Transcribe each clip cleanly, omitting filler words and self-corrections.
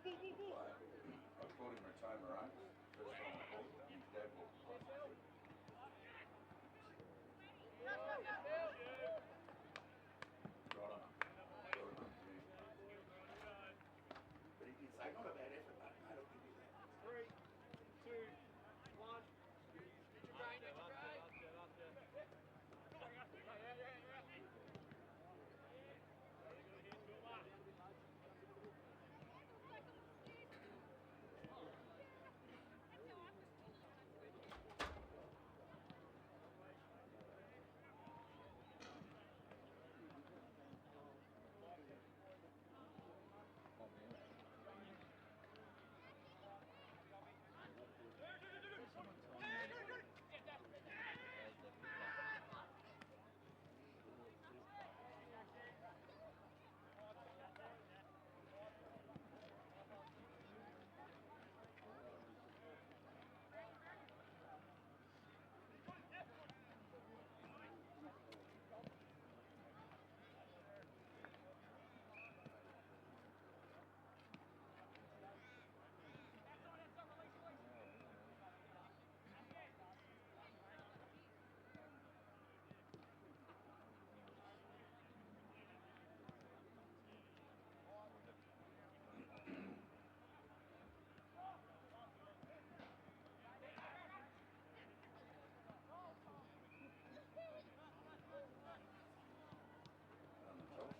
called him Rotoma Runs. First time I called him. His dad walked across the street. Right on. Well done, too. But he did say, not a bad effort, mate. I'll give you that. 3, 2, 1. On the top. Right.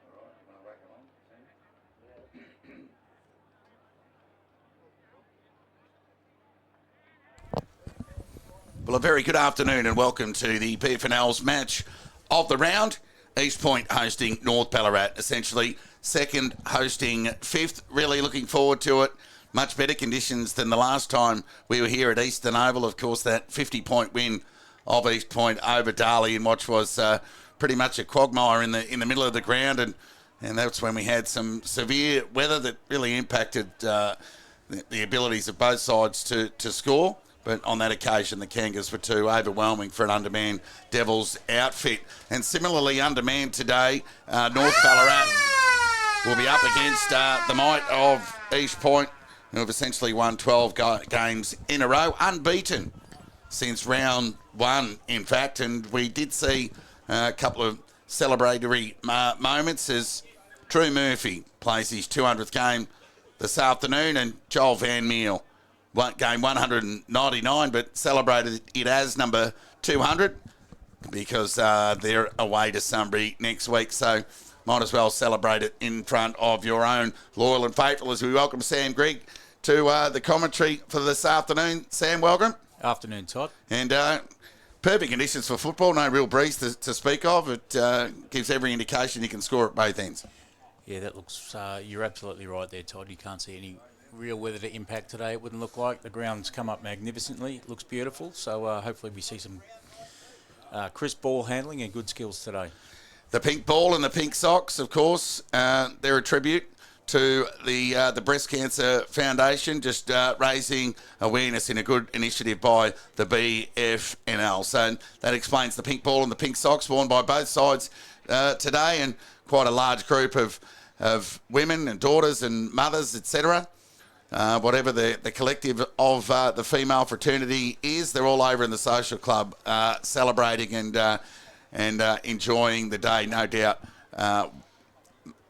All right. Want to whack him on, Sam? Well, a very good afternoon and welcome to the BFNL's match of the round. East Point hosting North Ballarat, essentially second hosting fifth. Really looking forward to it. Much better conditions than the last time we were here at Eastern Oval. Of course, that 50-point win of East Point over Darley in what was pretty much a quagmire in the middle of the ground, and that's when we had some severe weather that really impacted the abilities of both sides to score. But on that occasion, the Kangas were too overwhelming for an undermanned Devils outfit. And similarly undermanned today, North Ballarat will be up against the might of East Point, who have essentially won 12 games in a row, unbeaten since round one, in fact. And we did see a couple of celebratory moments as Drew Murphy plays his 200th game this afternoon, and Joel Van Meel game 199, but celebrated it as number 200 because they're away to Sunbury next week. So might as well celebrate it in front of your own loyal and faithful as we welcome Sam Grigg to the commentary for this afternoon. Sam, welcome. Afternoon, Todd. And perfect conditions for football. No real breeze to speak of. It gives every indication you can score at both ends. Yeah, that looks, you're absolutely right there, Todd. You can't see any real weather to impact today, it wouldn't look like. The ground's come up magnificently. It looks beautiful. So hopefully we see some crisp ball handling and good skills today. The pink ball and the pink socks, of course, they're a tribute to the Breast Cancer Foundation, just raising awareness in a good initiative by the BFNL. So that explains the pink ball and the pink socks worn by both sides today, and quite a large group of women and daughters and mothers, etc., whatever the collective of the female fraternity is, they're all over in the social club celebrating and enjoying the day. No doubt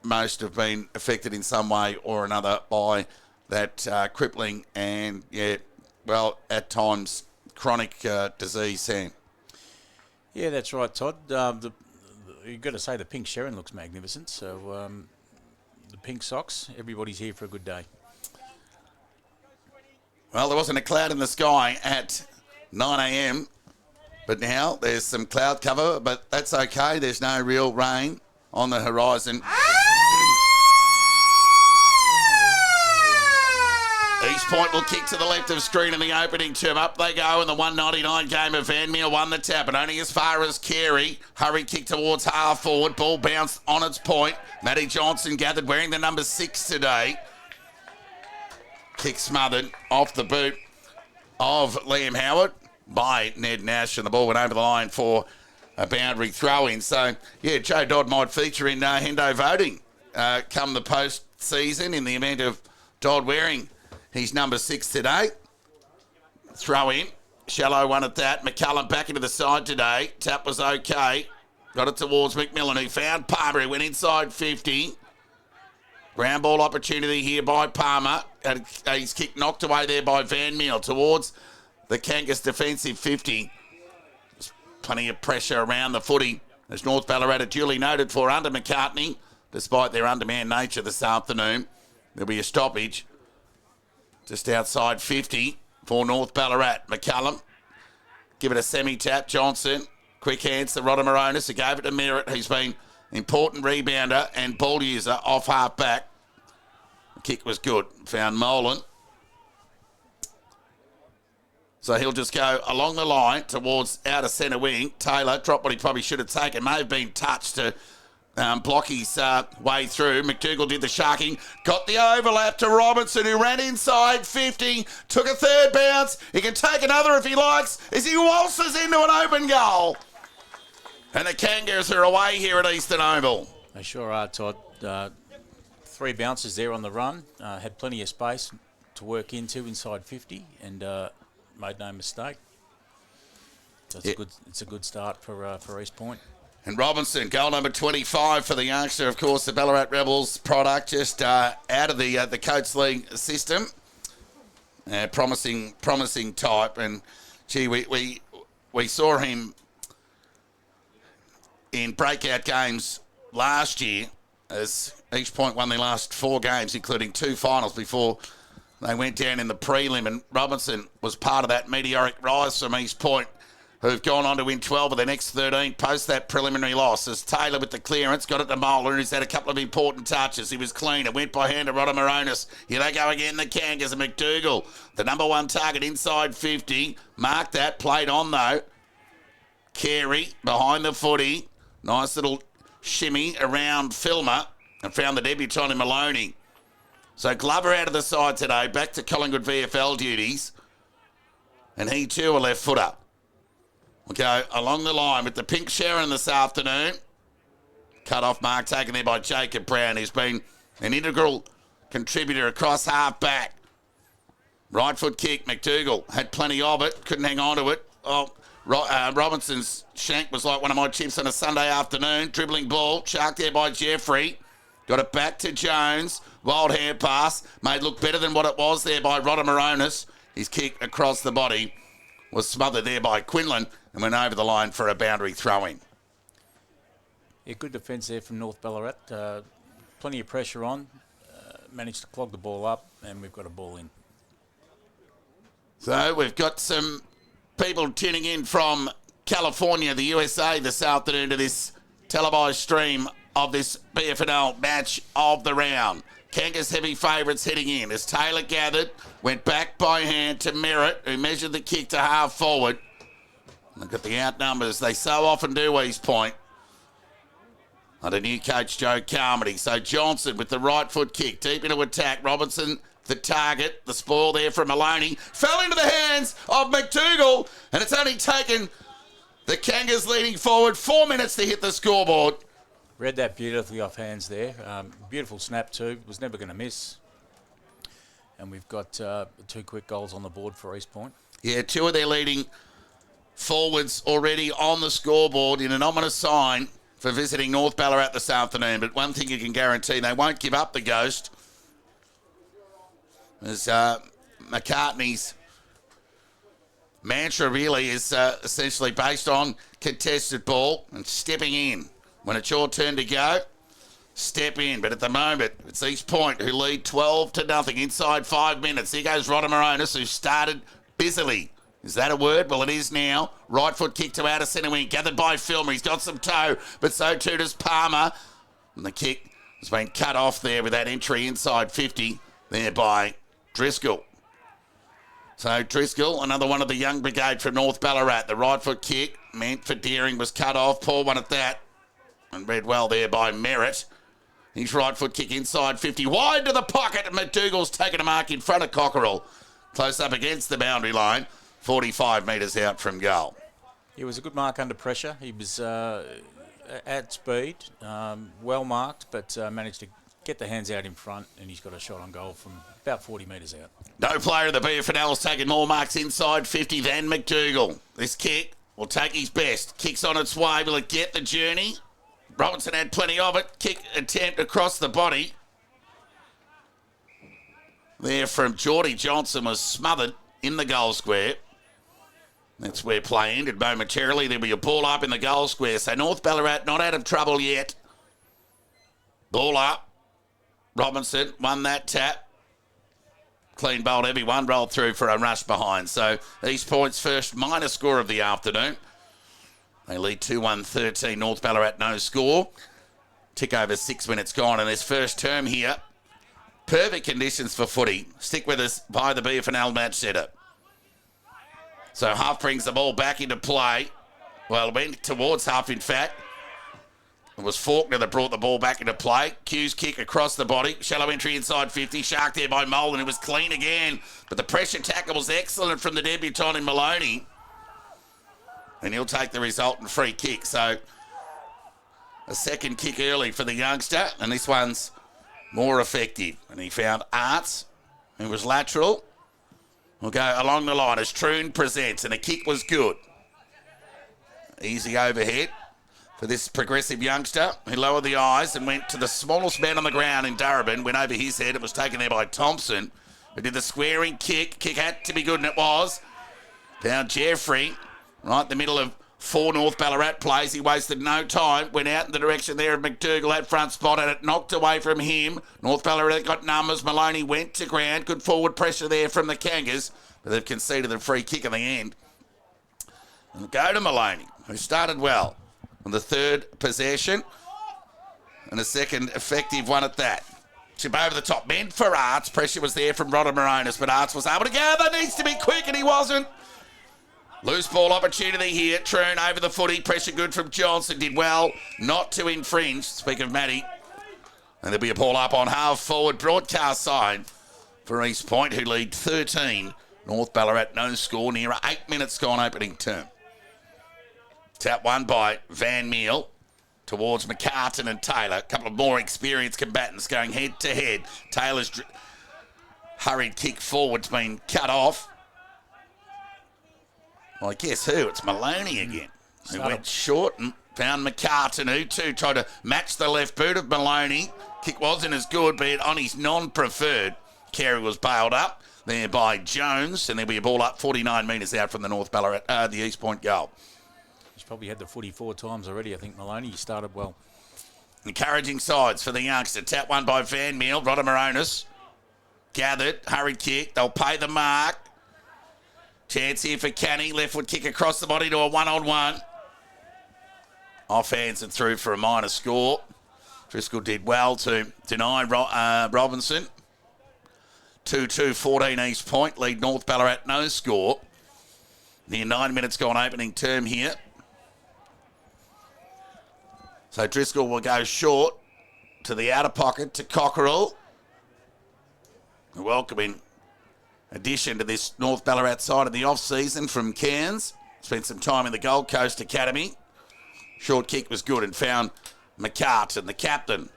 most have been affected in some way or another by that crippling and, at times, chronic disease, Sam. Yeah, that's right, Todd. You've got to say the pink Sharon looks magnificent. So the pink socks, everybody's here for a good day. Well, there wasn't a cloud in the sky at 9 a.m, but now there's some cloud cover, but that's okay. There's no real rain on the horizon. East Point will kick to the left of screen in the opening term. Up they go in the 199 game of Van Meer won the tap, and only as far as Carey. Hurry kick towards half forward. Ball bounced on its point. Matty Johnson gathered wearing the number 6 today. Kick smothered off the boot of Liam Howard by Ned Nash, and the ball went over the line for a boundary throw-in. So, Joe Dodd might feature in Hendo voting come the post-season in the event of Dodd wearing his number 6 today. Throw in. Shallow one at that. McCullum back into the side today. Tap was okay. Got it towards McMillan, who found Palmer. He went inside 50. Ground ball opportunity here by Palmer. His kick knocked away there by Van Meel towards the Kangas defensive 50. There's plenty of pressure around the footy, as North Ballarat are duly noted for under McCartney, despite their undermanned nature this afternoon. There'll be a stoppage just outside 50 for North Ballarat. McCullum, give it a semi-tap. Johnson, quick hands to Rodamaronis, who gave it to Merritt, who's been important rebounder and ball user off half back. The kick was good. Found Molan. So he'll just go along the line towards outer centre wing. Taylor dropped what he probably should have taken. May have been touched to block his way through. McDougall did the sharking. Got the overlap to Robinson, who ran inside 50. Took a third bounce. He can take another if he likes as he waltzes into an open goal. And the Kangaroos are away here at Eastern Oval. They sure are, Todd. 3 bounces there on the run. Had plenty of space to work into inside 50 and made no mistake. So it's a good start for East Point. And Robinson, goal number 25 for the youngster, of course, the Ballarat Rebels product, just out of the Coates League system. Promising type. And, gee, we saw him in breakout games last year as East Point won their last 4 games, including 2 finals before they went down in the prelim. And Robinson was part of that meteoric rise from East Point, who've gone on to win 12 of their next 13 post that preliminary loss. As Taylor with the clearance, got it to Moeller, who's had a couple of important touches. He was clean. It went by hand to Rodamaronis. Here they go again, the Kangas and McDougall. The number 1 target inside 50. Marked that, played on though. Carey behind the footy. Nice little shimmy around Filmer and found the debutant in Maloney. So Glover out of the side today, back to Collingwood VFL duties. And he too a left footer. We'll go along the line with the pink Sharon this afternoon. Cut-off mark taken there by Jacob Brown, who's been an integral contributor across half-back. Right foot kick, McDougall had plenty of it, couldn't hang on to it. Robinson's shank was like one of my chips on a Sunday afternoon. Dribbling ball, sharked there by Jeffrey. Got it back to Jones. Wild hair pass, made look better than what it was there by Rodamaronis. His kick across the body was smothered there by Quinlan and went over the line for a boundary throw-in. Yeah, good defence there from North Ballarat. Plenty of pressure on. Managed to clog the ball up, and we've got a ball in. So we've got some people tuning in from California, the USA, this afternoon to this televised stream of this BFNL match of the round. Kangas heavy favourites heading in. As Taylor gathered, went back by hand to Merritt, who measured the kick to half forward. Look at the outnumbers. They so often do, East Point. Under new coach Joe Carmody. So Johnson with the right foot kick, deep into attack. Robinson, the target, the spoil there from Maloney. Fell into the hands of McDougall, and it's only taken the Kangas leading forward 4 minutes to hit the scoreboard. Read that beautifully off hands there. Beautiful snap too. Was never going to miss. And we've got 2 quick goals on the board for East Point. Yeah, 2 of their leading forwards already on the scoreboard in an ominous sign for visiting North Ballarat this afternoon. But one thing you can guarantee, they won't give up the ghost. As McCartney's mantra really is essentially based on contested ball and stepping in. When it's your turn to go, step in. But at the moment, it's East Point who lead 12-0 inside 5 minutes. Here goes Rodham, who started busily. Is that a word? Well, it is now. Right foot kick to outer centre wing. Gathered by Filmer. He's got some toe, but so too does Palmer. And the kick has been cut off there with that entry inside 50 there by Driscoll. So Driscoll, another one of the young brigade from North Ballarat. The right foot kick meant for Deering was cut off. Poor one at that. And read well there by Merritt. His right foot kick inside 50. Wide to the pocket. And McDougall's taken a mark in front of Cockerell. Close up against the boundary line. 45 metres out from goal. It was a good mark under pressure. He was at speed, well marked, but managed to get the hands out in front, and he's got a shot on goal from about 40 metres out. No player in the BFNL has taken more marks inside 50 than McDougall. This kick will take his best. Kick's on its way. Will it get the journey? Robinson had plenty of it. Kick attempt across the body. There from Geordie Johnson was smothered in the goal square. That's where play ended momentarily. There'll be a ball up in the goal square. So North Ballarat not out of trouble yet. Ball up. Robinson won that tap. Clean bowled everyone. Rolled through for a rush behind. So East Point's first minor score of the afternoon. They lead 2-1-13. North Ballarat no score. Tick over 6 minutes gone in this first term here. Perfect conditions for footy. Stick with us by the BFNL match setup. So Huff brings the ball back into play. Well, went towards Huff, in fact. It was Faulkner that brought the ball back into play. Q's kick across the body. Shallow entry inside 50. Shark there by Molan. It was clean again. But the pressure tackle was excellent from the debutant in Maloney. And he'll take the resultant free kick. So a second kick early for the youngster. And this one's more effective. And he found Arts, who was lateral. We'll go along the line as Troon presents, and the kick was good. Easy overhead for this progressive youngster who lowered the eyes and went to the smallest man on the ground in Durban. Went over his head. It was taken there by Thompson, who did the squaring kick. Kick had to be good, and it was. Down Jeffrey, right in the middle of 4 North Ballarat plays. He wasted no time. Went out in the direction there of McDougall at front spot, and it knocked away from him. North Ballarat got numbers. Maloney went to ground. Good forward pressure there from the Kangas, but they've conceded a free kick in the end. And go to Maloney, who started well on the third possession, and a second effective one at that. Chip over the top. Meant for Arts. Pressure was there from Rodham, but Arts was able to go. That needs to be quick, and he wasn't. Loose ball opportunity here. Troon over the footy. Pressure good from Johnson. Did well not to infringe. Speak of Matty. And there'll be a ball up on half forward broadcast side for East Point, who lead 13. North Ballarat no score. Near 8 minutes gone opening term. Tap one by Van Meel towards McCartan and Taylor. A couple of more experienced combatants going head to head. Taylor's hurried kick forward's been cut off. Well, guess who? It's Maloney again. Who went short and found McCartan, who too tried to match the left boot of Maloney. Kick wasn't as good, but on his non-preferred. Carey was bailed up there by Jones, and there'll be a ball up 49 metres out from the North Ballarat, the East Point goal. He's probably had the footy 4 times already, I think, Maloney. He started well. Encouraging sides for the youngster. Tap one by Van Meel. Rodham gathered, hurried kick. They'll pay the mark. Chance here for Canny. Left foot kick across the body to a 1-on-1. Off hands and through for a minor score. Driscoll did well to deny Robinson. 2-2-14 East Point. Lead North Ballarat no score. Near 9 minutes gone opening term here. So Driscoll will go short to the outer pocket to Cockerell. A welcoming addition to this North Ballarat side of the off-season from Cairns. Spent some time in the Gold Coast Academy. Short kick was good and found McCartan, the captain,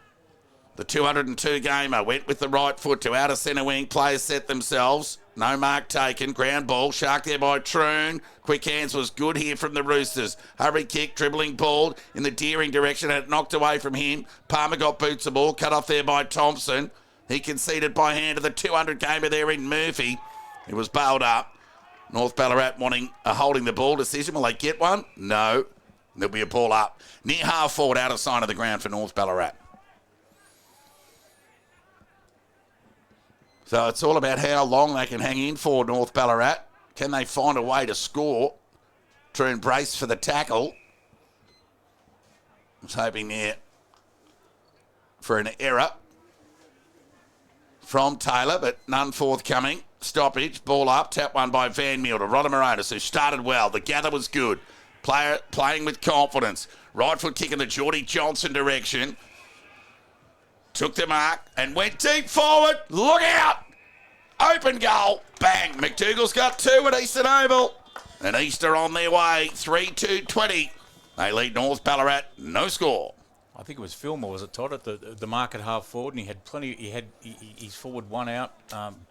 The 202 gamer went with the right foot to outer centre wing. Players set themselves. No mark taken. Ground ball. Shark there by Troon. Quick hands was good here from the Roosters. Hurry kick. Dribbling ball in the Deering direction. And it knocked away from him. Palmer got boots the ball. Cut off there by Thompson. He conceded by hand to the 200 gamer there in Murphy. It was bailed up. North Ballarat wanting a holding the ball decision. Will they get one? No. There'll be a ball up. Near half forward out of sight of the ground for North Ballarat. So it's all about how long they can hang in for North Ballarat. Can they find a way to score? Troon brace for the tackle. I was hoping there for an error from Taylor, but none forthcoming. Stoppage, ball up, tap one by Van Meel to Rodamoronis, who started well. The gather was good. Player playing with confidence. Right foot kick in the Geordie Johnson direction. Took the mark and went deep forward. Look out! Open goal. Bang. McDougall's got two at Eastern Oval. And Easter on their way. 3-2-20. They lead North Ballarat. No score. I think it was Fillmore, was it, Todd, at the mark at half forward, and he had plenty. He had his forward one out.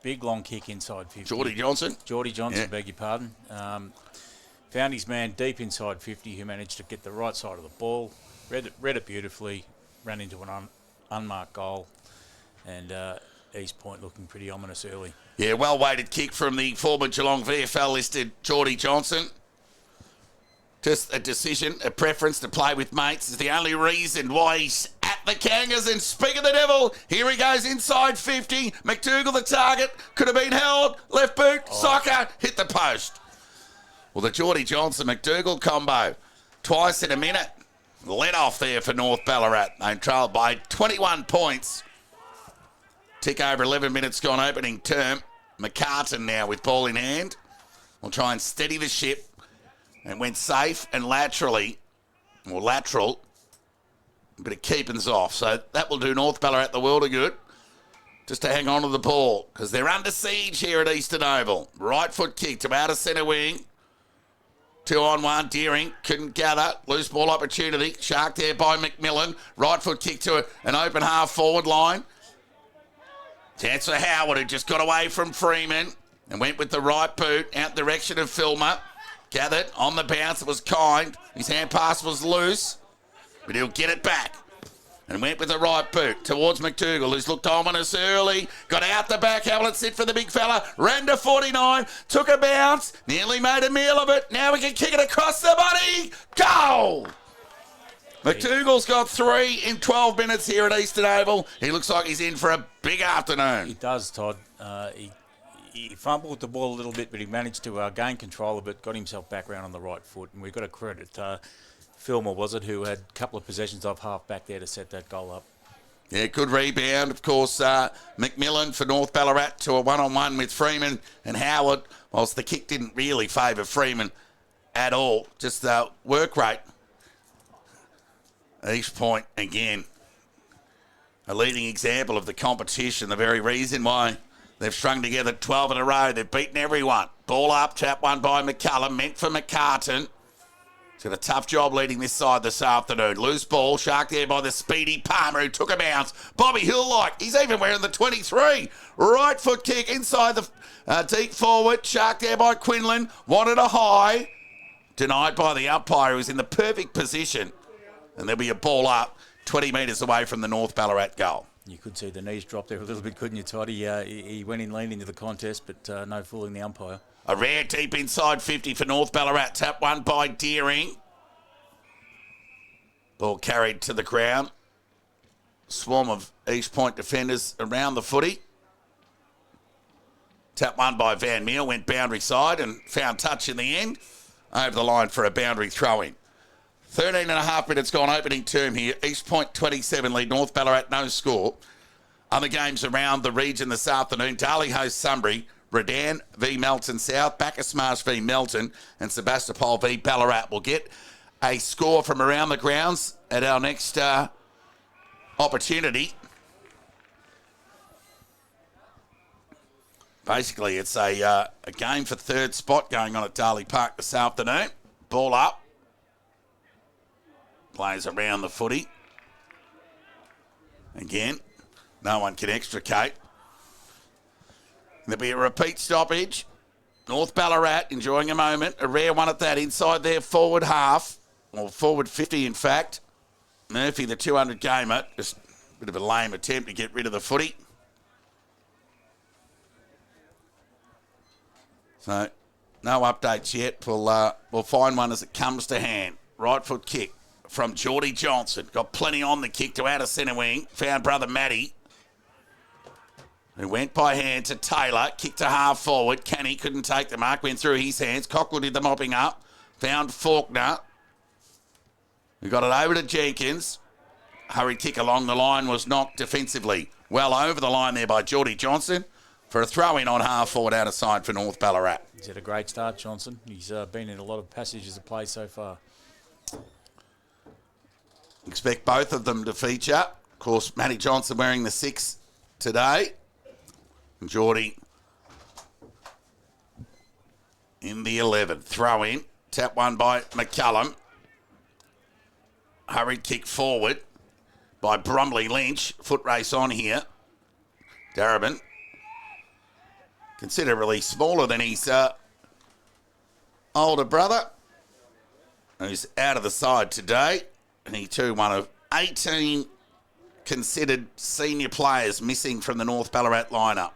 Big long kick inside 50. Geordie Johnson. Yeah. Beg your pardon. Found his man deep inside 50, who managed to get the right side of the ball. Read it beautifully. Ran into an unmarked goal, and East Point looking pretty ominous early. Yeah, well-weighted kick from the former Geelong VFL listed Geordie Johnson. Just a decision, a preference to play with mates is the only reason why he's at the Kangas. And speak of the devil, here he goes inside 50. McDougall the target, could have been held. Left boot, soccer, hit the post. Well, the Geordie Johnson-McDougall combo, twice in a minute. Let off there for North Ballarat. They trailed by 21 points. Tick over 11 minutes gone opening term. McCartan now with ball in hand. Will try and steady the ship. And went safe and lateral. A bit of keeping's off. So that will do North Ballarat the world of good. Just to hang on to the ball. Because they're under siege here at Eastern Oval. Right foot kick to outer centre wing. 2-on-1. Deering couldn't gather. Loose ball opportunity. Shark there by McMillan. Right foot kick to an open half forward line. Chance for Howard, who just got away from Freeman. And went with the right boot out the direction of Filmer. Gathered on the bounce. It was kind. His hand pass was loose, but he'll get it back. And went with the right boot towards McDougall, who's looked ominous early. Got out the back. How will it sit for the big fella? Ran to 49. Took a bounce. Nearly made a meal of it. Now we can kick it across the body. Goal! McDougall's got 3 in 12 minutes here at Eastern Oval. He looks like he's in for a big afternoon. He does, Todd. He fumbled the ball a little bit, but he managed to gain control of it, got himself back round on the right foot, and we've got to credit Fillmore, was it, who had a couple of possessions off half back there to set that goal up. Yeah, good rebound. Of course, McMillan for North Ballarat to a one-on-one with Freeman and Howard, whilst the kick didn't really favour Freeman at all. Just work rate. East Point, again, a leading example of the competition, the very reason why they've strung together 12 in a row. They've beaten everyone. Ball up, tap one by McCullum, meant for McCartan. He's got a tough job leading this side this afternoon. Loose ball, Shark there by the speedy Palmer, who took a bounce. Bobby Hill-like, he's even wearing the 23. Right foot kick inside the deep forward. Shark there by Quinlan, wanted a high. Denied by the umpire, who was in the perfect position. And there'll be a ball up 20 metres away from the North Ballarat goal. You could see the knees drop there a little bit, couldn't you, Todd? He went in lean into the contest, but no fooling the umpire. A rare deep inside 50 for North Ballarat. Tap one by Deering. Ball carried to the ground. Swarm of East Point defenders around the footy. Tap one by Van Meel. Went boundary side and found touch in the end. Over the line for a boundary throw-in. 13 and a half minutes gone opening term here. East Point 27 lead North Ballarat, no score. Other games around the region this afternoon. Darley hosts Sunbury. Redan v Melton South. Bacchus Marsh v Melton. And Sebastopol v Ballarat. We'll get a score from around the grounds at our next opportunity. Basically, it's a game for third spot going on at Darley Park this afternoon. Ball up. Plays around the footy. Again, No one can extricate. There'll be a repeat stoppage. North Ballarat enjoying a moment. A rare one at that inside their forward half. Or forward 50, in fact. Murphy, the 200 gamer. Just a bit of a lame attempt to get rid of the footy. So, no updates yet. We'll find one as it comes to hand. Right foot kick from Geordie Johnson. Got plenty on the kick to out of centre wing. Found brother Matty, who went by hand to Taylor. Kicked to half forward. Kenny couldn't take the mark. Went through his hands. Cockle did the mopping up. Found Faulkner. We got it over to Jenkins. Hurried kick along the line was knocked defensively. Well over the line there by Geordie Johnson for a throw-in on half forward out of side for North Ballarat. He's had a great start, Johnson. He's been in a lot of passages of play so far. Expect both of them to feature. Of course, Matty Johnson wearing the 6 today. And Geordie in the 11. Throw in. Tap one by McCullum. Hurried kick forward by Brumley Lynch. Foot race on here. Darabin. Considerably smaller than his older brother, who's out of the side today. And he too, one of 18 considered senior players missing from the North Ballarat lineup.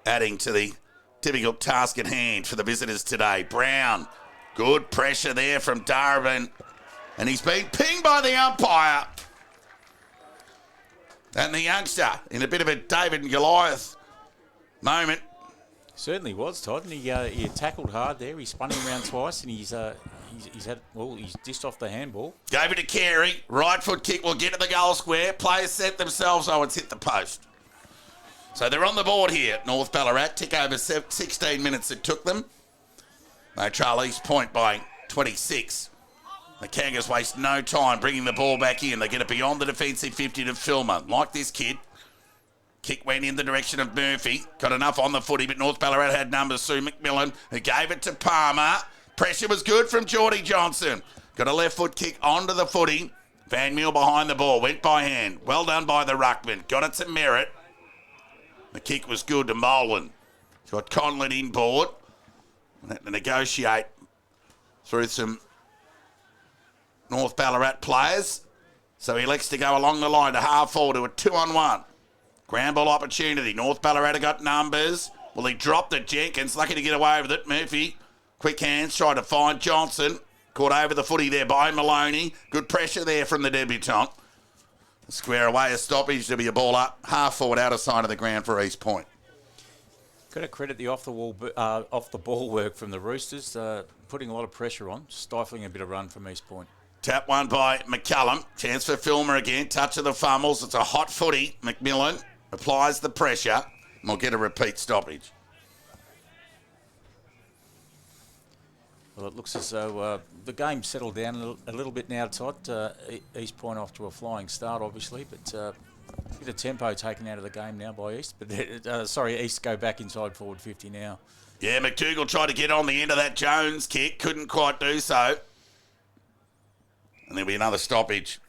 Adding to the difficult task at hand for the visitors today. Brown, good pressure there from Darabin. And he's been pinged by the umpire. And the youngster in a bit of a David and Goliath moment. Certainly was, Todd. And he tackled hard there. He spun him around twice, and he's dished off the handball. Gave it to Carey. Right foot kick will get to the goal square. Players set themselves. Oh, it's hit the post. So they're on the board here. North Ballarat. Tick over 16 minutes it took them. They trail East Point by 26. The Kangas waste no time bringing the ball back in. They get it beyond the defensive 50 to Filmer. Like this kid. Kick went in the direction of Murphy. Got enough on the footy, but North Ballarat had numbers. Sue McMillan, who gave it to Palmer. Pressure was good from Geordie Johnson. Got a left foot kick onto the footy. Van Meel behind the ball. Went by hand. Well done by the ruckman. Got it to Merritt. The kick was good to Molan. Got Conlon inboard. Had to negotiate through some North Ballarat players. So he elects to go along the line to half forward to a 2-on-1. Ground ball opportunity. North Ballarat have got numbers. Well, he dropped it. Jenkins lucky to get away with it. Murphy, quick hands, tried to find Johnson. Caught over the footy there by Maloney. Good pressure there from the debutant. Square away a stoppage to be a ball up. Half forward out of side of the ground for East Point. Got to credit the off the ball work from the Roosters, putting a lot of pressure on, stifling a bit of run from East Point. Tap one by McCullum. Chance for Filmer again. Touch of the fumbles. It's a hot footy. McMillan applies the pressure and we'll get a repeat stoppage. Well, it looks as though the game's settled down a little bit now, Todd. East Point off to a flying start, obviously, but a bit of tempo taken out of the game now by East. But East go back inside forward 50 now. Yeah, McDougall tried to get on the end of that Jones kick. Couldn't quite do so. And there'll be another stoppage.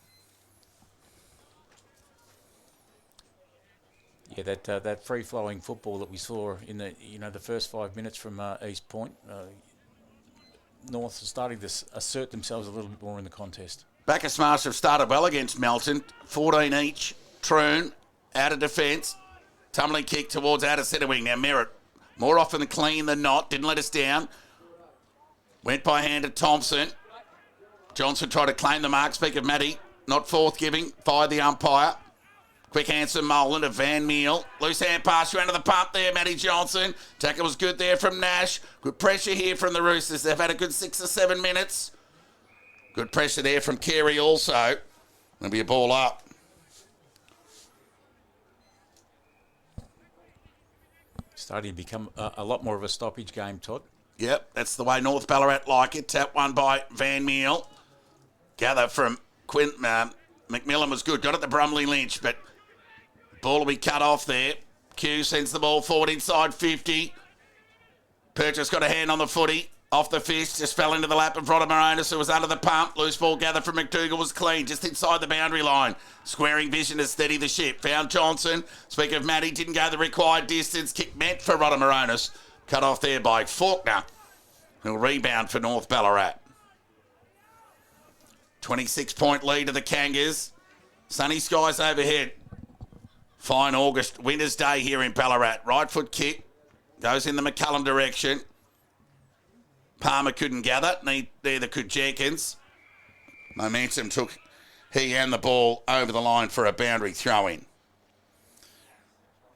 Yeah, that free-flowing football that we saw in the first 5 minutes from East Point. North are starting to assert themselves a little bit more in the contest. Bacchus Marsh have started well against Melton. 14 each. Troon out of defence. Tumbling kick towards out of centre wing. Now Merritt, more often clean than not. Didn't let us down. Went by hand to Thompson. Johnson tried to claim the mark. Speak of Matty. Not forth-giving. Fired the umpire. Quick handsome Molan to Van Meel. Loose hand pass you under the pump there, Matty Johnson. Tackle was good there from Nash. Good pressure here from the Roosters. They've had a good 6 or 7 minutes. Good pressure there from Carey also. There'll be a ball up. Starting to become a lot more of a stoppage game, Todd. Yep, that's the way North Ballarat like it. Tap one by Van Meel. Gather from McMillan was good. Got it to Brumley Lynch, but ball will be cut off there. Q sends the ball forward inside 50. Purchase got a hand on the footy. Off the fist, just fell into the lap of Rodamaronis, who was under the pump. Loose ball gathered from McDougall was clean, just inside the boundary line. Squaring vision to steady the ship. Found Johnson. Speak of Matty, didn't go the required distance. Kick meant for Rodamaronis. Cut off there by Faulkner, who'll rebound for North Ballarat. 26-point lead to the Kangas. Sunny skies overhead. Fine August winter's day here in Ballarat. Right foot kick. Goes in the McCullum direction. Palmer couldn't gather. Neither could Jenkins. Momentum took he and the ball over the line for a boundary throw-in.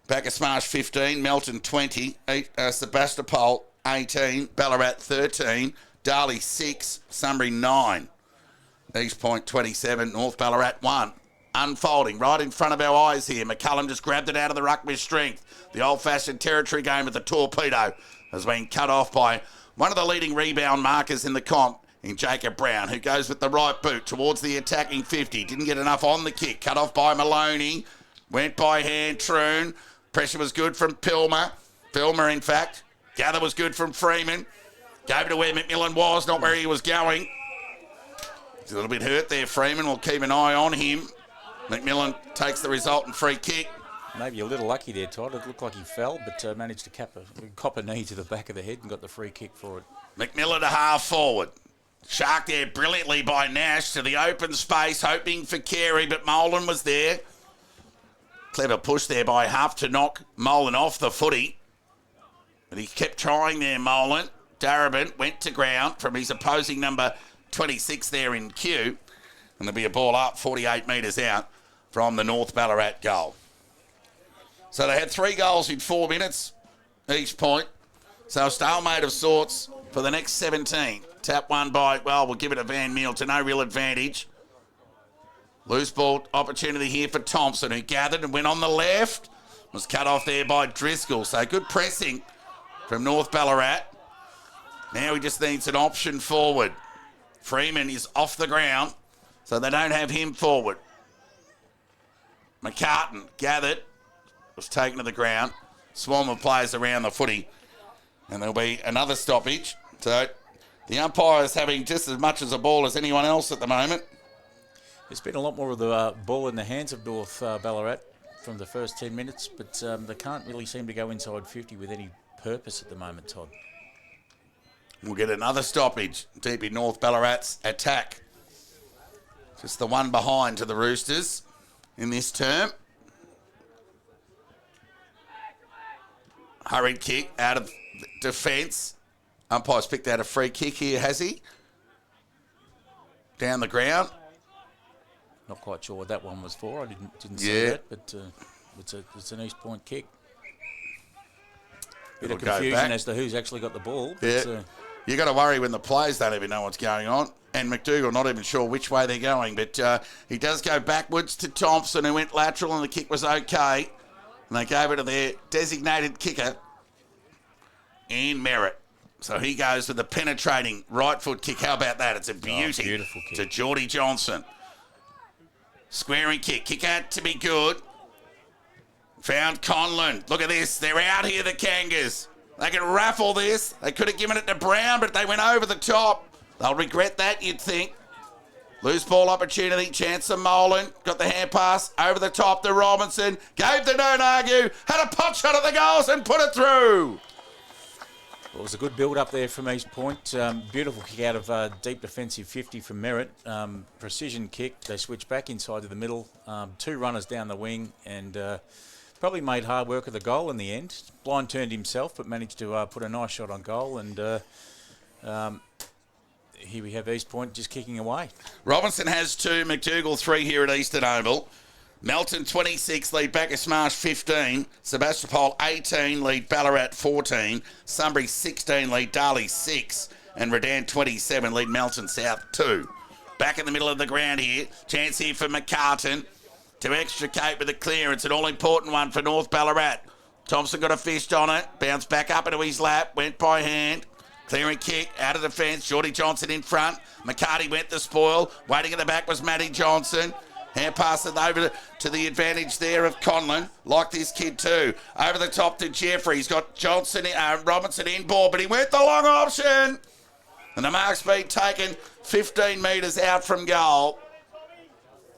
Backer Smash 15, Melton 20, Sebastopol 18, Ballarat 13, Darley 6, Sunbury 9. East Point 27, North Ballarat 1. Unfolding right in front of our eyes here. McCullum just grabbed it out of the ruck with strength. The old-fashioned territory game with the torpedo has been cut off by one of the leading rebound markers in the comp in Jacob Brown, who goes with the right boot towards the attacking 50. Didn't get enough on the kick. Cut off by Maloney. Went by hand, Troon. Pressure was good from Filmer, in fact. Gather was good from Freeman. Gave it to where McMillan was, not where he was going. He's a little bit hurt there, Freeman. We'll keep an eye on him. McMillan takes the resultant free kick. Maybe a little lucky there, Todd. It looked like he fell, but managed to cop a knee to the back of the head and got the free kick for it. McMillan to half forward. Shark there brilliantly by Nash to the open space, hoping for Carey, but Molan was there. Clever push there by Huff to knock Molan off the footy. But he kept trying there, Molan. Darabin went to ground from his opposing number 26 there in queue. And there'll be a ball up 48 metres out from the North Ballarat goal. So they had 3 goals in 4 minutes, East Point. So a stalemate of sorts for the next 17. Tap one by, well, we'll give it to Van Meel to no real advantage. Loose ball opportunity here for Thompson, who gathered and went on the left. Was cut off there by Driscoll. So good pressing from North Ballarat. Now he just needs an option forward. Freeman is off the ground, so they don't have him forward. McCartan gathered, was taken to the ground. Swarm of players around the footy. And there'll be another stoppage. So the umpire is having just as much as a ball as anyone else at the moment. There's been a lot more of the ball in the hands of North Ballarat from the first 10 minutes, but they can't really seem to go inside 50 with any purpose at the moment, Todd. We'll get another stoppage deep in North Ballarat's attack. Just the one behind to the Roosters in this term. Hurried kick out of defence. Umpire's picked out a free kick here, has he? Down the ground. Not quite sure what that one was for. I didn't see that, but it's an East Point kick. Bit of confusion as to who's actually got the ball. Yeah. You got to worry when the players don't even know what's going on. And McDougall not even sure which way they're going. But he does go backwards to Thompson, who went lateral, and the kick was okay. And they gave it to their designated kicker, Ian Merritt. So he goes with the penetrating right foot kick. How about that? It's a beauty. Beautiful kick. To Geordie Johnson. Squaring kick. Kick out to be good. Found Conlon. Look at this. They're out here, the Kangas. They can raffle this. They could have given it to Brown, but they went over the top. They'll regret that, you'd think. Loose ball opportunity. Chance of Molan. Got the hand pass over the top to Robinson. Gave the don't argue. Had a pot shot at the goals and put it through. Well, it was a good build-up there from East Point. Beautiful kick out of deep defensive 50 from Merritt. Precision kick. They switched back inside to the middle. 2 runners down the wing and probably made hard work of the goal in the end. Blind turned himself but managed to put a nice shot on goal. And here we have East Point just kicking away. Robinson has 2. McDougall 3 here at Eastern Oval. Melton 26, lead Backer Smash 15. Sebastopol 18, lead Ballarat 14. Sunbury 16, lead Darley 6. And Redan 27, lead Melton South 2. Back in the middle of the ground here. Chance here for McCartan to extricate with a clearance. An all-important one for North Ballarat. Thompson got a fist on it. Bounced back up into his lap. Went by hand. Clearing kick out of defence. Geordie Johnson in front. McCarty went the spoil. Waiting at the back was Matty Johnson. Hand pass it over to the advantage there of Conlon. Like this kid too. Over the top to Jeffrey. He's got Robinson in ball, but he went the long option. And the mark's been taken 15 metres out from goal.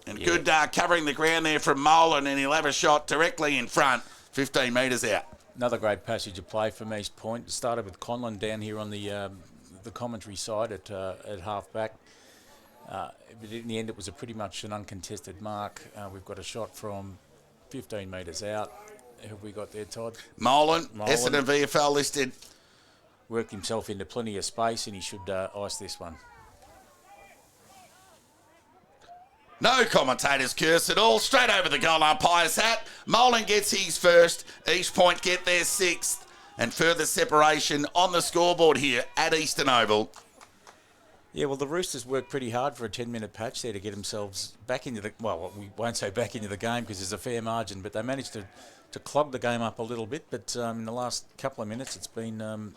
And good covering the ground there from Molan, and he'll have a shot directly in front, 15 metres out. Another great passage of play from East Point. It started with Conlon down here on the commentary side at half back. But in the end, it was pretty much an uncontested mark. We've got a shot from 15 metres out. Who have we got there, Todd? Molan, Essendon VFL listed. Worked himself into plenty of space, and he should ice this one. No commentator's curse at all. Straight over the goal umpire's hat. Molan gets his first. East Point get their sixth. And further separation on the scoreboard here at Eastern Oval. Yeah, well, the Roosters worked pretty hard for a 10-minute patch there to get themselves back into the... Well, we won't say back into the game because there's a fair margin, but they managed to clog the game up a little bit. But in the last couple of minutes, it's been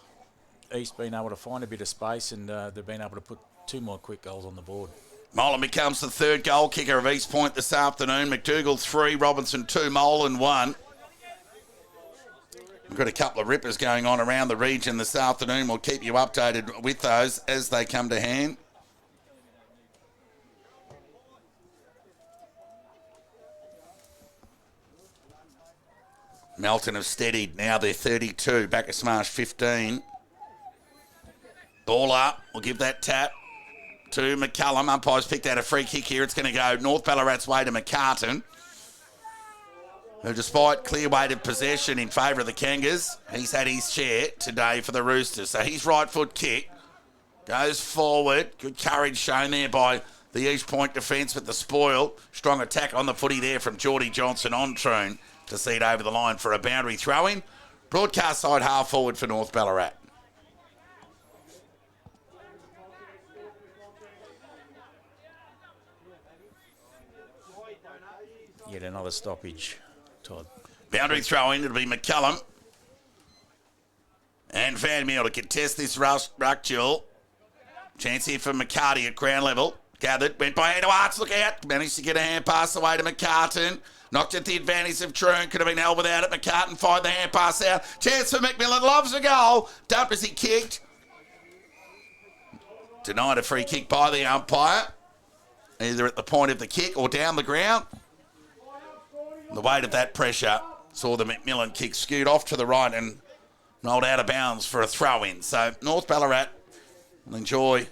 East been able to find a bit of space, and they've been able to put 2 more quick goals on the board. Molan becomes the third goal kicker of East Point this afternoon. McDougall 3, Robinson 2, Molan 1. We've got a couple of rippers going on around the region this afternoon. We'll keep you updated with those as they come to hand. Melton have steadied. Now they're 32. Back to Smash 15. Ball up. We'll give that tap to McCullum. Umpire's picked out a free kick here. It's going to go North Ballarat's way to McCartan, who, despite clear weight of possession in favour of the Kangas, he's had his share today for the Roosters. So his right foot kick goes forward. Good courage shown there by the East Point defence with the spoil. Strong attack on the footy there from Geordie Johnson on Troon to see it over the line for a boundary throw-in. Broadcast side half forward for North Ballarat. Yet another stoppage, Todd. Boundary throw-in, it'll be McCullum. And Van Meel to contest this ruck duel. Chance here for McCarty at ground level. Gathered, went by hand to Arts, look out. Managed to get a hand pass away to McCartan. Knocked at the advantage of Troon. Could have been held without it. McCartan fired the hand pass out. Chance for McMillan, loves a goal. Dumped as he kicked. Denied a free kick by the umpire. Either at the point of the kick or down the ground. The weight of that pressure saw the McMillan kick scoot off to the right and rolled out of bounds for a throw-in. So North Ballarat will enjoy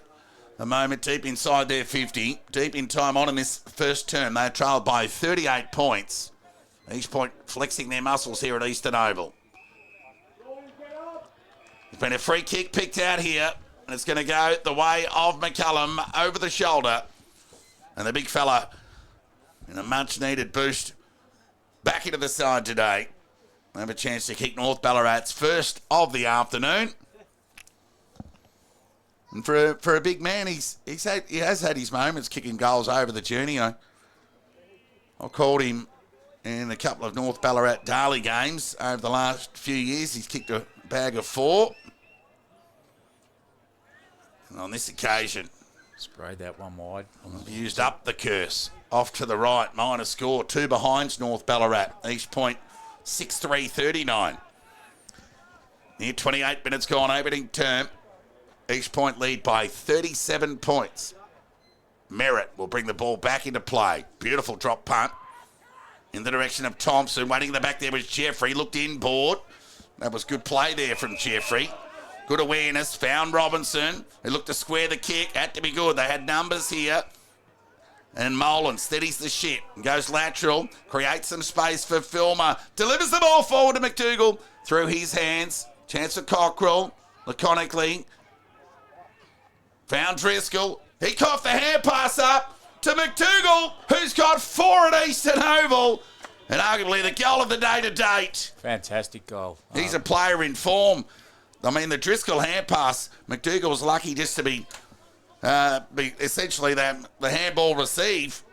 a moment deep inside their 50. Deep in time on in this first term. They are trailed by 38 points. Each Point flexing their muscles here at Eastern Oval. There's been a free kick picked out here, and it's going to go the way of McCullum over the shoulder. And the big fella in a much-needed boost back into the side today. They have a chance to kick North Ballarat's first of the afternoon. And for a big man, he has had his moments kicking goals over the journey. I called him in a couple of North Ballarat Darley games over the last few years. He's kicked a bag of 4. And on this occasion, Sprayed that one wide. Used up the curse. Off to the right, minor score. 2 behinds North Ballarat. East Point 6-3-39. Near 28 minutes gone, opening term. East Point lead by 37 points. Merritt will bring the ball back into play. Beautiful drop punt in the direction of Thompson. Waiting in the back there was Jeffrey. Looked inboard. That was good play there from Jeffrey. Good awareness. Found Robinson. He looked to square the kick. Had to be good. They had numbers here. And Molan steadies the ship and goes lateral. Creates some space for Filmer. Delivers the ball forward to McDougall. Through his hands. Chance for Cockrell. Laconically. Found Driscoll. He coughed the hand pass up to McDougall, who's got 4 at Eastern Oval. And arguably the goal of the day to date. Fantastic goal. He's a player in form. I mean, the Driscoll hand pass, McDougall was lucky just to be essentially the handball receive.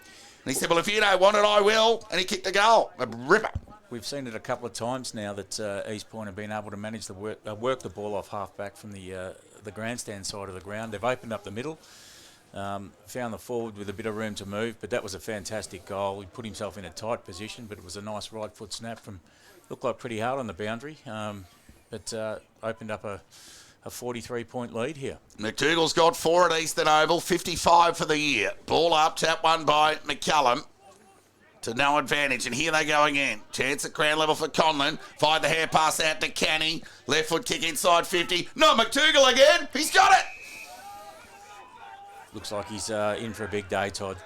And he said, well, if you don't want it, I will. And he kicked the goal. A ripper. We've seen it a couple of times now that East Point have been able to manage the work the ball off half-back from the grandstand side of the ground. They've opened up the middle, found the forward with a bit of room to move, but that was a fantastic goal. He put himself in a tight position, but it was a nice right foot snap from, looked like pretty hard on the boundary, but opened up a a 43-point lead here. McDougall's got 4 at Eastern Oval, 55 for the year. Ball up, tap one by McCallum. To no advantage, and here they go again. Chance at ground level for Conlon. Find the hair pass out to Canny. Left foot kick inside 50. No, McDougall again. He's got it. Looks like he's in for a big day, Todd.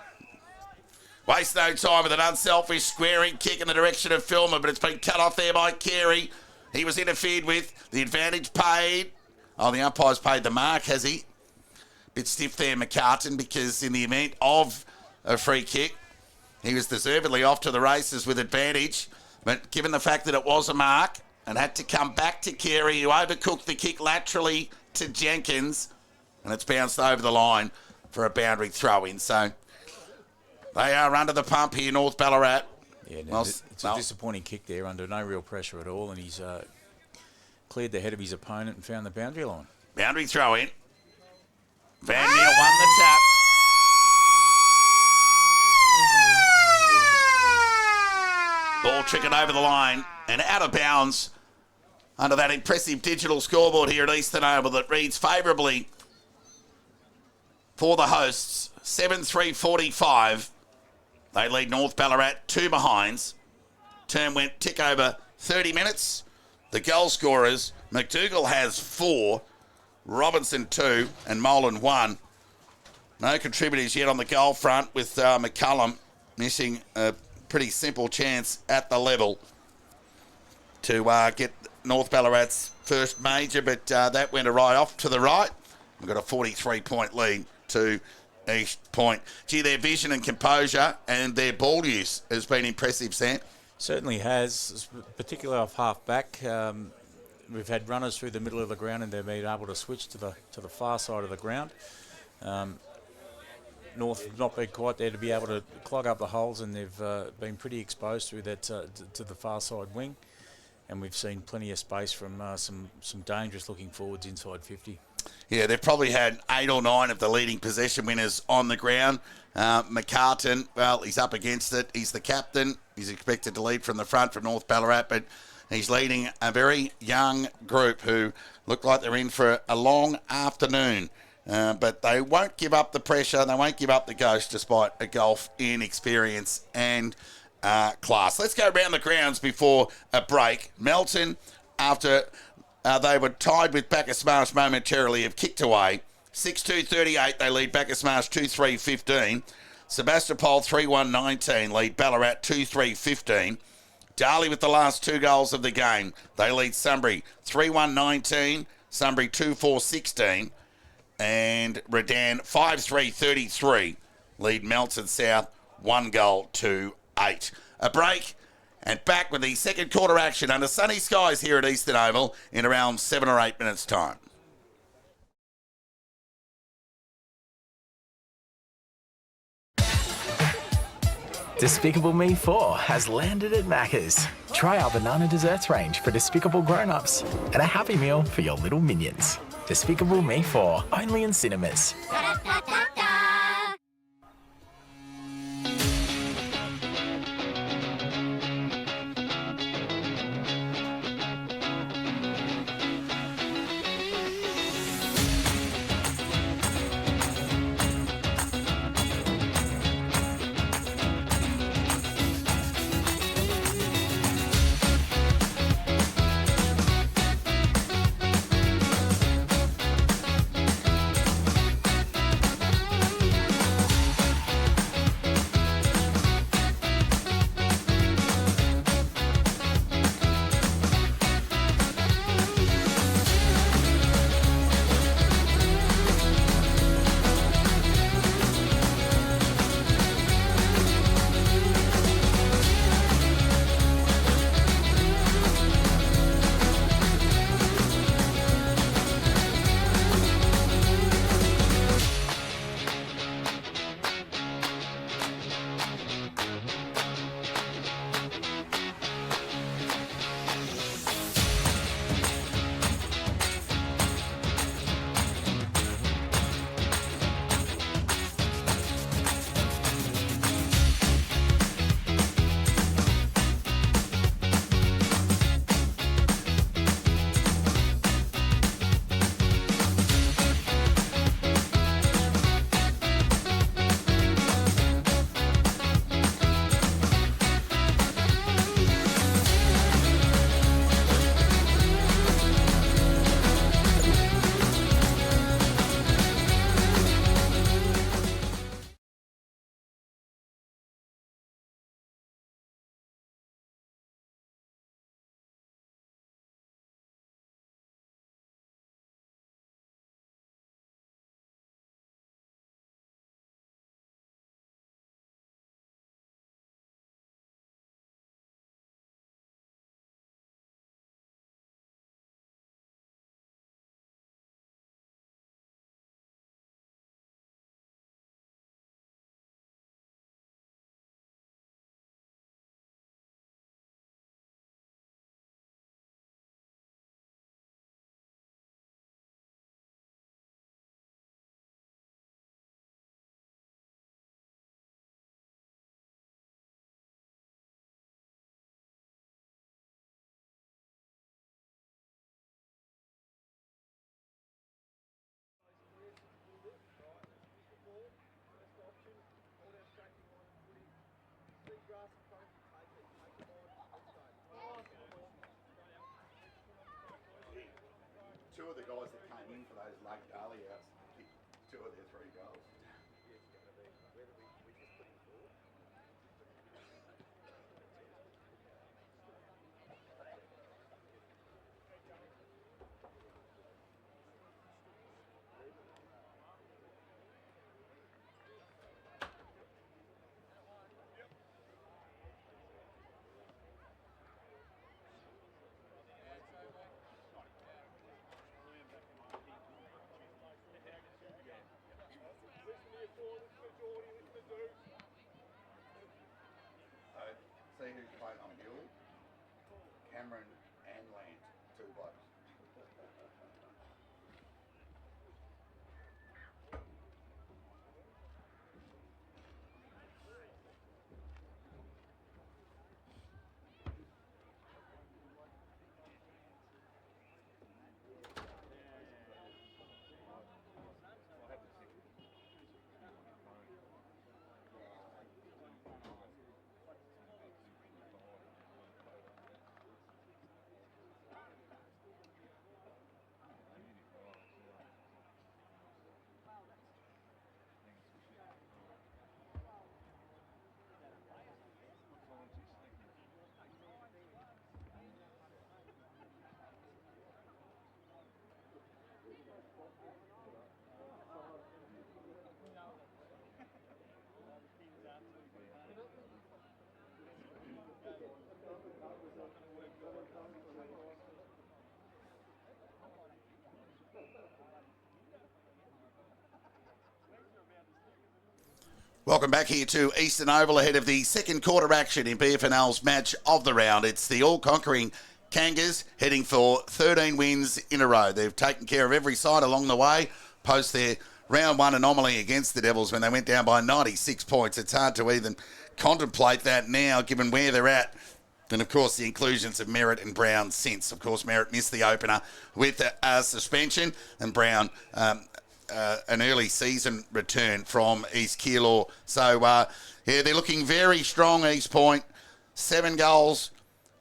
Waste no time with an unselfish squaring kick in the direction of Filmer, but it's been cut off there by Carey. He was interfered with. The advantage paid. Oh, the umpire's paid the mark, has he? Bit stiff there, McCartan, because in the event of a free kick, he was deservedly off to the races with advantage. But given the fact that it was a mark and had to come back to Carey, who overcooked the kick laterally to Jenkins, and it's bounced over the line for a boundary throw-in. So they are under the pump here, North Ballarat. Yeah, no, it's a disappointing kick there under no real pressure at all, and he's cleared the head of his opponent and found the boundary line. Boundary throw-in. Van Neal won the tap. Ball trickled over the line and out of bounds under that impressive digital scoreboard here at Eastern Oval that reads favourably for the hosts. 7-3-45. They lead North Ballarat 2 behinds. Term went tick over 30 minutes. The goal scorers, McDougall has 4, Robinson 2 and Molan 1. No contributors yet on the goal front, with McCullum missing a pretty simple chance at the level to get North Ballarat's first major, but that went right off to the right. We've got a 43-point lead to East Point. Gee, their vision and composure and their ball use has been impressive, Sam. Certainly has, particularly off half back. We've had runners through the middle of the ground, and they've been able to switch to the far side of the ground. North have not been quite there to be able to clog up the holes, and they've been pretty exposed through that to the far side wing. And we've seen plenty of space from some dangerous looking forwards inside 50. Yeah, they've probably had 8 or 9 of the leading possession winners on the ground. McCartan, well, he's up against it. He's the captain. He's expected to lead from the front from North Ballarat, but he's leading a very young group who look like they're in for a long afternoon. But they won't give up the pressure. They won't give up the ghost despite a golf inexperience and class. Let's go around the grounds before a break. Melton, after they were tied with Bacchus Marsh momentarily, have kicked away. 6-2-38, they lead Bacchus Marsh 2-3-15. Sebastopol 3-1-19, lead Ballarat 2-3-15. Darley with the last 2 goals of the game. They lead Sunbury 3-1-19, Sunbury 2-4-16. And Redan 5-3-33, lead Melton South 1 goal to 8. A break and back with the second quarter action under sunny skies here at Eastern Oval in around 7 or 8 minutes' time. Despicable Me 4 has landed at Macca's. Try our banana desserts range for despicable grown-ups and a Happy Meal for your little minions. Despicable Me 4, only in cinemas. guys that came in for those late daily outs kicked 2 of their 3 goals. See who's playing on Mule? Cameron and Land, 2 blokes. Welcome back here to Eastern Oval ahead of the second quarter action in BFNL's match of the round. It's the all-conquering Kangas heading for 13 wins in a row. They've taken care of every side along the way, post their round 1 anomaly against the Devils when they went down by 96 points. It's hard to even contemplate that now, given where they're at. And, of course, the inclusions of Merritt and Brown since. Of course, Merritt missed the opener with a suspension, and Brown an early season return from East Keilor. So, yeah, they're looking very strong, East Point. 7 goals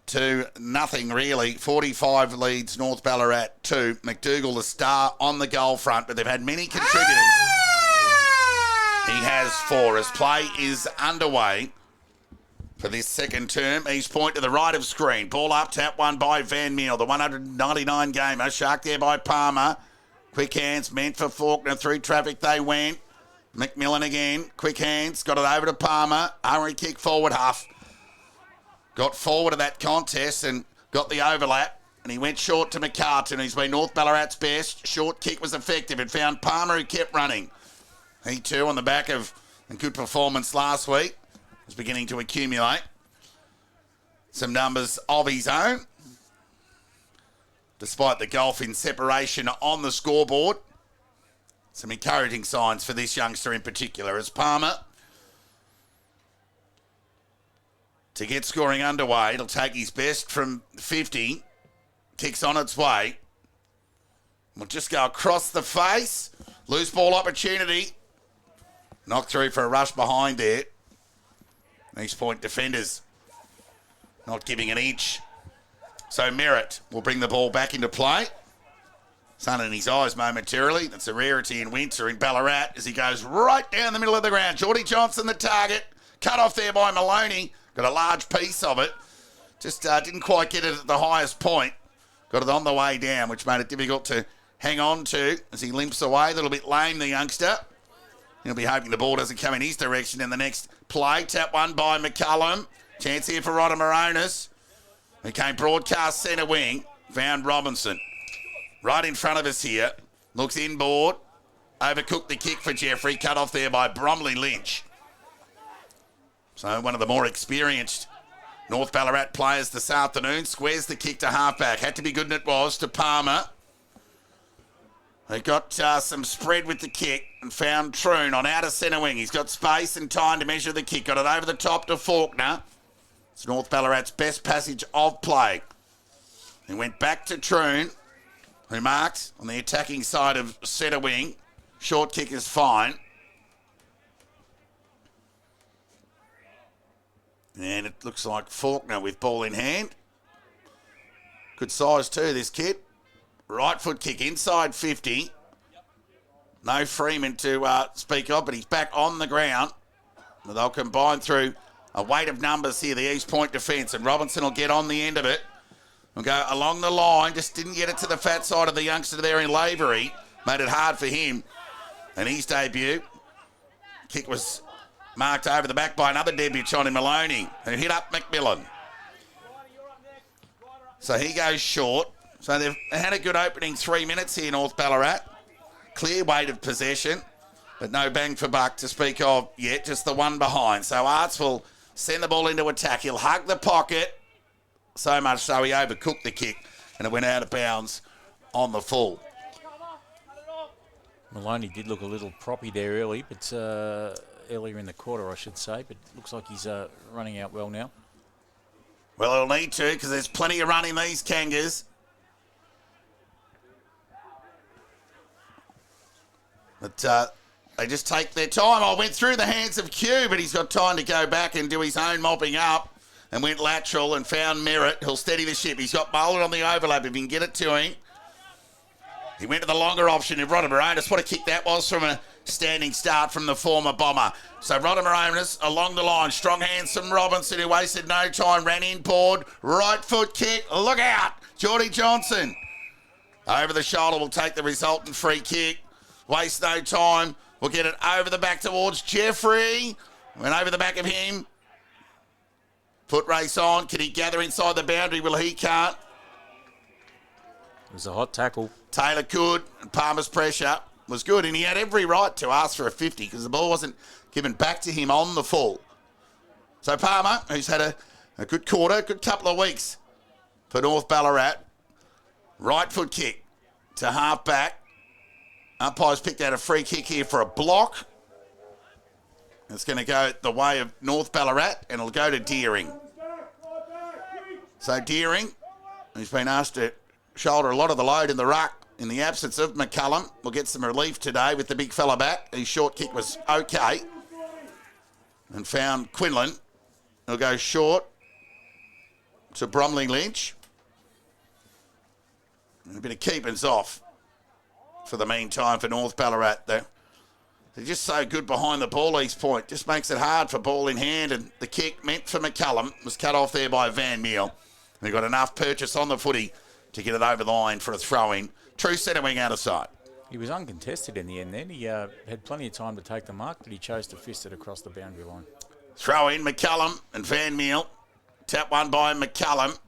to nothing, really. 45 leads, North Ballarat 2. McDougall, the star on the goal front, but they've had many contributors. He has 4 as play is underway for this second term. East Point to the right of screen. Ball up, tap one by Van Meal, the 199 gamer. Shark there by Palmer. Quick hands meant for Faulkner. Through traffic they went. McMillan again. Quick hands. Got it over to Palmer. Hurry kick forward, Huff. Got forward of that contest and got the overlap. And he went short to McCartan. He's been North Ballarat's best. Short kick was effective. It found Palmer, who kept running. He too, on the back of a good performance last week, was beginning to accumulate some numbers of his own. Despite the gulf in separation on the scoreboard, some encouraging signs for this youngster in particular as Palmer, to get scoring underway, it'll take his best from 50, kicks on its way. Will just go across the face, loose ball opportunity, knocked through for a rush behind there. East Point defenders not giving an inch. So Merritt will bring the ball back into play. Sun in his eyes momentarily. That's a rarity in winter in Ballarat as he goes right down the middle of the ground. Geordie Johnson the target. Cut off there by Maloney. Got a large piece of it. Just didn't quite get it at the highest point. Got it on the way down, which made it difficult to hang on to as he limps away. A little bit lame, the youngster. He'll be hoping the ball doesn't come in his direction in the next play. Tap one by McCullum. Chance here for Rodder Moronis. He came broadcast centre wing. Found Robinson. Right in front of us here. Looks inboard. Overcooked the kick for Jeffrey. Cut off there by Bromley Lynch. So one of the more experienced North Ballarat players this afternoon. Squares the kick to halfback. Had to be good, and it was, to Palmer. He got some spread with the kick and found Troon on outer centre wing. He's got space and time to measure the kick. Got it over the top to Faulkner. It's North Ballarat's best passage of play. He went back to Troon, who marks on the attacking side of centre wing. Short kick is fine. And it looks like Faulkner with ball in hand. Good size too, this kid. Right foot kick inside 50. No Freeman to speak of, but he's back on the ground. They'll combine through a weight of numbers here, the East Point defence, and Robinson will get on the end of it. We'll go along the line, just didn't get it to the fat side of the youngster there in Lavery. Made it hard for him. And his debut, kick was marked over the back by another debut, Johnny Maloney, who hit up McMillan. So he goes short. So they've had a good opening 3 minutes here, North Ballarat. Clear weight of possession, but no bang for buck to speak of yet, just the one behind. So Arts will send the ball into attack. He'll hug the pocket, so much so he overcooked the kick, and it went out of bounds on the full. Maloney did look a little proppy there early, but earlier in the quarter, I should say, but looks like he's running out well now. Well, he'll need to, because there's plenty of run in these Kangas. But they just take their time. I went through the hands of Q, but he's got time to go back and do his own mopping up, and went lateral and found Merritt. He'll steady the ship. He's got Bowler on the overlap if he can get it to him. He went to the longer option of Rodemaronis. What a kick that was from a standing start from the former Bomber. So Rodemaronis along the line. Strong hands from Robinson, who wasted no time. Ran in board. Right foot kick. Look out. Geordie Johnson. Over the shoulder will take the resultant free kick. Waste no time. We'll get it over the back towards Jeffrey. Went over the back of him. Foot race on. Can he gather inside the boundary? Well, he can't. It was a hot tackle. Taylor could, and Palmer's pressure was good, and he had every right to ask for a 50 because the ball wasn't given back to him on the full. So Palmer, who's had a good quarter, good couple of weeks for North Ballarat. Right foot kick to half back. Umpire's picked out a free kick here for a block. It's going to go the way of North Ballarat, and it'll go to Deering. So Deering, who's been asked to shoulder a lot of the load in the ruck in the absence of McCullum, will get some relief today with the big fella back. His short kick was okay. And found Quinlan. He'll go short to Bromley Lynch. And a bit of keepings off for the meantime for North Ballarat. They're just so good behind the ball, East Point. Just makes it hard for ball in hand, and the kick meant for McCullum was cut off there by Van Meal. They got enough purchase on the footy to get it over the line for a throw-in. True centre wing out of sight. He was uncontested in the end then. He had plenty of time to take the mark, but he chose to fist it across the boundary line. Throw in McCullum and Van Meal. Tap one by McCullum.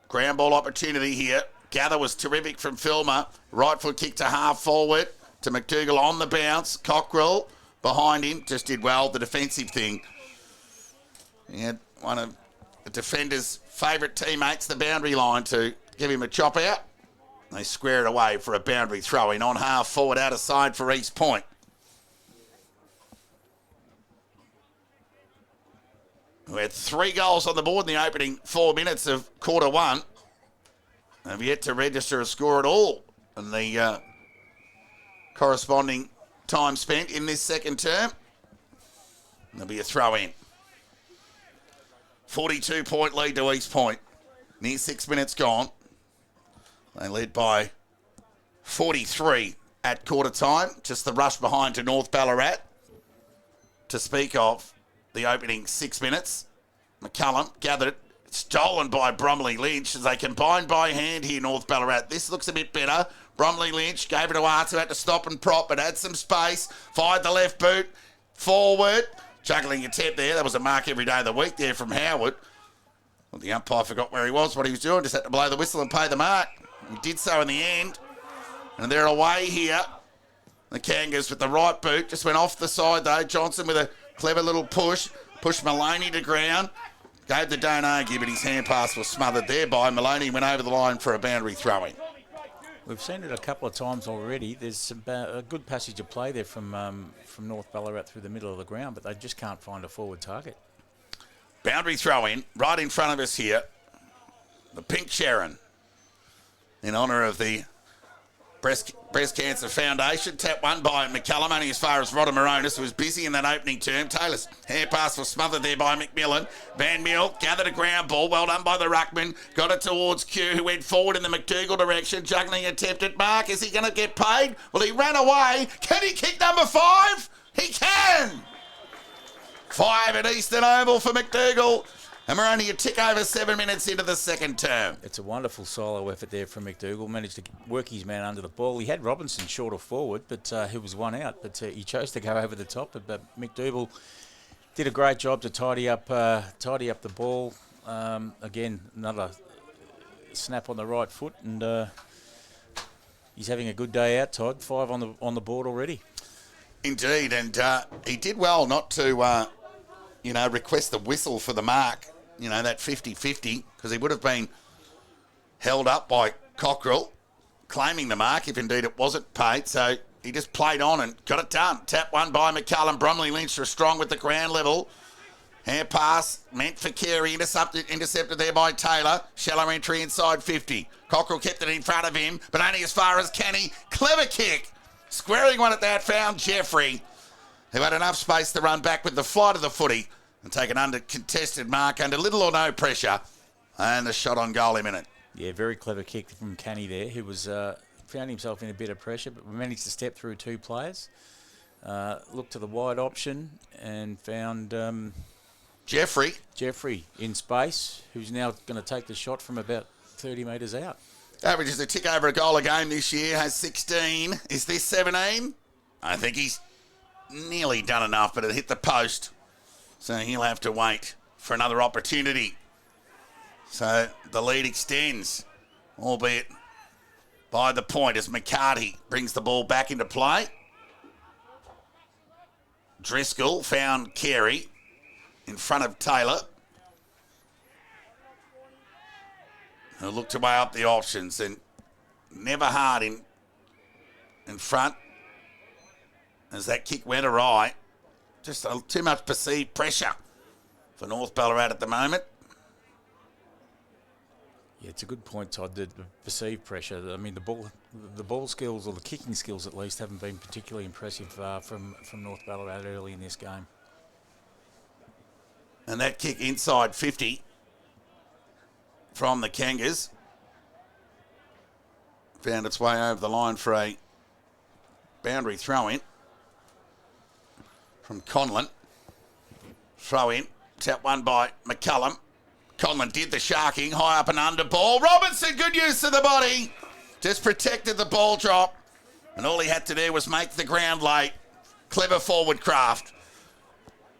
Ground ball opportunity here. Gather was terrific from Filmer. Right foot kick to half forward to McDougall on the bounce. Cockrell behind him. Just did well, the defensive thing. He had one of the defender's favourite teammates, the boundary line, to give him a chop out. They square it away for a boundary throw-in on half forward out of side for East Point. We had 3 goals on the board in the opening 4 minutes of quarter one. They've yet to register a score at all in the corresponding time spent in this second term. There'll be a throw-in. 42-point lead to East Point. Near 6 minutes gone. They led by 43 at quarter time. Just the rush behind to North Ballarat. To speak of the opening 6 minutes. McCullum gathered it. Stolen by Bromley Lynch as they combine by hand here, North Ballarat. This looks a bit better. Bromley Lynch gave it to Arts, who had to stop and prop, but had some space. Fired the left boot. Forward. Juggling attempt there. That was a mark every day of the week there from Howard. Well, the umpire forgot where he was, what he was doing. Just had to blow the whistle and pay the mark. He did so in the end. And they're away here. The Kangas with the right boot. Just went off the side, though. Johnson with a clever little push. Pushed Maloney to ground. Gave the don't argue, but his hand pass was smothered there by Maloney. Went over the line for a boundary throwing. We've seen it a couple of times already. There's a good passage of play there from North Ballarat through the middle of the ground, but they just can't find a forward target. Boundary throw-in right in front of us here. The Pink Sharon, in honour of the Breast Cancer Foundation. Tap one by McCallum, only as far as Rodamaronis, who was busy in that opening term. Taylor's hair pass was smothered there by McMillan. Van Meel gathered a ground ball. Well done by the ruckman. Got it towards Q, who went forward in the McDougall direction. Juggling attempt at Mark. Is he going to get paid? Well, he ran away. Can he kick number 5? He can! 5 at Eastern Oval for McDougall. And we're only a tick over 7 minutes into the second term. It's a wonderful solo effort there from McDougall. Managed to work his man under the ball. He had Robinson short or forward, but he was one out. But he chose to go over the top. But McDougall did a great job to tidy up the ball. Again, another snap on the right foot, and he's having a good day out. Todd, 5 on the board already. Indeed, and he did well not to, request the whistle for the mark. That 50-50, because he would have been held up by Cockrell, claiming the mark, if indeed it wasn't paid. So he just played on and got it done. Tap one by McCallum. Bromley Lynch was strong with the ground level. Hair pass meant for Carey, intercepted there by Taylor. Shallow entry inside 50. Cockrell kept it in front of him, but only as far as Kenny. Clever kick. Squaring one at that, found Jeffrey, who had enough space to run back with the flight of the footy and take an under-contested mark under little or no pressure. And the shot on goal imminent. Yeah, very clever kick from Canny there, who was found himself in a bit of pressure, but managed to step through 2 players. Looked to the wide option and found Jeffrey in space, who's now going to take the shot from about 30 metres out. Averages a tick over a goal a game this year, has 16. Is this 17? I think he's nearly done enough, but it hit the post. So he'll have to wait for another opportunity. So the lead extends, albeit by the point, as McCarty brings the ball back into play. Driscoll found Carey in front of Taylor, who looked to weigh up the options, and never hard in front as that kick went awry. Just too much perceived pressure for North Ballarat at the moment. Yeah, it's a good point, Todd. The perceived pressure. I mean, the ball skills, or the kicking skills at least, haven't been particularly impressive from North Ballarat early in this game. And that kick inside 50 from the Kangas found its way over the line for a boundary throw-in from Conlon. Throw-in, tap one by McCallum. Conlon did the sharking, high up and under ball. Robinson, good use of the body. Just protected the ball drop. And all he had to do was make the ground late. Clever forward craft.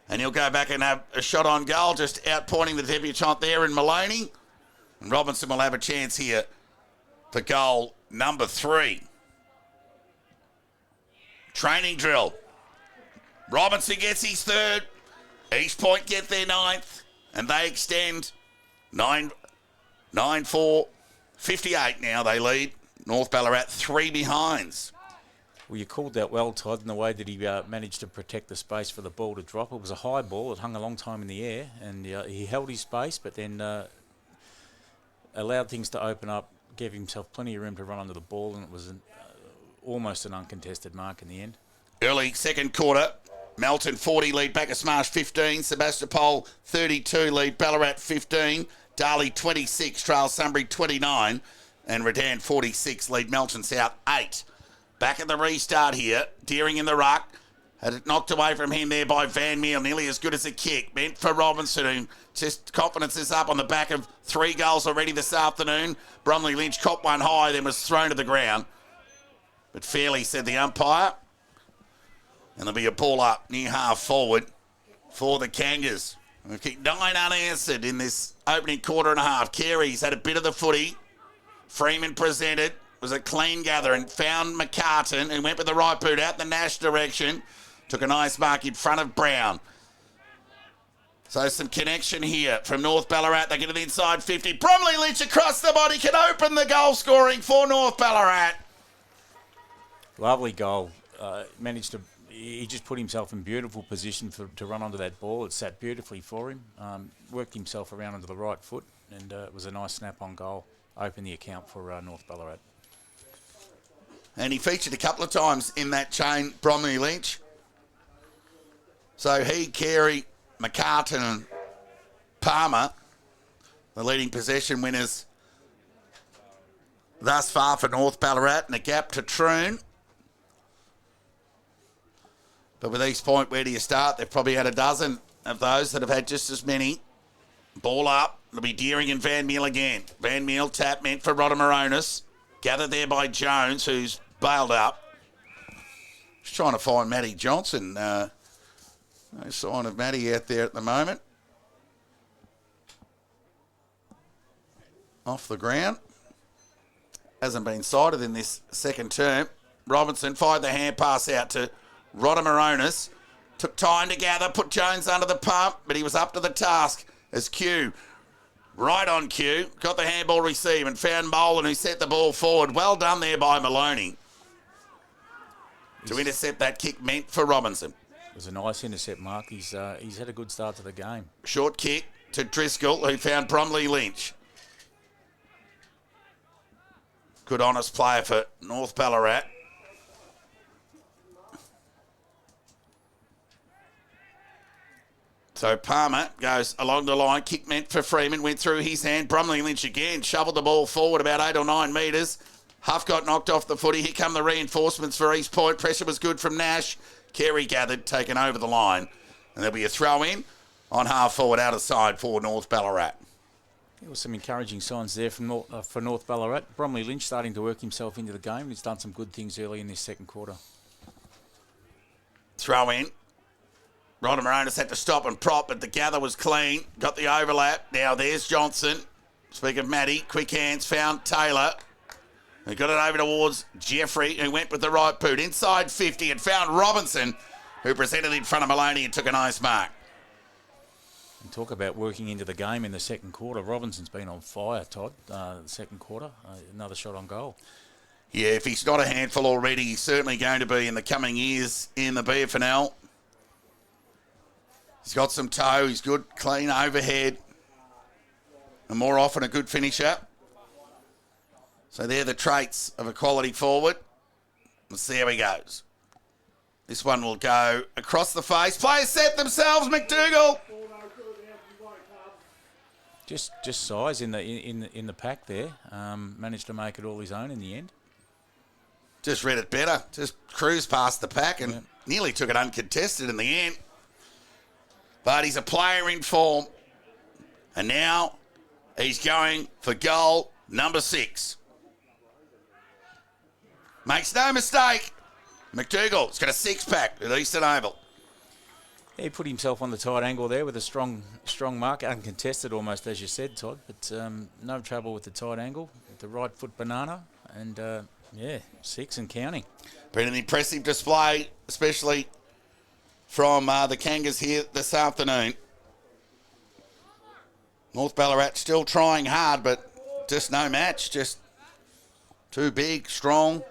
And he'll go back and have a shot on goal, just outpointing the debutant there in Maloney. And Robinson will have a chance here for goal number 3. Training drill. Robinson gets his 3rd. East Point get their 9th. And they extend 9-4, 58 now they lead. North Ballarat 3 behinds. Well, you called that well, Todd, in the way that he managed to protect the space for the ball to drop. It was a high ball. It hung a long time in the air, and he held his space, but then allowed things to open up, gave himself plenty of room to run under the ball, and it was almost an uncontested mark in the end. Early second quarter, Melton 40 lead Bacchus Marsh 15, Sebastopol 32 lead Ballarat 15, Darley 26 trail Sunbury 29, and Redan 46 lead Melton South 8. Back at the restart here, Deering in the ruck. Had it knocked away from him there by Van Meel, nearly as good as a kick. Meant for Robinson, who just confidence is up on the back of 3 goals already this afternoon. Bromley Lynch copped one high, then was thrown to the ground. But fairly, said the umpire. And there'll be a ball up near half forward for the Kangas. We've kicked 9 unanswered in this opening quarter and a half. Carey's had a bit of the footy. Freeman presented. Was a clean gather and found McCartan and went with the right boot out the Nash direction. Took a nice mark in front of Brown. So some connection here from North Ballarat. They get it inside 50. Bromley Lynch across the body can open the goal scoring for North Ballarat. Lovely goal. He just put himself in beautiful position to run onto that ball. It sat beautifully for him. Worked himself around onto the right foot, and it was a nice snap on goal. Opened the account for North Ballarat. And he featured a couple of times in that chain, Bromley Lynch. So he, Carey, McCartan and Palmer, the leading possession winners thus far for North Ballarat, and a gap to Troon. But with East Point, where do you start? They've probably had a dozen of those that have had just as many. Ball up. It'll be Deering and Van Meel again. Van Meel tap meant for Rodamaronis. Gathered there by Jones, who's bailed up. Just trying to find Matty Johnson. No sign of Matty out there at the moment. Off the ground. Hasn't been sighted in this second term. Robinson fired the hand pass out to Rodamaronis. Took time to gather, put Jones under the pump, but he was up to the task as Q. Right on cue. Got the handball receive and found Molan, who set the ball forward. Well done there by Maloney to intercept that kick meant for Robinson. It was a nice intercept, Mark. He's had a good start to the game. Short kick to Driscoll, who found Bromley Lynch. Good honest player for North Ballarat. So Palmer goes along the line. Kick meant for Freeman. Went through his hand. Bromley Lynch again. Shoveled the ball forward about 8 or 9 metres. Huff got knocked off the footy. Here come the reinforcements for East Point. Pressure was good from Nash. Carey gathered, taken over the line. And there'll be a throw in on half forward out of side for North Ballarat. There was some encouraging signs there from for North Ballarat. Bromley Lynch starting to work himself into the game. He's done some good things early in this second quarter. Throw in. Rodamaronis had to stop and prop, but the gather was clean. Got the overlap. Now there's Johnson. Speak of Matty. Quick hands. Found Taylor. He got it over towards Jeffrey, who went with the right boot. Inside 50 and found Robinson, who presented in front of Maloney and took a nice mark. And talk about working into the game in the second quarter. Robinson's been on fire, Todd, the second quarter. Another shot on goal. Yeah, if he's not a handful already, he's certainly going to be in the coming years in the BFNL. He's got some toe. He's good, clean overhead. And more often a good finisher. So they're the traits of a quality forward. Let's see how he goes. This one will go across the face. Players set themselves. McDougall. Just size in the pack there. Managed to make it all his own in the end. Just read it better. Just cruised past the pack and nearly took it uncontested in the end. But he's a player in form. And now he's going for goal number 6. Makes no mistake. McDougall's got a 6-pack at Eastern Oval. He put himself on the tight angle there with a strong mark, uncontested almost, as you said, Todd. But no trouble with the tight angle, the right foot banana, and 6 and counting. Been an impressive display, especially from the Kangas here this afternoon. North Ballarat still trying hard, but just no match. Just too big, strong.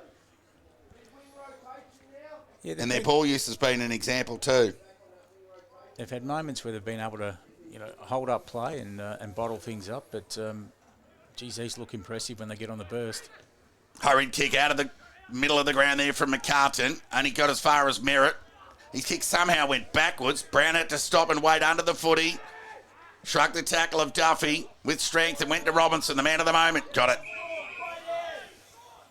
Yeah, and their ball use has been an example too. They've had moments where they've been able to, hold up play and bottle things up, but these look impressive when they get on the burst. Hurried kick out of the middle of the ground there from McCartan. Only got as far as Merritt. His kick somehow went backwards. Brown had to stop and wait under the footy. Shrugged the tackle of Duffy with strength and went to Robinson, the man of the moment. Got it.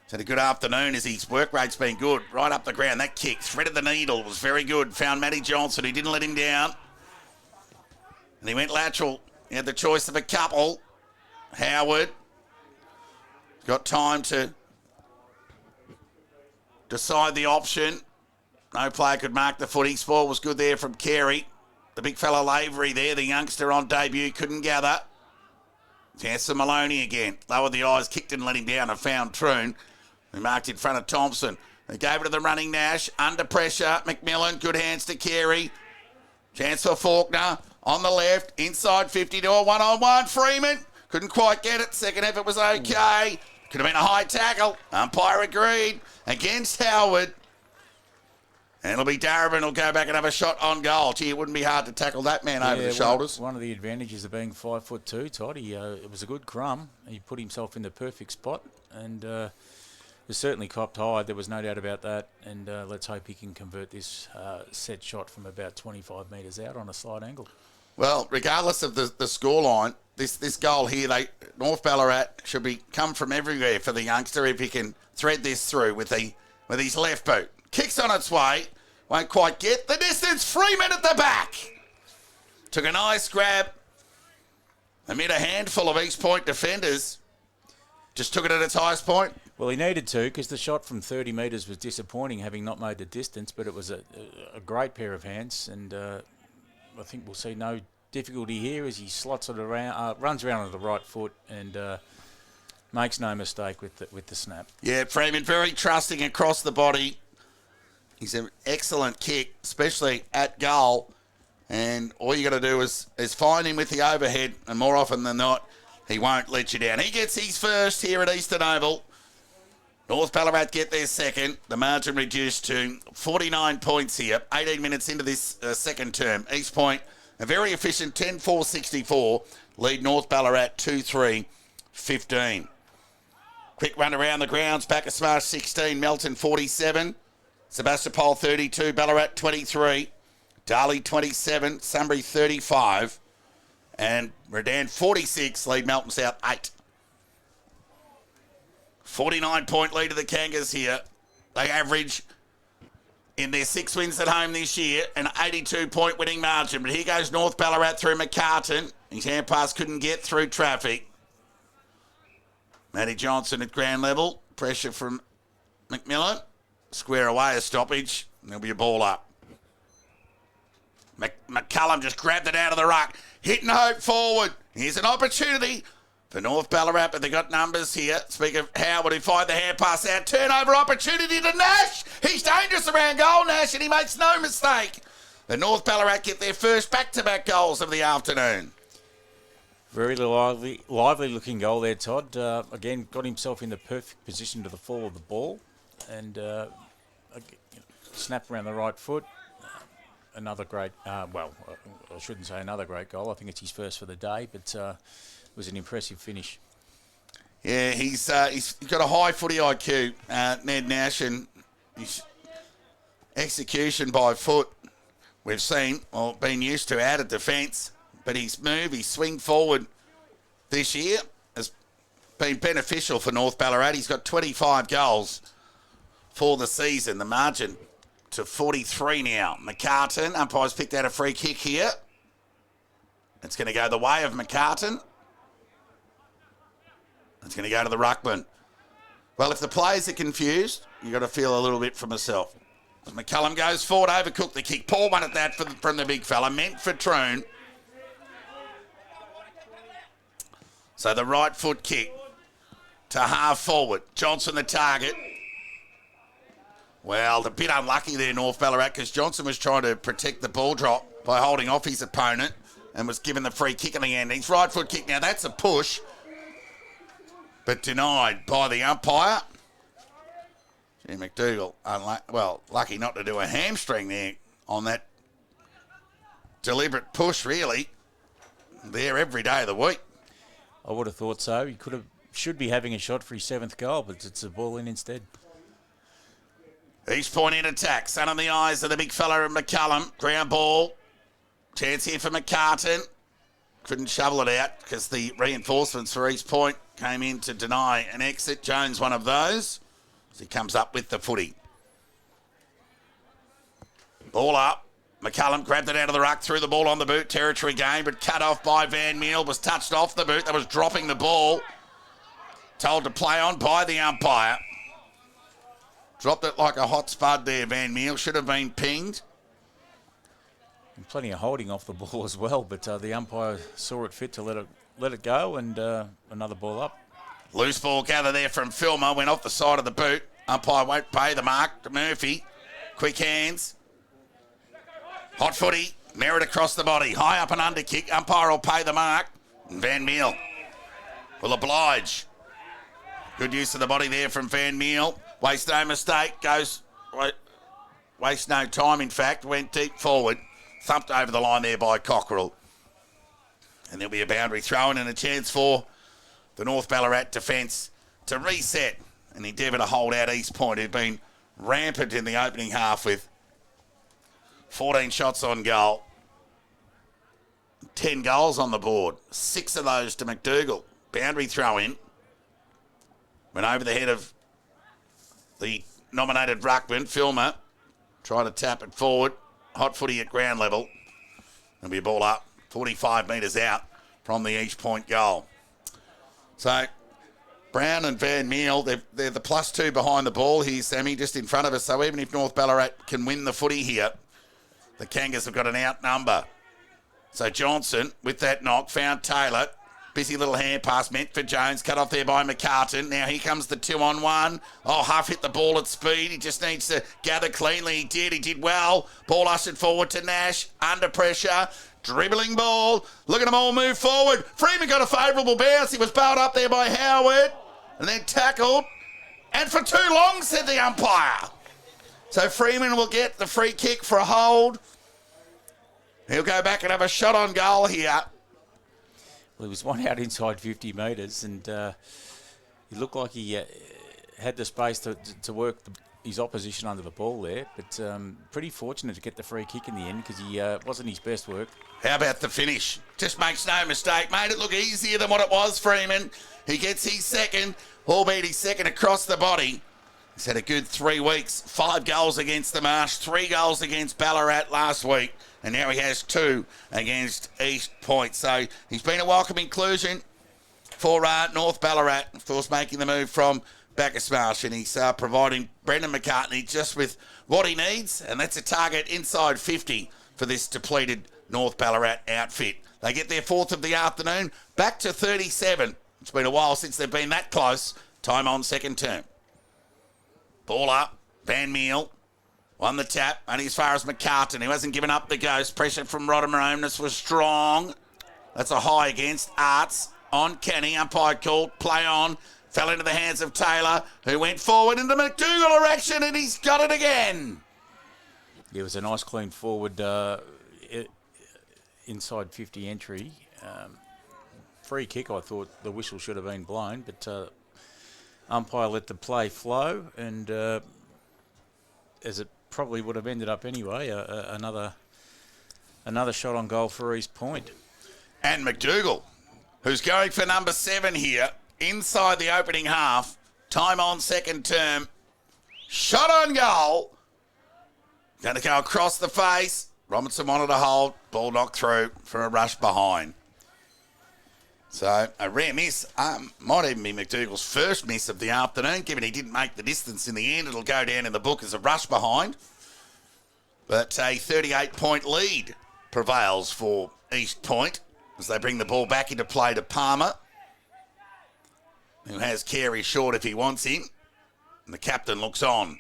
He's had a good afternoon as his work rate's been good. Right up the ground. That kick threaded the needle. Was very good. Found Matty Johnson, who didn't let him down. And he went lateral. He had the choice of a couple. Howard got time to decide the option. No player could mark the footy. Spoil was good there from Carey. The big fella Lavery there, the youngster on debut, couldn't gather. Chance for Maloney again. Lowered the eyes, kicked and let him down and found Troon, who marked in front of Thompson. They gave it to the running Nash. Under pressure, McMillan. Good hands to Carey. Chance for Faulkner on the left. Inside 50 to a one-on-one. Freeman couldn't quite get it. Second effort was okay. Could have been a high tackle. Umpire agreed. Against Howard. And it'll be Darabin who'll go back and have a shot on goal. Gee, it wouldn't be hard to tackle that man over the shoulders. One of the advantages of being 5'2", Todd. It was a good crumb. He put himself in the perfect spot and was certainly copped high. There was no doubt about that. And let's hope he can convert this set shot from about 25 metres out on a slight angle. Well, regardless of the scoreline, this goal here, North Ballarat should be come from everywhere for the youngster if he can thread this through with his left boot. Kicks on its way, won't quite get the distance. Freeman at the back. Took a nice grab amid a handful of East Point defenders. Just took it at its highest point. Well, he needed to because the shot from 30 metres was disappointing, having not made the distance, but it was a great pair of hands, and I think we'll see no difficulty here as he slots it around, runs around on the right foot, and makes no mistake with the snap. Yeah, Freeman very trusting across the body. He's an excellent kick, especially at goal, and all you got to do is find him with the overhead, and more often than not, he won't let you down. He gets his first here at Eastern Oval. North Ballarat get their second. The margin reduced to 49 points here, 18 minutes into this second term. East Point, a very efficient 10-4-64, lead North Ballarat 2-3-15. Quick run around the grounds, back of Smash 16, Melton 47, Sebastopol 32, Ballarat 23, Darley 27, Sunbury 35, and Redan 46, lead Melton South 8. 49-point lead of the Kangas here. They average in their 6 wins at home this year an 82-point winning margin. But here goes North Ballarat through McCartan. His hand pass couldn't get through traffic. Matty Johnson at ground level. Pressure from McMillan. Square away a stoppage. There'll be a ball up. McCullum just grabbed it out of the ruck. Hit and hope forward. Here's an opportunity for North Ballarat, but they got numbers here. Speak of Howard, who fired the hand pass out. Turnover opportunity to Nash. He's dangerous around goal, Nash, and he makes no mistake. The North Ballarat get their first back-to-back goals of the afternoon. Very lively looking goal there, Todd. Again, got himself in the perfect position to the fall of the ball. And snap around the right foot. Another great, I shouldn't say another great goal. I think it's his first for the day, but was an impressive finish. Yeah, he's got a high footy IQ, Ned Nash, and his execution by foot we've seen, or been used to out of defence, but his move, his swing forward this year has been beneficial for North Ballarat. He's got 25 goals for the season. The margin to 43 now. McCartan, umpire's picked out a free kick here. It's going to go the way of McCartan. It's going to go to the ruckman. Well, if the players are confused, you've got to feel a little bit for myself. McCullum goes forward, overcooked the kick. Poor one at that from the big fella, meant for Troon. So the right foot kick to half forward. Johnson the target. Well, a bit unlucky there, North Ballarat, because Johnson was trying to protect the ball drop by holding off his opponent and was given the free kick in the end. His right foot kick, now that's a push, but denied by the umpire. Gee, McDougall, lucky not to do a hamstring there on that deliberate push, really. There every day of the week. I would have thought so. He should be having a shot for his 7th goal, but it's a ball in instead. East Point in attack. Sun on the eyes of the big fella of McCullum. Ground ball. Chance here for McCartan. Couldn't shovel it out because the reinforcements for East Point came in to deny an exit. Jones one of those as he comes up with the footy. Ball up. McCullum grabbed it out of the ruck, threw the ball on the boot. Territory gain, but cut off by Van Meel. Was touched off the boot. That was dropping the ball. Told to play on by the umpire. Dropped it like a hot spud there, Van Meel. Should have been pinged. And plenty of holding off the ball as well, but the umpire saw it fit to let it go, and another ball up. Loose ball gather there from Filmer. Went off the side of the boot. Umpire won't pay the mark to Murphy. Quick hands. Hot footy. Merritt across the body. High up and under kick. Umpire will pay the mark. And Van Meel will oblige. Good use of the body there from Van Meel. Waste no mistake. Waste no time, in fact. Went deep forward. Thumped over the line there by Cockerell. And there'll be a boundary throw-in and a chance for the North Ballarat defence to reset and endeavour to hold out East Point, who've been rampant in the opening half with 14 shots on goal. 10 goals on the board. 6 of those to McDougall. Boundary throw in. Went over the head of the nominated ruckman, Filmer. Trying to tap it forward. Hot footy at ground level. There'll be a ball up 45 metres out from the East Point goal. So Brown and Van Meel, they're the +2 behind the ball here, Sammy, just in front of us. So even if North Ballarat can win the footy here, the Kangas have got an outnumber. So Johnson, with that knock, found Taylor. Busy little hand pass meant for Jones. Cut off there by McCartan. Now here comes the 2-on-1. Oh, Huff hit the ball at speed. He just needs to gather cleanly. He did. He did well. Ball ushered forward to Nash. Under pressure. Dribbling ball. Look at them all move forward. Freeman got a favourable bounce. He was bowled up there by Howard. And then tackled. And for too long, said the umpire. So Freeman will get the free kick for a hold. He'll go back and have a shot on goal here. Well, he was one out inside 50 metres, and he looked like he had the space to work his opposition under the ball there, but pretty fortunate to get the free kick in the end because he wasn't his best work. How about the finish? Just makes no mistake. Made it look easier than what it was, Freeman. He gets his second, albeit his second across the body. He's had a good 3 weeks. 5 goals against the Marsh, 3 goals against Ballarat last week, and now he has 2 against East Point. So he's been a welcome inclusion for North Ballarat, of course, making the move from Bacchus Marsh, and he's providing Brendan McCartney just with what he needs, and that's a target inside 50 for this depleted North Ballarat outfit. They get their 4th of the afternoon, back to 37. It's been a while since they've been that close. Time on second term. Ball up, Van Meel won the tap, only as far as McCartan, who hasn't given up the ghost. Pressure from Rodimer Omnis was strong. That's a high against Arts. On Kenny, umpire called, play on. Fell into the hands of Taylor, who went forward into McDougall action, and he's got it again. It was a nice clean forward inside 50 entry. Free kick, I thought the whistle should have been blown, but umpire let the play flow, and as it probably would have ended up anyway, another shot on goal for East Point. And McDougall, who's going for number 7 here, inside the opening half, time on second term, shot on goal, going to go across the face. Robinson wanted to hold, ball knocked through for a rush behind. So a rare miss, might even be McDougall's first miss of the afternoon, given he didn't make the distance in the end. It'll go down in the book as a rush behind. But a 38-point lead prevails for East Point as they bring the ball back into play to Palmer, who has Carey short if he wants him. And the captain looks on.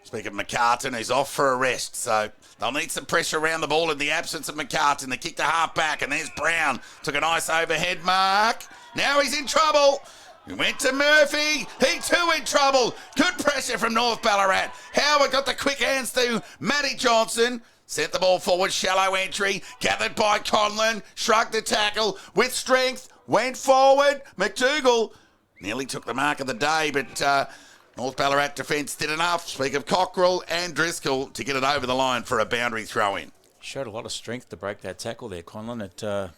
Speaking of McCartan, he's off for a rest, so they'll need some pressure around the ball in the absence of McCartan. They kick to half back, and there's Brown. Took a nice overhead mark. Now he's in trouble. He went to Murphy. He too in trouble. Good pressure from North Ballarat. Howard got the quick hands to Matty Johnson. Sent the ball forward, shallow entry. Gathered by Conlon. Shrugged the tackle with strength. Went forward. McDougall nearly took the mark of the day, but North Ballarat defence did enough. Speak of Cockrell and Driscoll to get it over the line for a boundary throw-in. Showed a lot of strength to break that tackle there, Conlon. It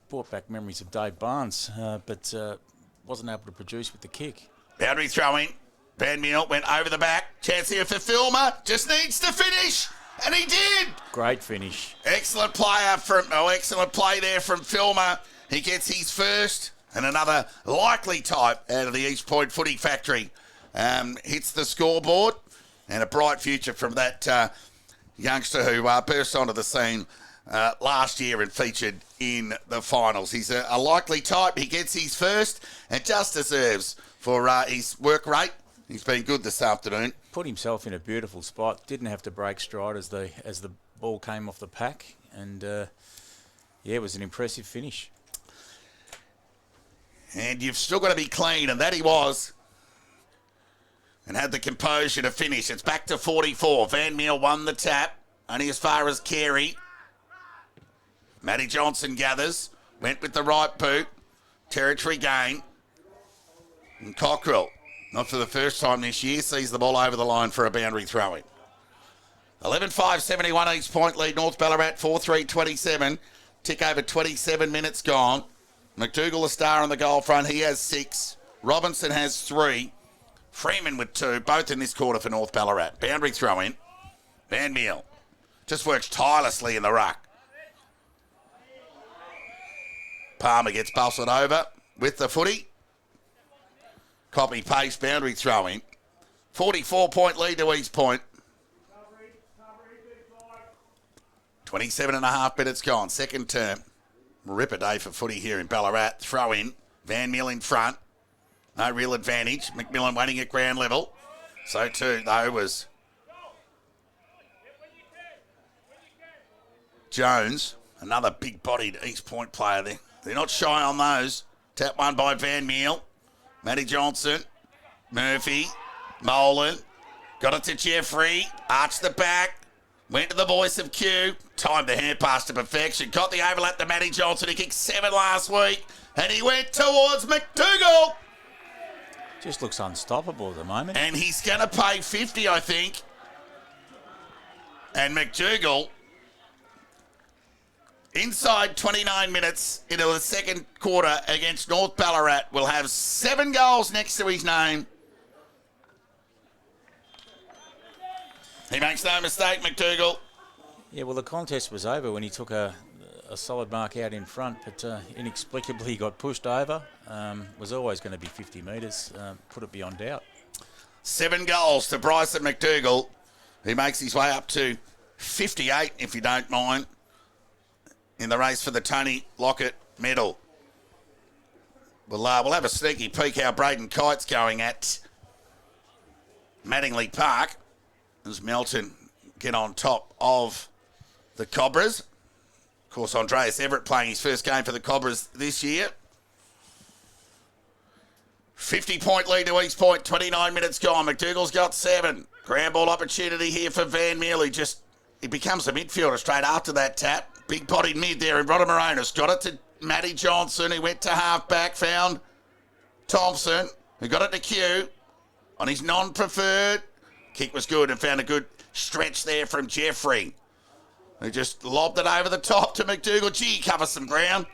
brought back memories of Dave Barnes, but wasn't able to produce with the kick. Boundary throw-in. Van Meel went over the back. Chance here for Filmer. Just needs to finish. And he did. Great finish. Excellent excellent play there from Filmer. He gets his first, and another likely type out of the East Point Footy Factory. Hits the scoreboard, and a bright future from that youngster who burst onto the scene last year and featured in the finals. He's a likely type. He gets his first and just deserves for his work rate. He's been good this afternoon. Put himself in a beautiful spot. Didn't have to break stride as the ball came off the pack, and it was an impressive finish. And you've still got to be clean, and that he was. And had the composure to finish. It's back to 44. Van Meel won the tap, only as far as Carey. Matty Johnson gathers, went with the right boot. Territory gain. And Cockrell not for the first time this year, sees the ball over the line for a boundary throw-in. 11-5, 71 East Point lead, North Ballarat 4-3-27. Tick over 27 minutes gone. McDougall, the star on the goal front, he has 6. Robinson has 3. Freeman with 2, both in this quarter for North Ballarat. Boundary throw-in. Van Meel just works tirelessly in the ruck. Palmer gets bustled over with the footy. Copy-paste boundary throw-in. 44-point lead to East Point. 27 and a half minutes gone. Second term. Ripper day for footy here in Ballarat. Throw in. Van Meel in front. No real advantage. McMillan waiting at ground level. So too, though, was Jones. Another big-bodied East Point player there. They're not shy on those. Tap one by Van Meel. Matty Johnson. Murphy. Molan. Got it to Jeffrey. Arched the back. Went to the voice of Q. Timed the hand pass to perfection. Got the overlap to Matty Johnson. He kicked 7 last week. And he went towards McDougall. Just looks unstoppable at the moment. And he's going to pay 50, I think. And McDougall, inside 29 minutes into the second quarter against North Ballarat, will have 7 goals next to his name. He makes no mistake, McDougall. Yeah, well, the contest was over when he took a solid mark out in front, but inexplicably he got pushed over. Was always going to be 50 metres. Put it beyond doubt. 7 goals to Bryson McDougall. He makes his way up to 58, if you don't mind, in the race for the Tony Lockett medal. We'll have a sneaky peek how Braden Kite's going at Mattingley Park as Melton get on top of the Cobras. Of course, Andreas Everett playing his first game for the Cobras this year. 50-point lead to East Point, 29 minutes gone. McDougall's got 7. Ground ball opportunity here for Van Meel. He becomes a midfielder straight after that tap. Big-bodied mid there in Rodder Moronis. Got it to Matty Johnson, who went to half-back, found Thompson, who got it to Q on his non-preferred. Kick was good and found a good stretch there from Jeffrey, who just lobbed it over the top to McDougall. Gee, he covers some ground.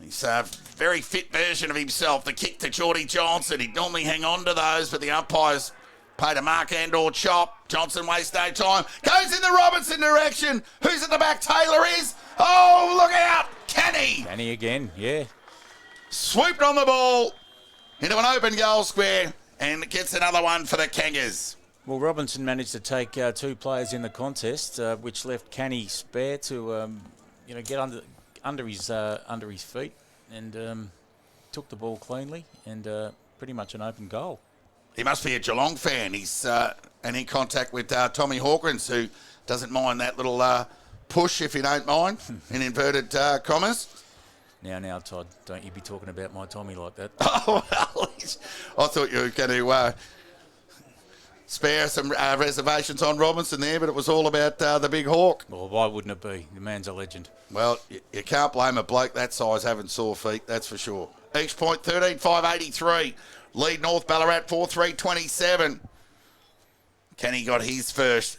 He's a very fit version of himself. The kick to Geordie Johnson. He'd normally hang on to those, but the umpires paid a mark and or chop. Johnson wastes no time. Goes in the Robinson direction. Who's at the back? Taylor is. Oh, look out. Kenny. Kenny again, yeah. Swooped on the ball into an open goal square and gets another one for the Kangas. Well, Robinson managed to take 2 players in the contest, which left Kenny spare to, get under his feet, and took the ball cleanly and pretty much an open goal. He must be a Geelong fan. He's in contact with Tommy Hawkins, who doesn't mind that little push, if you don't mind, in inverted commas. Now, Todd, don't you be talking about my Tommy like that. Oh, well, I thought you were going to spare some reservations on Robinson there, but it was all about the big hawk. Well, why wouldn't it be? The man's a legend. Well, you can't blame a bloke that size having sore feet, that's for sure. East Point 13-5-83. Lead North Ballarat 4-3-27. Kenny got his first,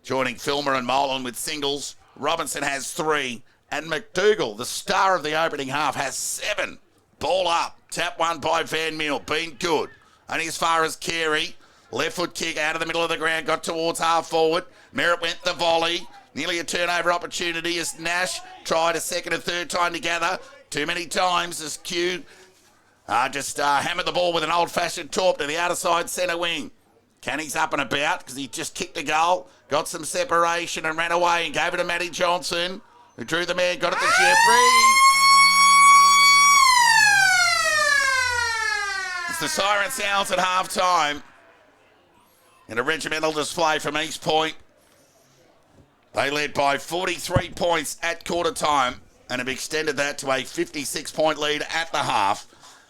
joining Filmer and Molan with singles. Robinson has 3. And McDougall, the star of the opening half, has 7. Ball up. Tap one by Van Meel. Been good. Only as far as Carey. Left foot kick out of the middle of the ground. Got towards half forward. Merritt went the volley. Nearly a turnover opportunity as Nash tried a second and third time together. Too many times as Q just hammered the ball with an old-fashioned torp to the outer side centre wing. Canny's up and about because he just kicked a goal. Got some separation and ran away and gave it to Matty Johnson, who drew the man, got it to Jeffrey. As the siren sounds at half-time, in a regimental display from East Point, they led by 43 points at quarter time and have extended that to a 56-point lead at the half.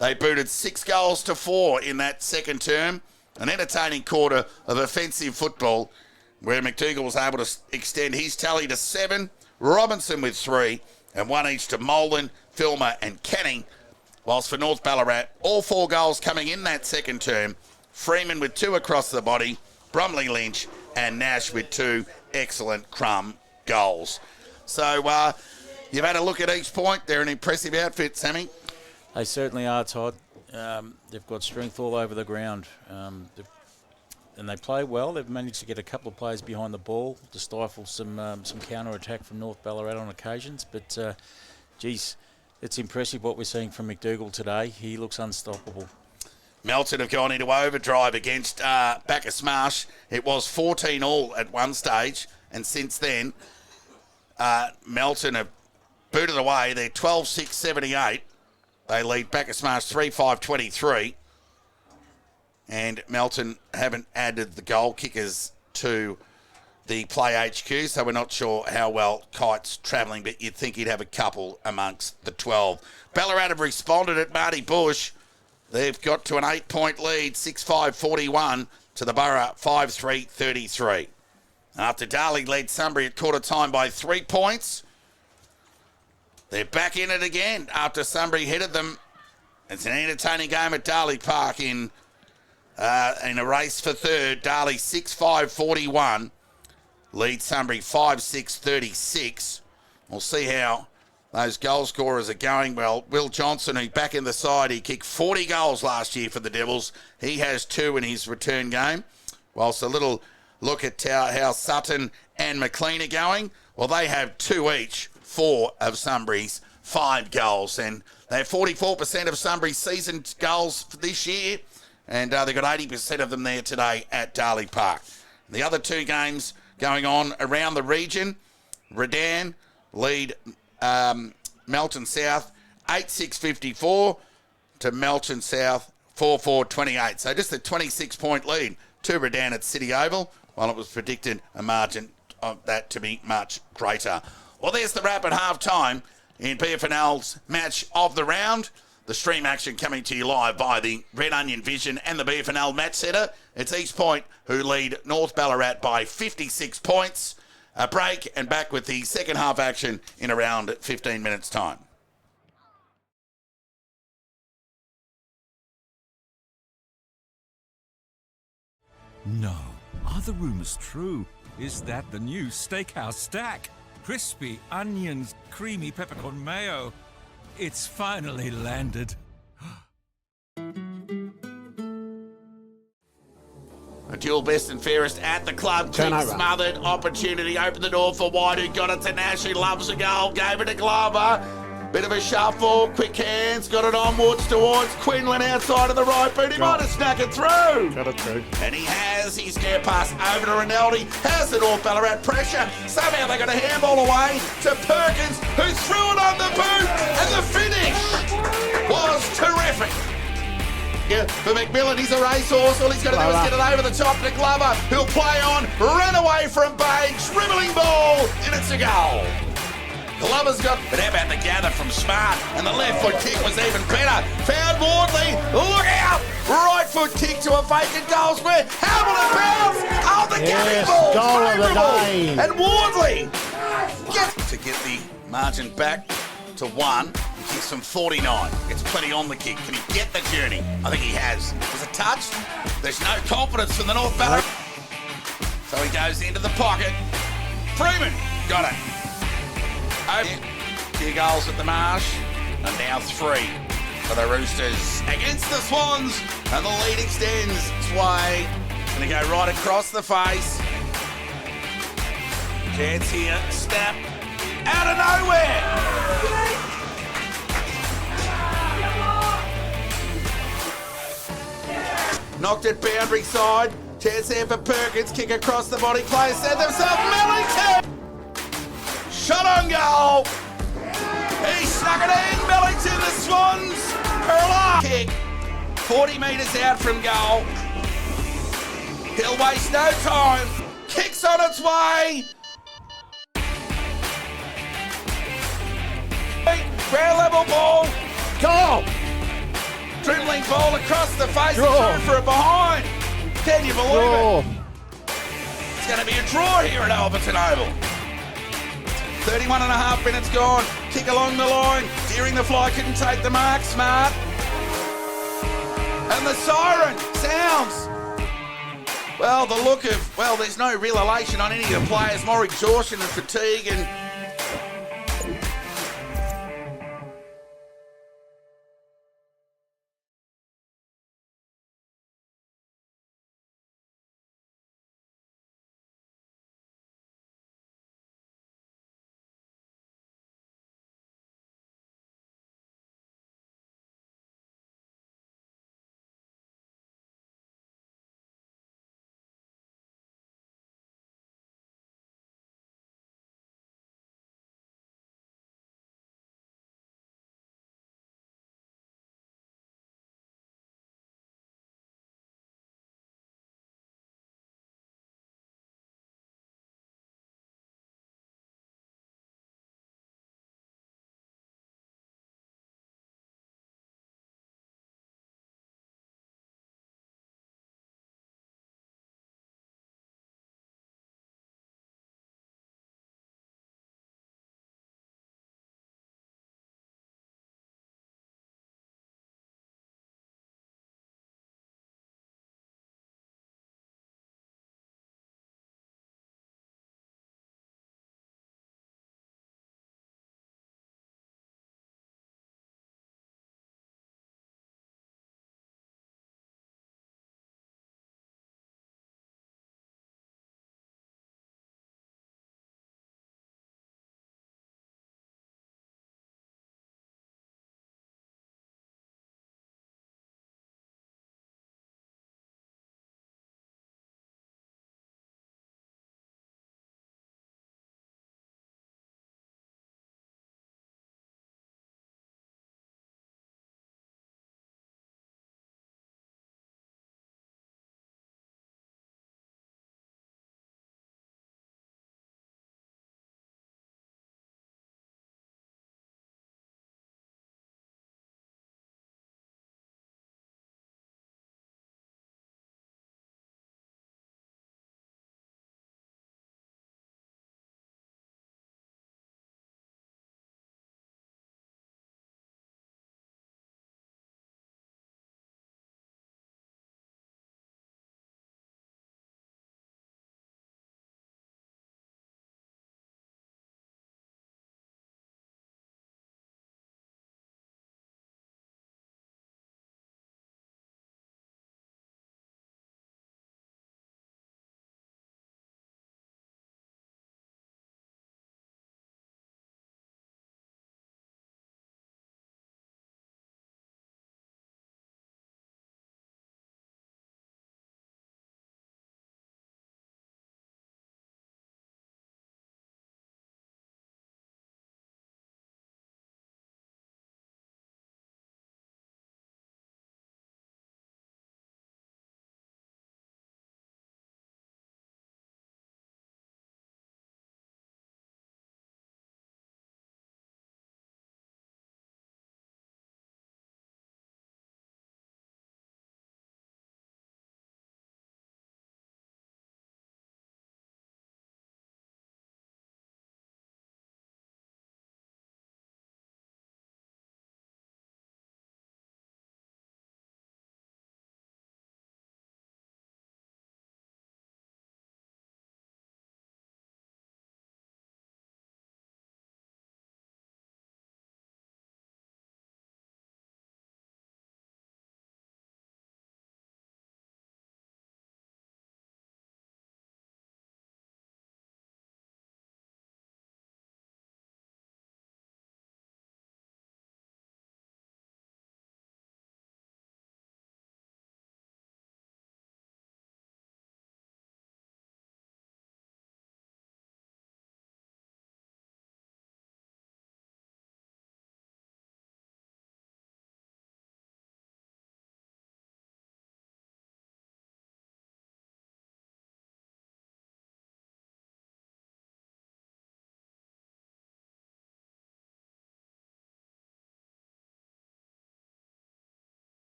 They booted 6 goals to 4 in that second term. An entertaining quarter of offensive football where McDougall was able to extend his tally to 7, Robinson with 3, and 1 each to Molan, Filmer and Canning Whilst for North Ballarat, all 4 goals coming in that second term. Freeman with 2 across the body, Bromley Lynch and Nash with 2 excellent crumb goals. So you've had a look at East Point. They're an impressive outfit, Sammy. They certainly are, Todd. They've got strength all over the ground. And they play well. They've managed to get a couple of players behind the ball to stifle some counter-attack from North Ballarat on occasions. But, geez, it's impressive what we're seeing from McDougall today. He looks unstoppable. Melton have gone into overdrive against Bacchus Marsh. It was 14-all at one stage, and since then, Melton have booted away. They're 12-6-78. They lead Bacchus Marsh 3-5-23. And Melton haven't added the goal kickers to the Play HQ, so we're not sure how well Kite's travelling, but you'd think he'd have a couple amongst the 12. Ballarat have responded at Marty Bush. They've got to an 8-point lead, 6-5-41 to the Borough, 5-3-33. After Darley led Sunbury at quarter time by 3 points, they're back in it again after Sunbury headed them. It's an entertaining game at Darley Park in a race for third. Darley 6-5-41. Lead Sunbury 5-6-36. We'll see how those goal scorers are going. Well, Will Johnson, who's back in the side, he kicked 40 goals last year for the Devils. He has 2 in his return game. Whilst a little look at how Sutton and McLean are going. Well, they have 2 each, 4 of Sunbury's 5 goals. And they have 44% of Sunbury's season goals for this year. And they've got 80% of them there today at Darley Park. The other 2 games going on around the region. Redan lead Melton South 8-6-54 to Melton South 4-4-28. So just a 26-point lead to Redan at City Oval, while it was predicted a margin of that to be much greater. Well, there's the wrap at half-time in BFNL's match of the round. The stream action coming to you live by the Red Onion Vision and the BFNL Match Centre. It's East Point who lead North Ballarat by 56 points. A break and back with the second half action in around 15 minutes' time. No. Are the rumours true? Is that the new steakhouse stack? Crispy onions, creamy peppercorn mayo. It's finally landed. A dual best and fairest at the club. Kick smothered. Opportunity. Opened the door for White, who got it to Nash, who loves a goal. Gave it to Glover. Bit of a shuffle. Quick hands. Got it onwards towards Quinlan outside of the right boot. He might have snuck it through. Got it through. And he has. His near pass over to Rinaldi. Has the North Ballarat pressure. Somehow they got a handball away to Perkins, who threw it on the boot. And the finish was terrific. Yeah, for McMillan, he's a racehorse. All he's got to do is get it over the top to Glover, who'll play on, run away from Bay, dribbling ball, and it's a goal. Glover's got, but how about the gather from Smart? And the left foot kick was even better. Found Wardley, look out! Right foot kick to a vacant goal square. Hamilton bounce! Oh, the gunning ball, goal of the day. And Wardley gets to get the margin back to 1. He kicks from 49. Gets plenty on the kick. Can he get the journey? I think he has. Was it touched? There's no confidence from the North Ballarat. So he goes into the pocket. Freeman got it. Open. 2 goals at the Marsh. And now 3 for the Roosters against the Swans. And the lead extends its way. Going to go right across the face. Chance here. Snap. Out of nowhere. Knocked it boundary side. Chance there for Perkins. Kick across the body. Players set themselves. Mellington. Shot on goal. He snuck it in. Mellington, the Swans. Hurrah. Kick. 40 metres out from goal. He'll waste no time. Kicks on its way. Ground level ball. Goal. Dribbling ball across the face. Through for a behind. Can you believe it? It's going to be a draw here at Alberton Oval. 31 and a half minutes gone. Kick along the line. Steering the fly, couldn't take the mark, Smart. And the siren sounds. Well, the look of, well, there's no real elation on any of the players, more exhaustion and fatigue and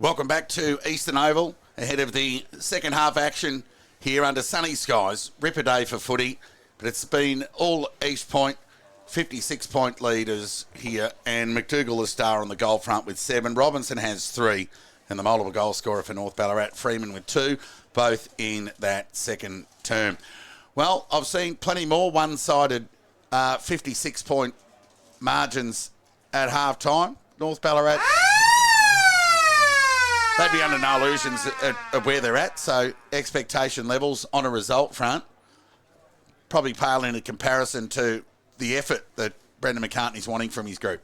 Welcome back to Eastern Oval ahead of the second half action here under sunny skies. Ripper day for footy, but it's been all East Point, 56-point leaders here, and McDougall the star on the goal front with 7. Robinson has 3, and the multiple goal scorer for North Ballarat, Freeman with 2, both in that second term. Well, I've seen plenty more one-sided 56-point margins at half-time. North Ballarat, they'd be under no illusions of where they're at, so expectation levels on a result front probably pale in comparison to the effort that Brendan McCartney's wanting from his group.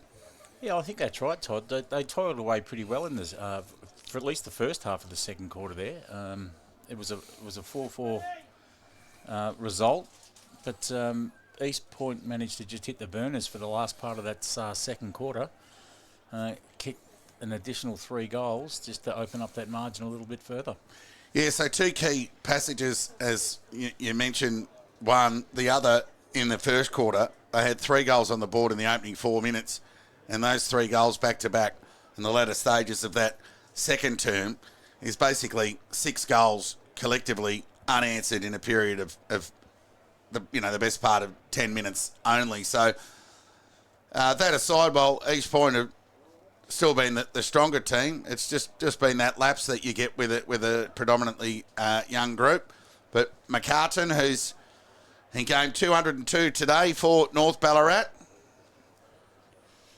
Yeah, I think that's right, Todd. They toiled away pretty well in this, for at least the first half of the second quarter there. It was a 4-4 result, but East Point managed to just hit the burners for the last part of that second quarter, kicked an additional 3 goals just to open up that margin a little bit further. Yeah, so 2 key passages, as you mentioned. One, the other in the first quarter, they had 3 goals on the board in the opening 4 minutes, and those 3 goals back-to-back in the latter stages of that second term is basically 6 goals collectively unanswered in a period of the best part of 10 minutes only. So that aside, while East Point have still been the stronger team, it's just been that lapse that you get with a predominantly young group. But McCartan, who's in game 202 today for North Ballarat,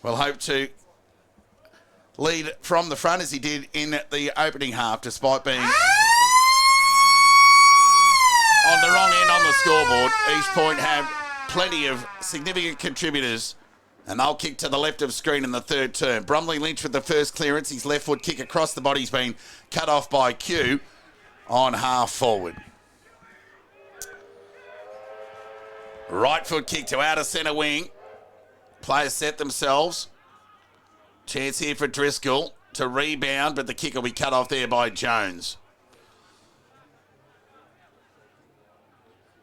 will hope to lead from the front as he did in the opening half, despite being on the wrong end on the scoreboard. East Point have plenty of significant contributors, and they'll kick to the left of screen in the third term. Bromley Lynch with the first clearance. His left foot kick across the body's been cut off by Q on half forward. Right foot kick to outer centre wing. Players set themselves. Chance here for Driscoll to rebound, but the kick will be cut off there by Jones.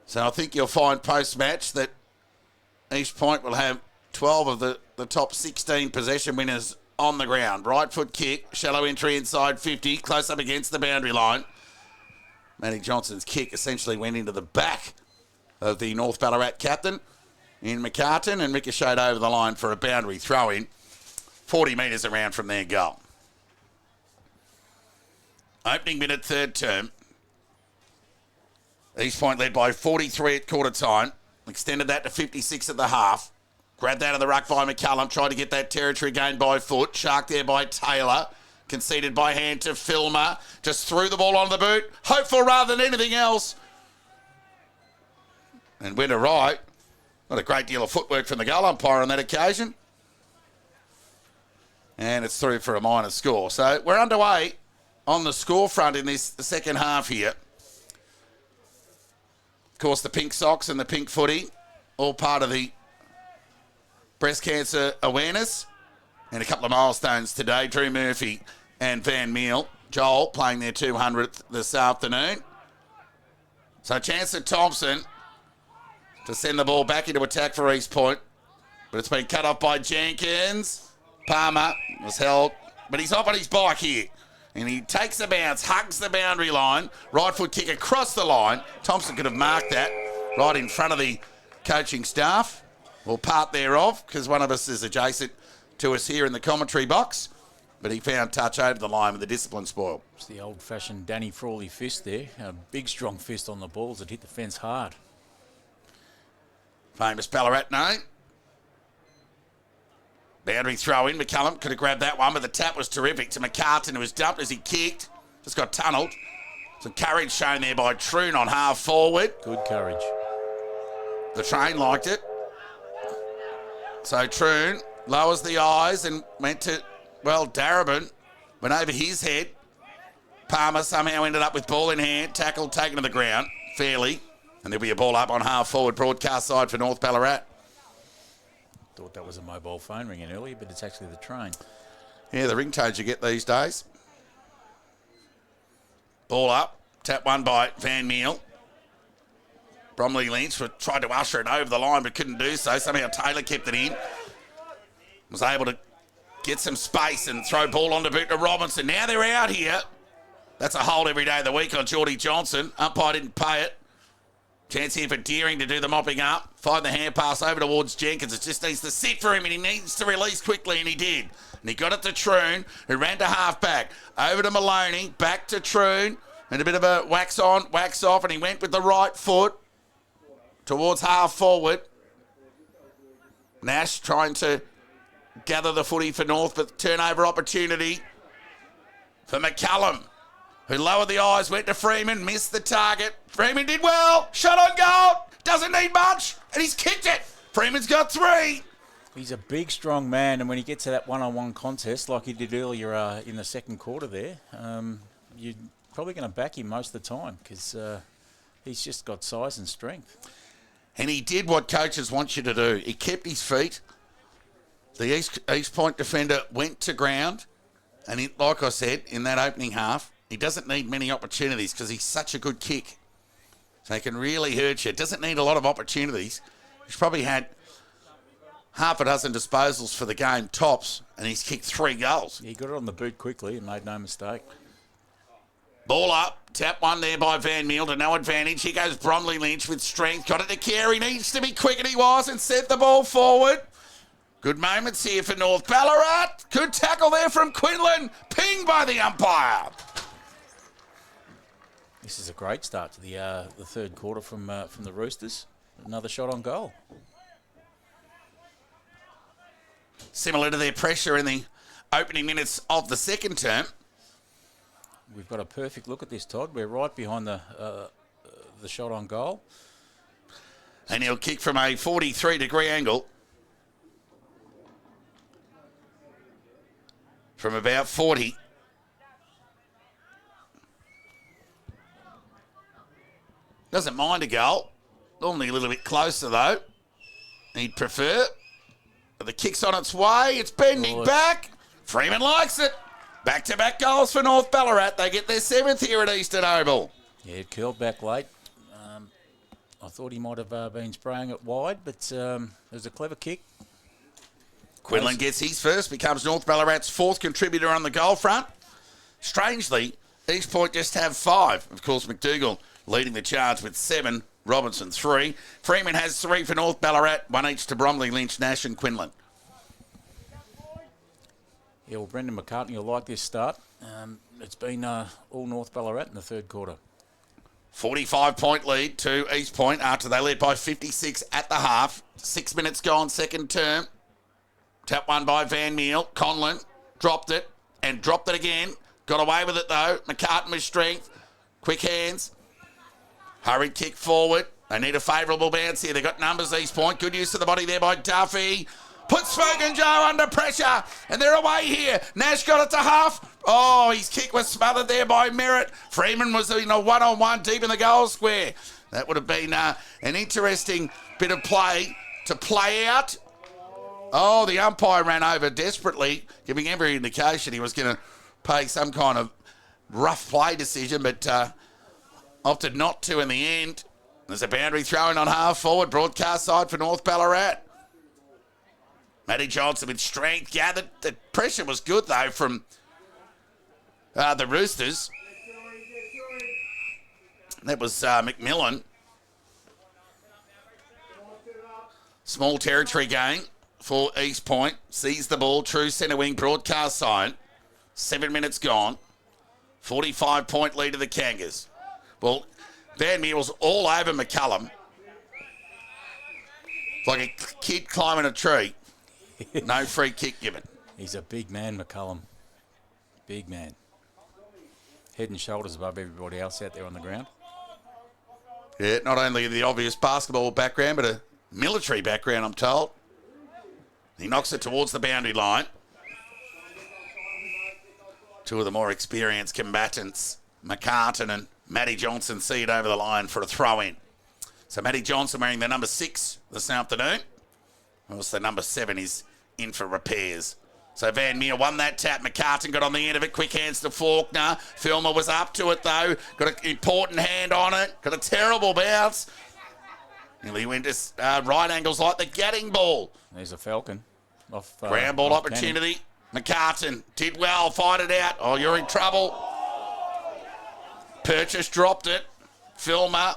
So I think you'll find post-match that East Point will have 12 of the top 16 possession winners on the ground. Right foot kick, shallow entry inside 50, close up against the boundary line. Matty Johnson's kick essentially went into the back of the North Ballarat captain in McCartan and ricocheted over the line for a boundary throw-in, 40 metres around from their goal. Opening minute, third term. East Point led by 43 at quarter time. Extended that to 56 at the half. Grabbed out of the ruck by McCullum. Tried to get that territory gained by foot. Shark there by Taylor. Conceded by hand to Filmer. Just threw the ball on the boot. Hopeful rather than anything else. And went right. Not a great deal of footwork from the goal umpire on that occasion. And it's through for a minor score. So we're underway on the score front in this second half here. Of course, the pink socks and the pink footy, all part of the breast cancer awareness. And a couple of milestones today. Drew Murphy and Van Meel. Joel playing their 200th this afternoon. So Chancellor Thompson to send the ball back into attack for East Point. But it's been cut off by Jenkins. Palmer was held, but he's off on his bike here. And he takes the bounce, hugs the boundary line. Right foot kick across the line. Thompson could have marked that right in front of the coaching staff, or part thereof, because one of us is adjacent to us here in the commentary box. But he found touch over the line with the discipline spoil. It's the old-fashioned Danny Frawley fist there. A big, strong fist on the balls that hit the fence hard. Famous Ballarat name. Boundary throw in. McCullum could have grabbed that one, but the tap was terrific to McCartan, who was dumped as he kicked. Just got tunnelled. Some courage shown there by Troon on half forward. Good courage. The train liked it. So Troon lowers the eyes and went to, Darabin. Went over his head. Palmer somehow ended up with ball in hand. Tackle taken to the ground fairly. And there'll be a ball up on half forward broadcast side for North Ballarat. Thought that was a mobile phone ringing earlier, but it's actually the train. Yeah, the ringtones you get these days. Ball up. Tap one by Van Meel. Bromley Lynch tried to usher it over the line but couldn't do so. Somehow Taylor kept it in. Was able to get some space and throw ball on to boot to Robinson. Now they're out here. That's a hold every day of the week on Geordie Johnson. Umpire didn't pay it. Chance here for Deering to do the mopping up. Find the hand pass over towards Jenkins. It just needs to sit for him and he needs to release quickly, and he did. And he got it to Troon, who ran to half-back. Over to Maloney, back to Troon, and a bit of a wax on, wax off, and he went with the right foot towards half-forward. Nash trying to gather the footy for North, but turnover opportunity for McCallum, who lowered the eyes, went to Freeman, missed the target. Freeman did well, shot on goal, doesn't need much, and he's kicked it. Freeman's got 3. He's a big, strong man, and when he gets to that one-on-one contest like he did earlier in the second quarter there, you're probably going to back him most of the time because he's just got size and strength. And he did what coaches want you to do. He kept his feet. The East Point defender went to ground, and like I said, in that opening half, he doesn't need many opportunities because he's such a good kick. So he can really hurt you. Doesn't need a lot of opportunities. He's probably had half a dozen disposals for the game, tops, and he's kicked 3 goals. He got it on the boot quickly and made no mistake. Ball up, tap one there by Van Meel to no advantage. Here goes Bromley Lynch with strength. Got it to Carey. Needs to be quick, and he was, and sent the ball forward. Good moments here for North Ballarat. Good tackle there from Quinlan. Pinged by the umpire. This is a great start to the third quarter from the Roosters. Another shot on goal. Similar to their pressure in the opening minutes of the second term. We've got a perfect look at this, Todd. We're right behind the shot on goal. And he'll kick from a 43-degree angle. From about 40. Doesn't mind a goal. Normally a little bit closer, though. He'd prefer. But the kick's on its way. It's bending back. Freeman likes it. Back-to-back goals for North Ballarat. They get their 7th here at Eastern Oval. Yeah, it curled back late. I thought he might have been spraying it wide, but it was a clever kick. Quinlan gets his first, becomes North Ballarat's 4th contributor on the goal front. Strangely, East Point just have 5. Of course, McDougall leading the charge with 7, Robinson 3. Freeman has 3 for North Ballarat, 1 each to Bromley, Lynch, Nash and Quinlan. Yeah, well, Brendan McCartney will like this start. It's been all North Ballarat in the third quarter. 45-point lead to East Point after they led by 56 at the half. 6 minutes gone, second term. Tap one by Van Meel. Conlon dropped it and dropped it again. Got away with it, though. McCartan with strength. Quick hands. Hurried kick forward. They need a favourable bounce here. They've got numbers, East Point. Good use of the body there by Duffy. Put Smokin' Joe under pressure. And they're away here. Nash got it to half. Oh, his kick was smothered there by Merritt. Freeman was in a one-on-one deep in the goal square. That would have been an interesting bit of play to play out. Oh, the umpire ran over desperately, giving every indication he was going to pay some kind of rough play decision, but opted not to in the end. There's a boundary throw-in on half-forward, broadcast side for North Ballarat. Matty Johnson with strength. Yeah, the pressure was good, though, from the Roosters. That was McMillan. Small territory gain for East Point. Sees the ball, true centre wing, broadcast side. 7 minutes gone. 45-point lead to the Kangas. Well, Van Meel's all over McCullum. Like a kid climbing a tree. No free kick given. He's a big man, McCullum. Big man. Head and shoulders above everybody else out there on the ground. Yeah, not only the obvious basketball background, but a military background, I'm told. He knocks it towards the boundary line. Two of the more experienced combatants, McCartan and Matty Johnson, see it over the line for a throw-in. So Matty Johnson wearing the number 6 this afternoon. Also, the number 7 is in for repairs. So Van Meer won that tap. McCartan got on the end of it. Quick hands to Faulkner. Filmer was up to it, though. Got an important hand on it. Got a terrible bounce. Nearly went to right angles like the Gadding ball. There's a Falcon. Off ground ball off opportunity. McCartan did well, fight it out. Oh, you're in trouble. Purchase dropped it. Filmer,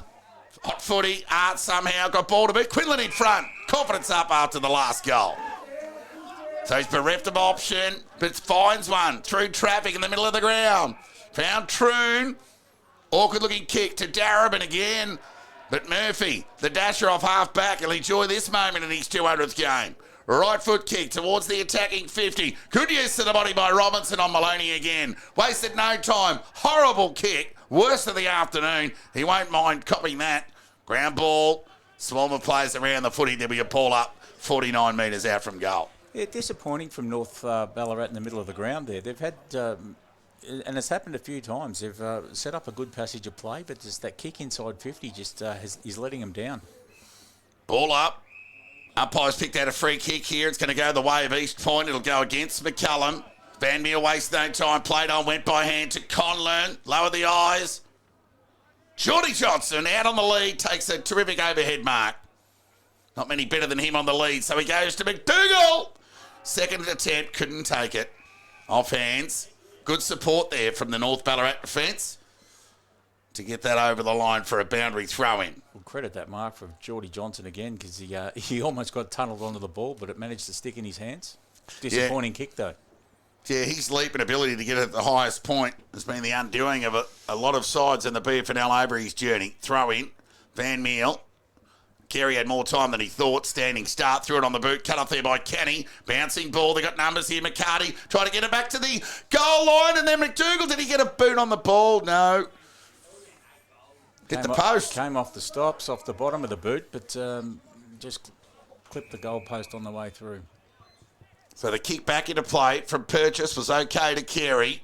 hot footy. Art somehow got ball to beat. Quinlan in front. Confidence up after the last goal. So he's bereft of option, but finds one through traffic in the middle of the ground. Found Troon. Awkward looking kick to Darabin again. But Murphy, the dasher off half back, will enjoy this moment in his 200th game. Right foot kick towards the attacking 50. Good use of the body by Robinson on Maloney again. Wasted no time. Horrible kick. Worst of the afternoon. He won't mind copying that. Ground ball. Swarm of players around the footy. There'll be a ball up 49 metres out from goal. Yeah, disappointing from North Ballarat in the middle of the ground there. They've had, and it's happened a few times, they've set up a good passage of play, but just that kick inside 50 just is letting them down. Ball up. Umpire's picked out a free kick here. It's going to go the way of East Point. It'll go against McCullum. Van Meer wastes no time. Played on, went by hand to Conlon. Lower the eyes. Geordie Johnson out on the lead. Takes a terrific overhead mark. Not many better than him on the lead. So he goes to McDougall. Second attempt. Couldn't take it. Off hands. Good support there from the North Ballarat defence to get that over the line for a boundary throw-in. We'll credit that mark for Geordie Johnson again because he almost got tunnelled onto the ball, but it managed to stick in his hands. Disappointing kick, though. Yeah, his leap and ability to get it at the highest point has been the undoing of a lot of sides in the BFNL over his journey. Throw-in. Van Meel. Kerry had more time than he thought. Standing start. Threw it on the boot. Cut off there by Kenny. Bouncing ball. They got numbers here. McCarty trying to get it back to the goal line. And then McDougall. Did he get a boot on the ball? No. Hit the post. Came off the stops, off the bottom of the boot, but just clipped the goal post on the way through. So the kick back into play from Purchase was okay to Carey.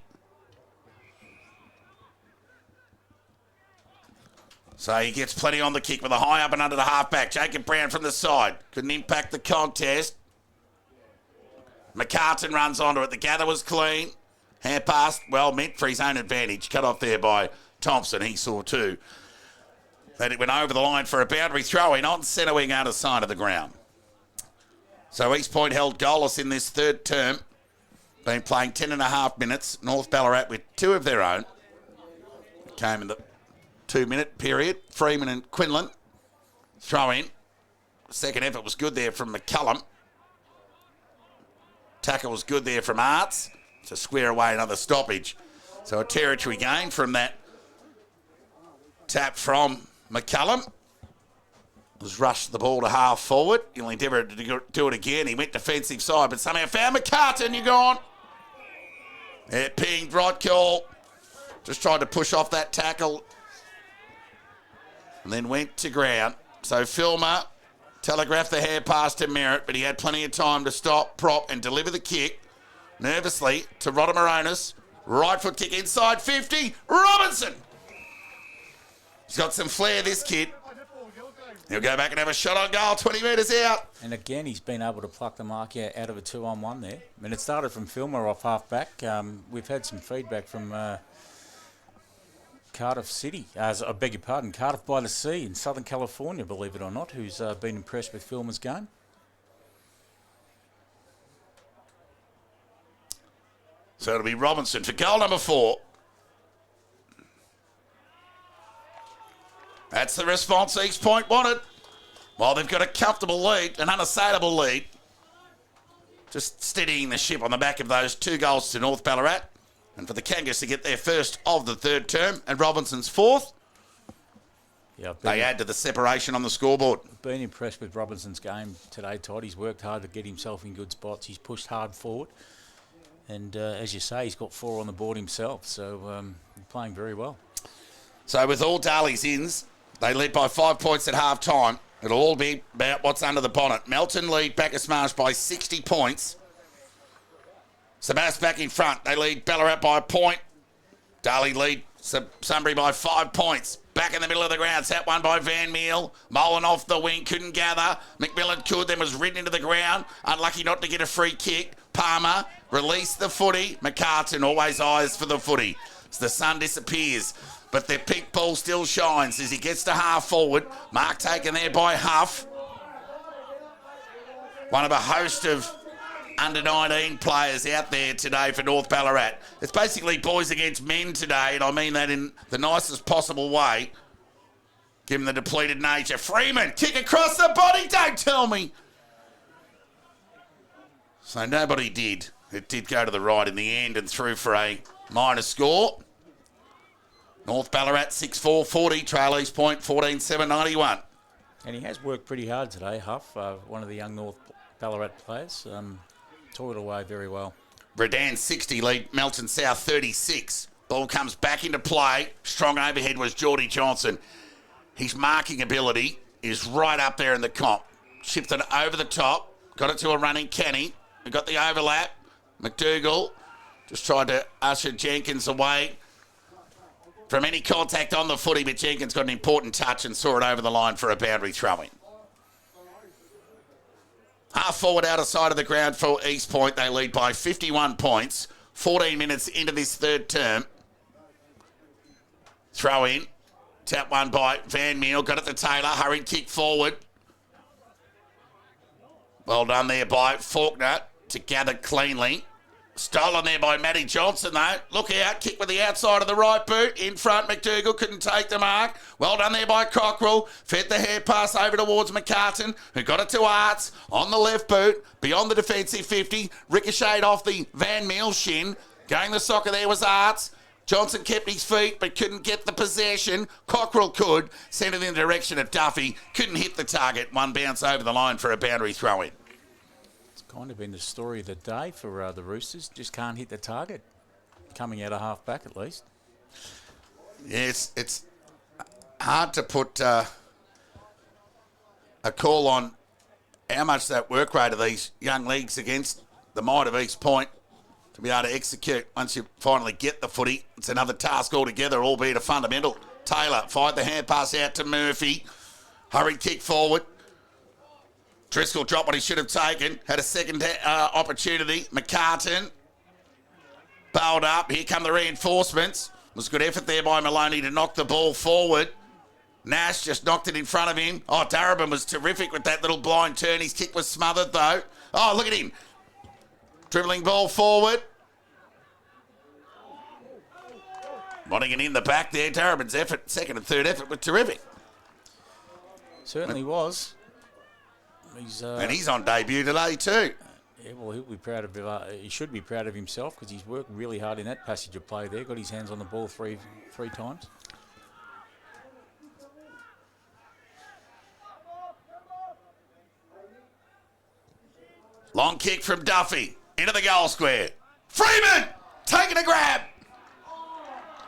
So he gets plenty on the kick with a high up and under the halfback. Jacob Brown from the side. Couldn't impact the contest. McCartan runs onto it. The gather was clean. Hand pass, well meant for his own advantage. Cut off there by Thompson. He saw two. Then it went over the line for a boundary throw-in on centre wing out of side of the ground. So East Point held goalless in this third term. Been playing 10.5 minutes. North Ballarat with two of their own. Came in the 2-minute period. Freeman and Quinlan. Throw-in. Second effort was good there from McCullum. Tackle was good there from Arts to square away another stoppage. So a territory gain from that tap from McCullum. Was rushed the ball to half forward. He'll endeavour to do it again. He went defensive side, but somehow found McCartan. You're gone. Yeah, pinged, right call. Just tried to push off that tackle. And then went to ground. So Filmer telegraphed the hair pass to Merritt, but he had plenty of time to stop, prop, and deliver the kick. Nervously to Rodamaronis. Right foot kick inside 50. Robinson. He's got some flair, this kid. He'll go back and have a shot on goal, 20 metres out. And again, he's been able to pluck the mark out of a 2-on-1 there. I mean, it started from Filmer off half-back. We've had some feedback from Cardiff City. I beg your pardon, Cardiff by the Sea in Southern California, believe it or not, who's been impressed with Filmer's game. So it'll be Robinson for goal number 4. That's the response East Point wanted. While they've got a comfortable lead, an unassailable lead. Just steadying the ship on the back of those 2 goals to North Ballarat. And for the Kangas to get their first of the third term and Robinson's 4th. Yeah, they add to the separation on the scoreboard. Been impressed with Robinson's game today, Todd. He's worked hard to get himself in good spots. He's pushed hard forward. And as you say, he's got 4 on the board himself. So playing very well. So with all Darley's ins, they lead by 5 points at half time. It'll all be about what's under the bonnet. Melton lead Bacchus Marsh by 60 points. Sabas back in front. They lead Ballarat by a point. Darley lead Sunbury by 5 points. Back in the middle of the ground. Sat one by Van Meel. Mullen off the wing. Couldn't gather. McMillan could. Then was ridden into the ground. Unlucky not to get a free kick. Palmer released the footy. McCartan always eyes for the footy. As the sun disappears. But their pink ball still shines as he gets to half forward. Mark taken there by Huff. One of a host of under-19 players out there today for North Ballarat. It's basically boys against men today, and I mean that in the nicest possible way, given the depleted nature. Freeman, kick across the body, don't tell me. So nobody did. It did go to the right in the end and through for a minor score. North Ballarat 6-4, 40, trail East Point 14-7, 91. And he has worked pretty hard today, Huff, one of the young North Ballarat players. Tore it away very well. Redan 60 lead Melton South 36. Ball comes back into play. Strong overhead was Geordie Johnson. His marking ability is right up there in the comp. Shipped it over the top. Got it to a running Kenny. We got the overlap. McDougall just tried to usher Jenkins away from any contact on the footy, but Jenkins got an important touch and saw it over the line for a boundary throw-in. Half forward outer side of the ground for East Point. They lead by 51 points. 14 minutes into this third term. Throw in. Tap one by Van Meel. Got it to Taylor. Hurried kick forward. Well done there by Faulkner to gather cleanly. Stolen there by Matty Johnson, though. Look out. Kick with the outside of the right boot. In front, McDougall couldn't take the mark. Well done there by Cockrell. Fed the hair pass over towards McCartan, who got it to Arts on the left boot. Beyond the defensive 50. Ricocheted off the Van Meel shin. Going the soccer there was Arts. Johnson kept his feet but couldn't get the possession. Cockrell could. Sent it in the direction of Duffy. Couldn't hit the target. One bounce over the line for a boundary throw-in. Kind of been the story of the day for the Roosters. Just can't hit the target. Coming out of half back at least. Yes, it's hard to put a call on how much that work rate of these young leagues against the might of East Point to be able to execute. Once you finally get the footy, it's another task altogether, albeit a fundamental. Taylor fired the hand pass out to Murphy. Hurried kick forward. Driscoll dropped what he should have taken. Had a second opportunity. McCartan bowled up. Here come the reinforcements. Was a good effort there by Maloney to knock the ball forward. Nash just knocked it in front of him. Oh, Darabin was terrific with that little blind turn. His kick was smothered, though. Oh, look at him. Dribbling ball forward. Wanting it in the back there. Darabin's effort, second and third effort, was terrific. Certainly was. And he's on debut today too. Yeah, well, he'll be proud of. He should be proud of himself because he's worked really hard in that passage of play there. Got his hands on the ball three times. Long kick from Duffy into the goal square. Freeman taking a grab.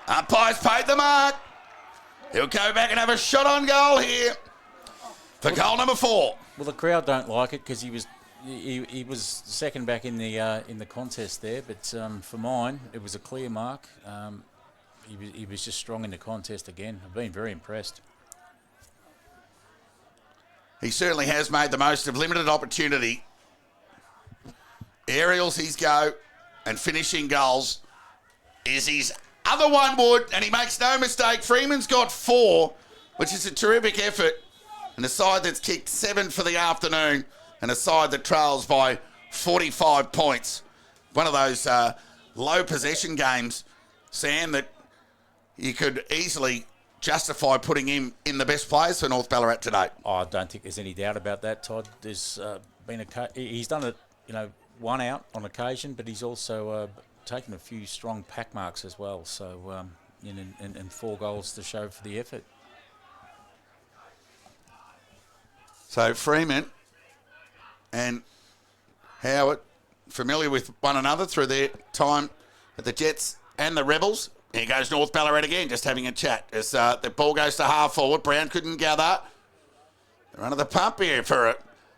Umpire's paid the mark. He'll go back and have a shot on goal here for goal number 4. Well, the crowd don't like it because he was second back in the contest there. But for mine, it was a clear mark. He was just strong in the contest again. I've been very impressed. He certainly has made the most of limited opportunity. Aerials his go and finishing goals is his other one would, and he makes no mistake. Freeman's got 4, which is a terrific effort. And a side that's kicked 7 for the afternoon and a side that trails by 45 points. One of those low possession games, Sam, that you could easily justify putting him in the best players for North Ballarat today. Oh, I don't think there's any doubt about that, Todd. There's he's done it, one out on occasion, but he's also taken a few strong pack marks as well. So, and 4 goals to show for the effort. So Freeman and Howard, familiar with one another through their time at the Jets and the Rebels. Here goes North Ballarat again, just having a chat. As the ball goes to half forward, Brown couldn't gather. They're under the pump here for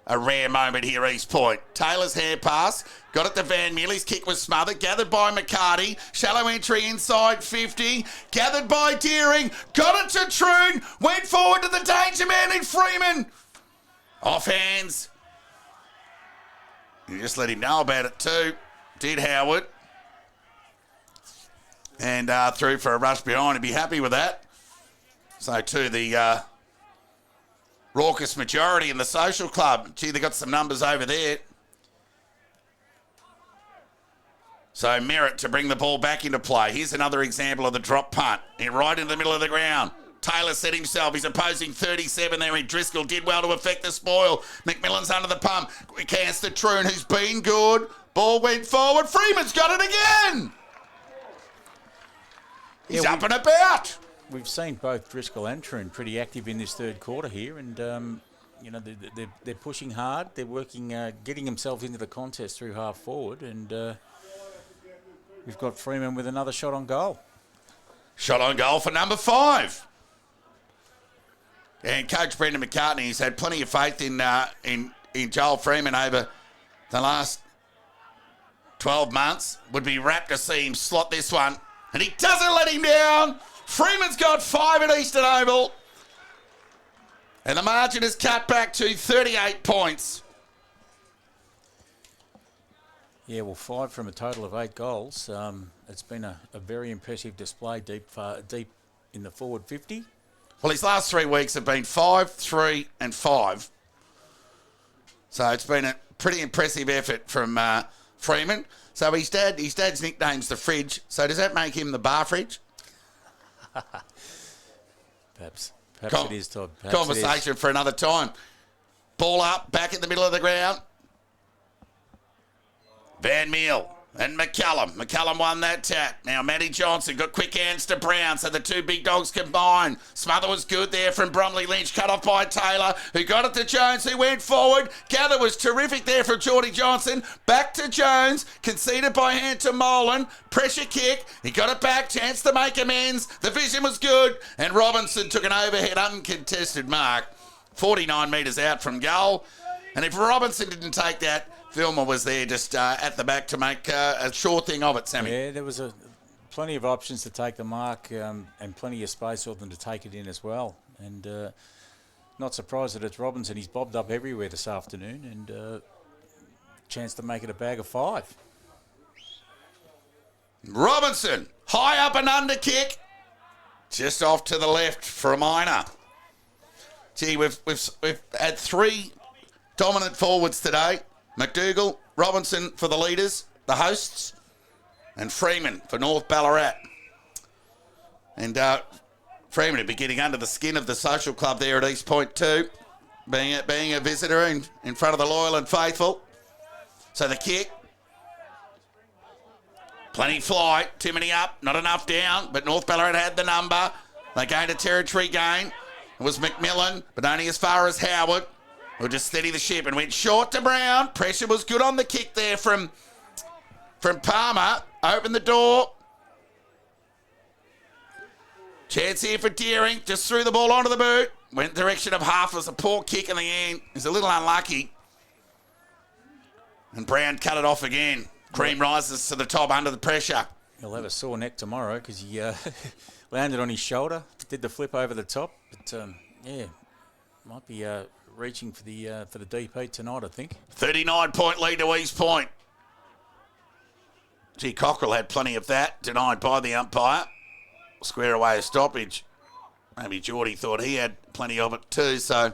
a rare moment here, East Point. Taylor's hair pass, got it to Van Meel. His kick was smothered, gathered by McCarty. Shallow entry inside 50, gathered by Deering. Got it to Troon, went forward to the danger man in Freeman. Off hands. You just let him know about it too. Did Howard. And through for a rush behind. He'd be happy with that. So too the raucous majority in the social club. Gee, they got some numbers over there. So Merritt to bring the ball back into play. Here's another example of the drop punt. Right in the middle of the ground. Taylor set himself. He's opposing 37 there. Driscoll did well to affect the spoil. McMillan's under the pump. Quick hands to Troon, who's been good. Ball went forward. Freeman's got it again. He's up and about. We've seen both Driscoll and Troon pretty active in this third quarter here, and they're pushing hard. They're working, getting themselves into the contest through half forward, and we've got Freeman with another shot on goal. Shot on goal for number 5. And Coach Brendan McCartney has had plenty of faith in Joel Freeman over the last 12 months. Would be rapt to see him slot this one. And he doesn't let him down. Freeman's got 5 at Eastern Oval. And the margin is cut back to 38 points. Yeah, well, 5 from a total of 8 goals. It's been a very impressive display deep in the forward 50. Well, his last 3 weeks have been 5, 3 and 5. So it's been a pretty impressive effort from Freeman. So his dad's nickname's the Fridge. So does that make him the bar fridge? Perhaps it is, Todd. Perhaps Conversation for another time. Ball up, back in the middle of the ground. Van Meel and McCallum. McCallum won that tap. Now Matty Johnson got quick hands to Brown, so the two big dogs combined. Smother was good there from Bromley Lynch, cut off by Taylor, who got it to Jones, who went forward. Gather was terrific there from Geordie Johnson. Back to Jones, conceded by hand to Molan. Pressure kick, he got it back, chance to make amends. The vision was good, and Robinson took an overhead uncontested mark. 49 metres out from goal. And if Robinson didn't take that, Vilma was there just at the back to make a sure thing of it, Sammy. Yeah, there was plenty of options to take the mark and plenty of space for them to take it in as well. And not surprised that it's Robinson. He's bobbed up everywhere this afternoon, and chance to make it a bag of 5. Robinson, high up and under kick. Just off to the left for a minor. Gee, we've had 3 dominant forwards today. McDougall, Robinson for the leaders, the hosts, and Freeman for North Ballarat. And Freeman will be getting under the skin of the social club there at East Point too, being a visitor in front of the loyal and faithful. So the kick, plenty flight, too many up, not enough down, but North Ballarat had the number. They gained a territory gain. It was McMillan, but only as far as Howard. Who just steady the ship and went short to Brown. Pressure was good on the kick there from Palmer. Opened the door. Chance here for Deering. Just threw the ball onto the boot. Went in the direction of half. It was a poor kick in the end. It was a little unlucky. And Brown cut it off again. Cream rises to the top under the pressure. He'll have a sore neck tomorrow because he landed on his shoulder. Did the flip over the top. But, might be... reaching for the DP tonight, I think. 39-point lead to East Point. Gee, Cockrell had plenty of that, denied by the umpire. Square away a stoppage. Maybe Geordie thought he had plenty of it too, so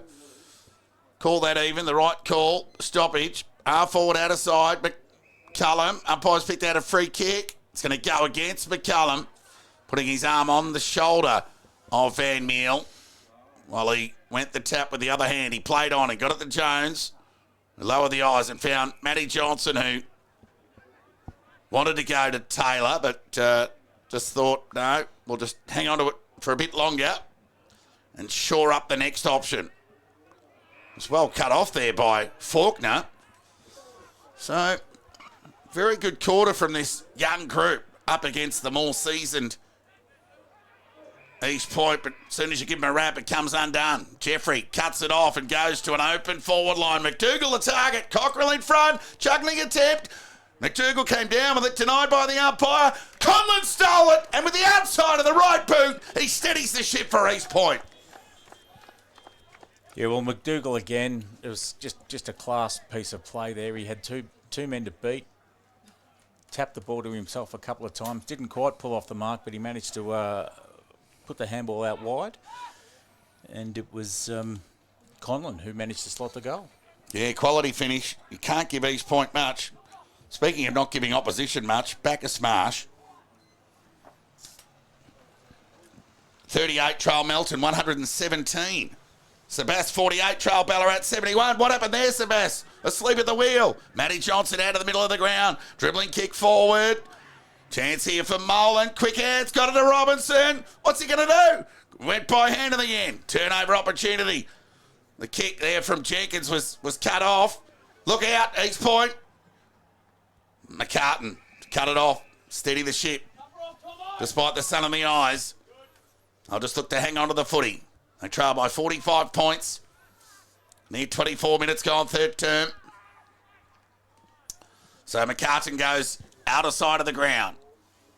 call that even, the right call. Stoppage. Forward out of side. McCullum. Umpire's picked out a free kick. It's going to go against McCullum, putting his arm on the shoulder of Van Meel. While he went the tap with the other hand, he played on and got it to Jones. He lowered the eyes and found Matty Johnson, who wanted to go to Taylor, but just thought, no, we'll just hang on to it for a bit longer and shore up the next option. It's well cut off there by Faulkner. So, very good quarter from this young group up against the more seasoned East Point, but as soon as you give him a wrap, it comes undone. Jeffrey cuts it off and goes to an open forward line. McDougall the target. Cockrell in front. Juggling attempt. McDougall came down with it, denied by the umpire. Conlon stole it, and with the outside of the right boot, he steadies the ship for East Point. Yeah, well, McDougall again, it was just a class piece of play there. He had two men to beat. Tapped the ball to himself a couple of times. Didn't quite pull off the mark, but he managed to... put the handball out wide, and it was Conlon who managed to slot the goal. Yeah, quality finish. You can't give East Point much. Speaking of not giving opposition much, back a smash. 38, Trail Melton, 117. Sebas, 48, Trail Ballarat, 71. What happened there, Sebas? Asleep at the wheel. Matty Johnson out of the middle of the ground. Dribbling kick forward. Chance here for Molan. Quick hands, got it to Robinson. What's he going to do? Went by hand in the end. Turnover opportunity. The kick there from Jenkins was cut off. Look out, East Point. McCartan cut it off. Steady the ship. Despite the sun in the eyes. I'll just look to hang on to the footy. They trail by 45 points. Near 24 minutes gone, third term. So McCartan goes out of sight of the ground.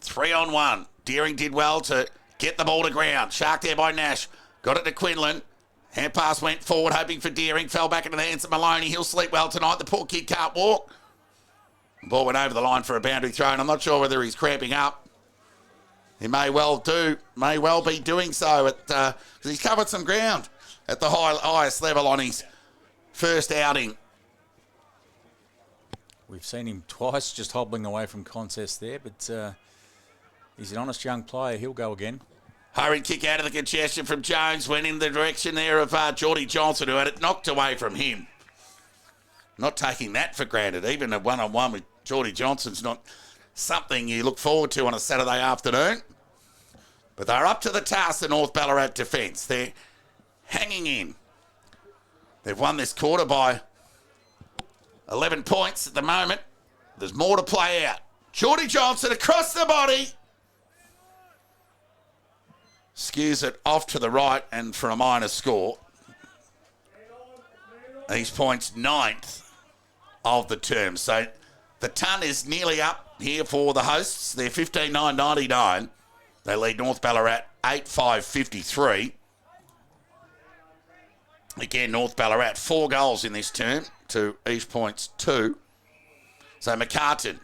3-on-1. Deering did well to get the ball to ground. Shark there by Nash. Got it to Quinlan. Hand pass went forward, hoping for Deering. Fell back into the hands of Maloney. He'll sleep well tonight. The poor kid can't walk. The ball went over the line for a boundary throw, and I'm not sure whether he's cramping up. He may well be doing so because he's covered some ground at the highest level on his first outing. We've seen him twice just hobbling away from contests there, but he's an honest young player. He'll go again. Hurried kick out of the congestion from Jones. Went in the direction there of Geordie Johnson, who had it knocked away from him. Not taking that for granted. Even a one-on-one with Geordie Johnson's not something you look forward to on a Saturday afternoon. But they're up to the task, the North Ballarat defence. They're hanging in. They've won this quarter by 11 points at the moment. There's more to play out. Geordie Johnson across the body. Skews it off to the right and for a minor score. East Point's 9th of the term. So the ton is nearly up here for the hosts. They're 15-9-99. They lead North Ballarat 8-5-53. Again, North Ballarat 4 goals in this term to East Point's 2. So McCartan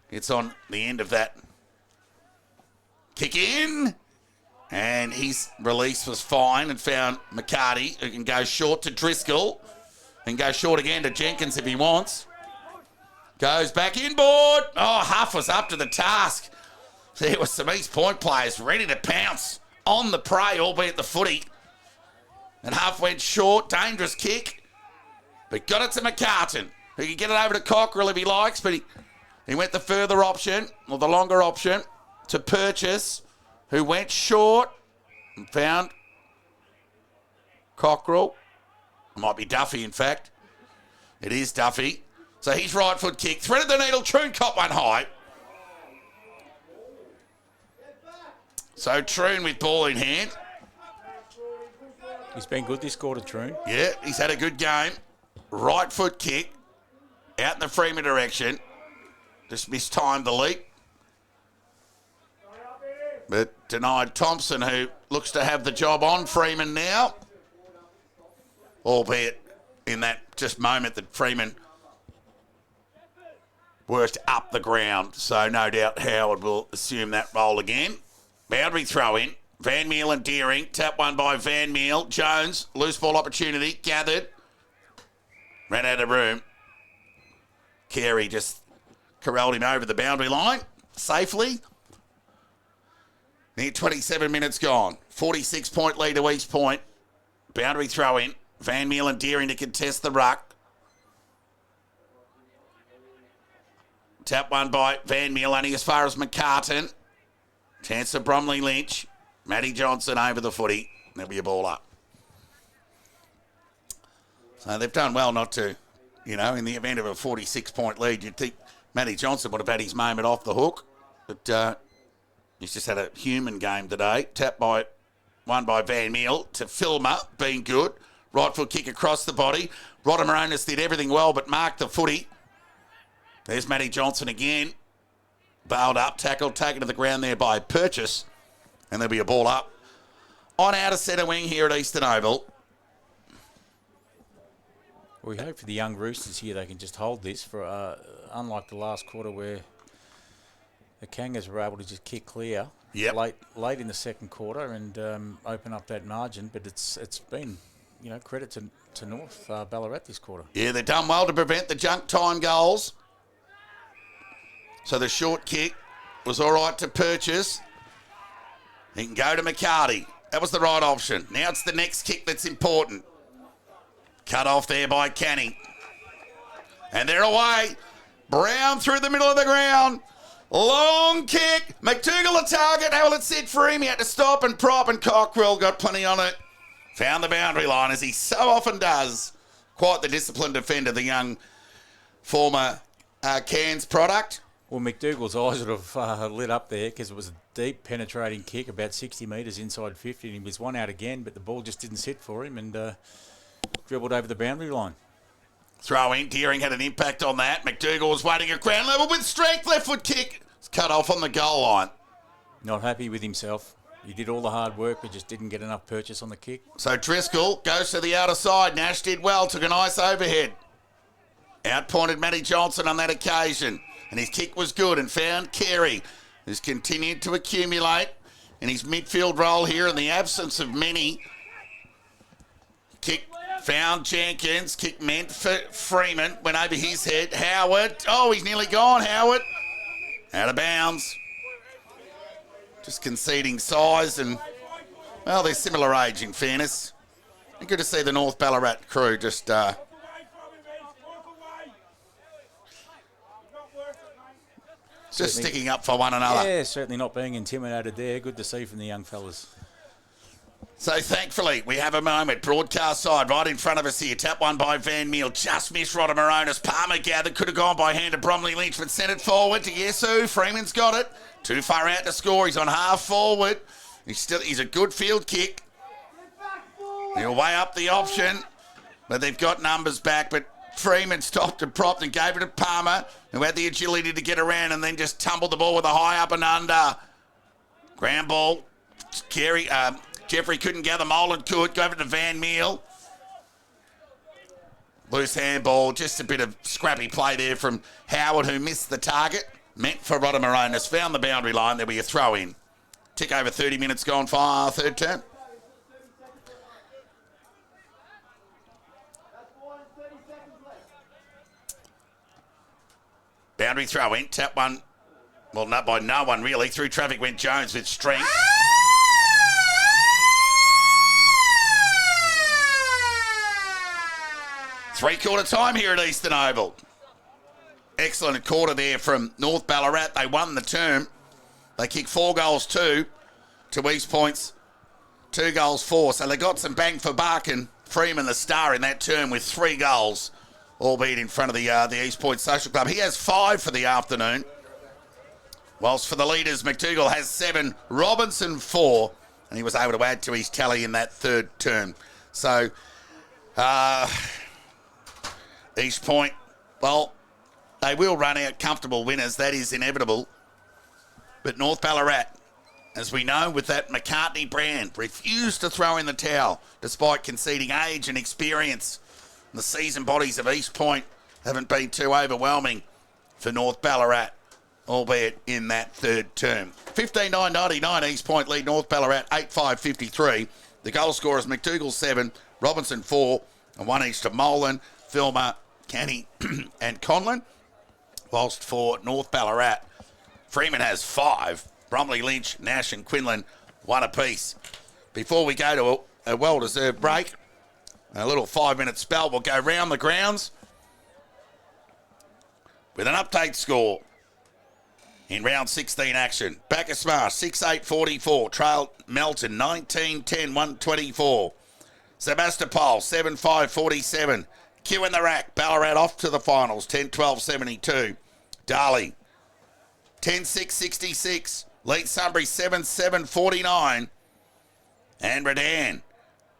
gets on the end of that kick in. And his release was fine and found McCarty, who can go short to Driscoll and go short again to Jenkins if he wants. Goes back inboard. Oh, Huff was up to the task. There were some East Point players ready to pounce on the prey, albeit the footy. And Huff went short, dangerous kick, but got it to McCartan, who can get it over to Cockrell if he likes, but he went the further option, or the longer option, to Purchase, who went short and found Cockrell. It might be Duffy, in fact. It is Duffy. So he's right foot kick. Threaded the needle. Troon caught one high. So Troon with ball in hand. He's been good this quarter, Troon. Yeah, he's had a good game. Right foot kick. Out in the Freeman direction. Just mistimed the leap. But denied Thompson, who looks to have the job on Freeman now. Albeit in that just moment that Freeman worked up the ground. So no doubt Howard will assume that role again. Boundary throw in. Van Meel and Deering. Tap one by Van Meel. Jones, loose ball opportunity. Gathered. Ran out of room. Carey just corralled him over the boundary line safely. Near 27 minutes gone. 46-point lead to East Point. Boundary throw in. Van Meel and Deering to contest the ruck. Tap one by Van Meel, only as far as McCartan. Chance of Bromley Lynch. Matty Johnson over the footy. There'll be a ball up. So they've done well not to, in the event of a 46-point lead, you'd think Matty Johnson would have had his moment off the hook. But he's just had a human game today. Tap by one by Van Meel to Filmer, being good. Right foot kick across the body. Rodamaronis did everything well but marked the footy. There's Matty Johnson again. Bailed up, tackled, taken to the ground there by Purchase. And there'll be a ball up. On outer centre wing here at Eastern Oval. We hope for the young Roosters here they can just hold this for unlike the last quarter where the Kangas were able to just kick clear late in the second quarter and open up that margin. But it's been, credit to North Ballarat this quarter. Yeah, they've done well to prevent the junk time goals. So the short kick was all right to purchase. He can go to McCarty. That was the right option. Now it's the next kick that's important. Cut off there by Canny. And they're away. Brown through the middle of the ground. Long kick. McDougall a target. How will it sit for him? He had to stop and prop, and Cockrell got plenty on it. Found the boundary line, as he so often does. Quite the disciplined defender, the young former Cairns product. Well, McDougall's eyes would have lit up there because it was a deep penetrating kick, about 60 metres inside 50, and he was one out again, but the ball just didn't sit for him and dribbled over the boundary line. Throw in. Deering had an impact on that. McDougall was waiting at ground level with strength. Left foot kick. It's cut off on the goal line. Not happy with himself. He did all the hard work, but just didn't get enough purchase on the kick. So Driscoll goes to the outer side. Nash did well. Took a nice overhead. Outpointed Matty Johnson on that occasion. And his kick was good and found Carey, who's continued to accumulate in his midfield role here in the absence of many. Kick found Jenkins. Kick meant for Freeman. Went over his head. Howard. Oh, he's nearly gone, Howard. Out of bounds. Just conceding size and, well, they're similar age in fairness. And good to see the North Ballarat crew just sticking up for one another. Yeah, certainly not being intimidated there. Good to see from the young fellas. So thankfully, we have a moment. Broadcast side right in front of us here. Tap one by Van Meal. Just missed Rodder Moronis. Palmer gathered. Could have gone by hand to Bromley Lynch, but sent it forward to Yesu. Freeman's got it. Too far out to score. He's on half forward. He's a good field kick. He'll weigh up the option, but they've got numbers back. But Freeman stopped and propped and gave it to Palmer, who had the agility to get around and then just tumbled the ball with a high up and under. Ground ball. Jeffrey couldn't gather. Molan could. Go over to Van Meal. Loose handball. Just a bit of scrappy play there from Howard, who missed the target. Meant for Rodder Moronis. Found the boundary line. There will be a throw in. Tick over 30 minutes gone for our third term. Boundary throw in. Tap one. Well, not by no one really. Through traffic went Jones with strength. Three-quarter time here at Eastern Oval. Excellent quarter there from North Ballarat. They won the term. They kicked 4-2 to East Point's 2-4. So they got some bang for buck, and Freeman the star in that term with 3 goals, albeit in front of the East Point Social Club. He has 5 for the afternoon. Whilst for the leaders, McDougall has 7, Robinson 4, and he was able to add to his tally in that third term. So, East Point, well, they will run out comfortable winners. That is inevitable. But North Ballarat, as we know, with that McCartney brand, refused to throw in the towel despite conceding age and experience. The seasoned bodies of East Point haven't been too overwhelming for North Ballarat, albeit in that third term. 15-9-99, East Point lead North Ballarat 8-5-53. The goal scorers McDougall 7, Robinson 4, and 1 each to Molan, Filmer, Canny and Conlon. Whilst for North Ballarat, Freeman has 5, Bromley Lynch, Nash and Quinlan 1 apiece. Before we go to a well-deserved break, a little 5-minute spell, we'll go round the grounds with an update score in round 16 action. Bacchus Marsh 6-8-44, trailed Melton 19-10-124. Sebastopol 7-5-47. Q in the rack, Ballarat off to the finals 10-12-72. Darley 10-6-66. Lead Sunbury 7-7-49. And Redan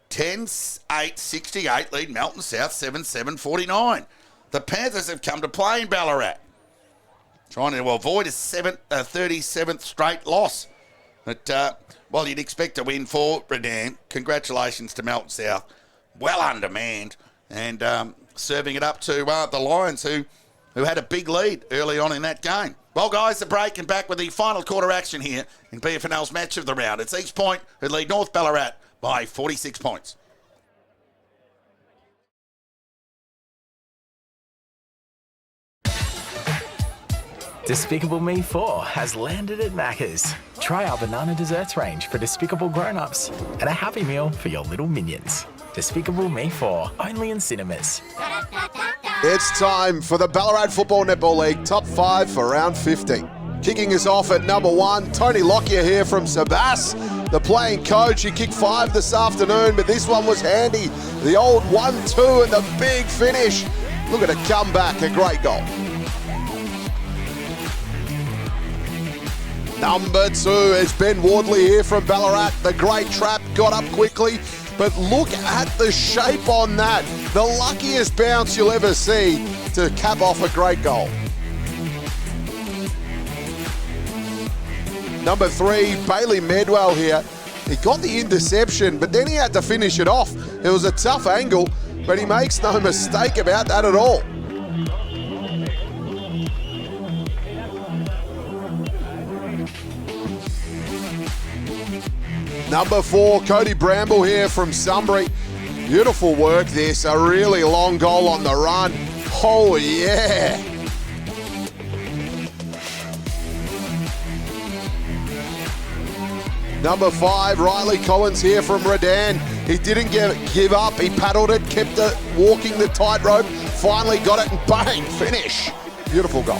10-8-68. Lead Melton South 7-7-49. The Panthers have come to play in Ballarat, trying to avoid a 37th straight loss. But, well, you'd expect a win for Redan. Congratulations to Melton South. Well undermanned and serving it up to the Lions, who had a big lead early on in that game. Well, guys, the break and back with the final quarter action here in BFNL's match of the round. It's East Point who lead North Ballarat by 46 points. Despicable Me 4 has landed at Macca's. Try our banana desserts range for despicable grown-ups and a Happy Meal for your little minions. Despicable Me 4, only in cinemas. It's time for the Ballarat Football Netball League Top 5 for round 50. Kicking us off at number 1, Tony Lockyer here from Sebas, the playing coach. He kicked 5 this afternoon, but this one was handy. The old 1-2 and the big finish. Look at a comeback, a great goal. Number 2 is Ben Wardley here from Ballarat. The great trap got up quickly, but look at the shape on that. The luckiest bounce you'll ever see to cap off a great goal. Number 3, Bailey Medwell here. He got the interception, but then he had to finish it off. It was a tough angle, but he makes no mistake about that at all. Number 4, Cody Bramble here from Sunbury. Beautiful work this, a really long goal on the run. Oh yeah. Number 5, Riley Collins here from Redan. He didn't give up, he paddled it, kept it, walking the tightrope, finally got it and bang, finish. Beautiful goal.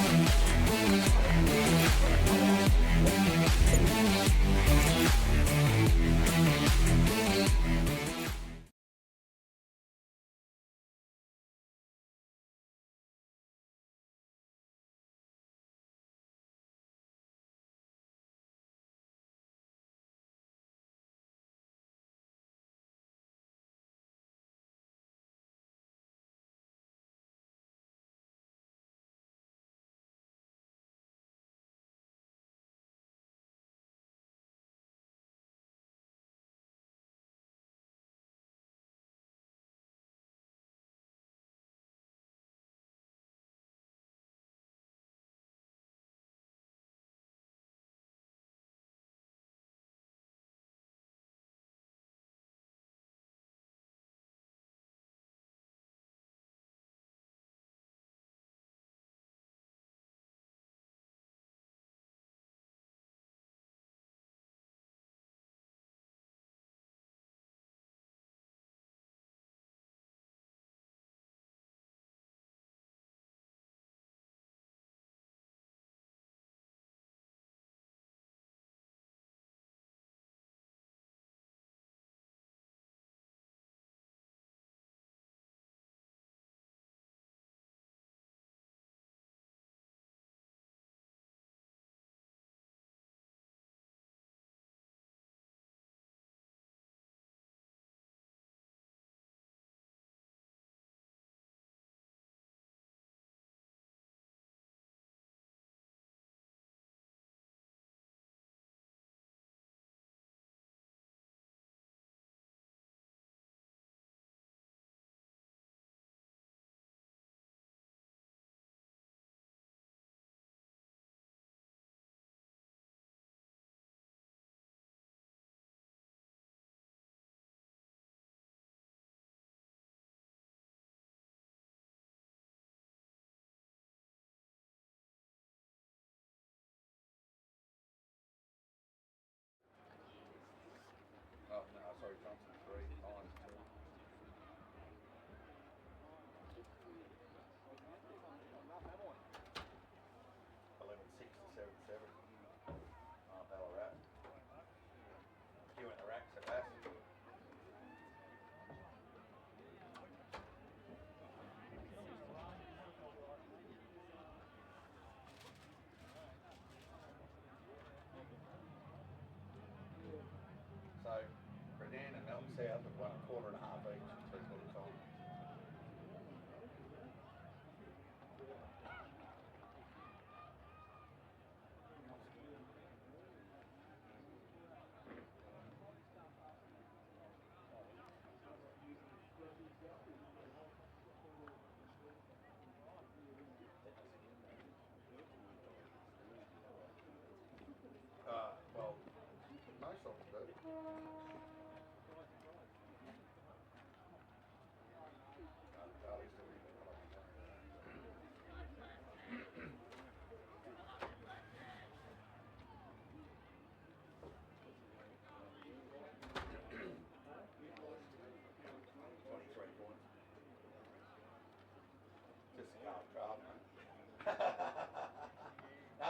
No,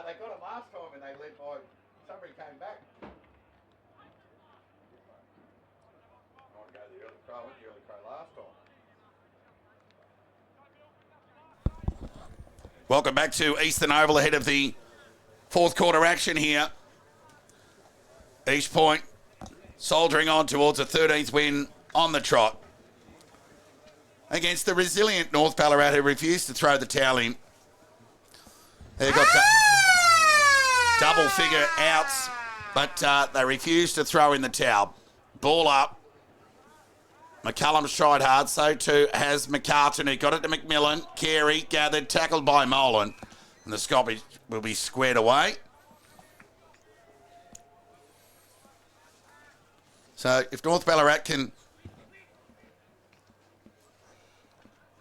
they got him last time when they led by. Somebody came back. I want to go the early crow. I went the early crow last time. Welcome back to Eastern Oval ahead of the fourth quarter action here. East Point soldiering on towards a 13th win on the trot against the resilient North Ballarat, who refused to throw the towel in. They've got double figure outs, but they refused to throw in the towel. Ball up. McCullum's tried hard, so too has McCartan, who got it to McMillan. Carey gathered, tackled by Molan, and the Scottish will be squared away. So if North Ballarat can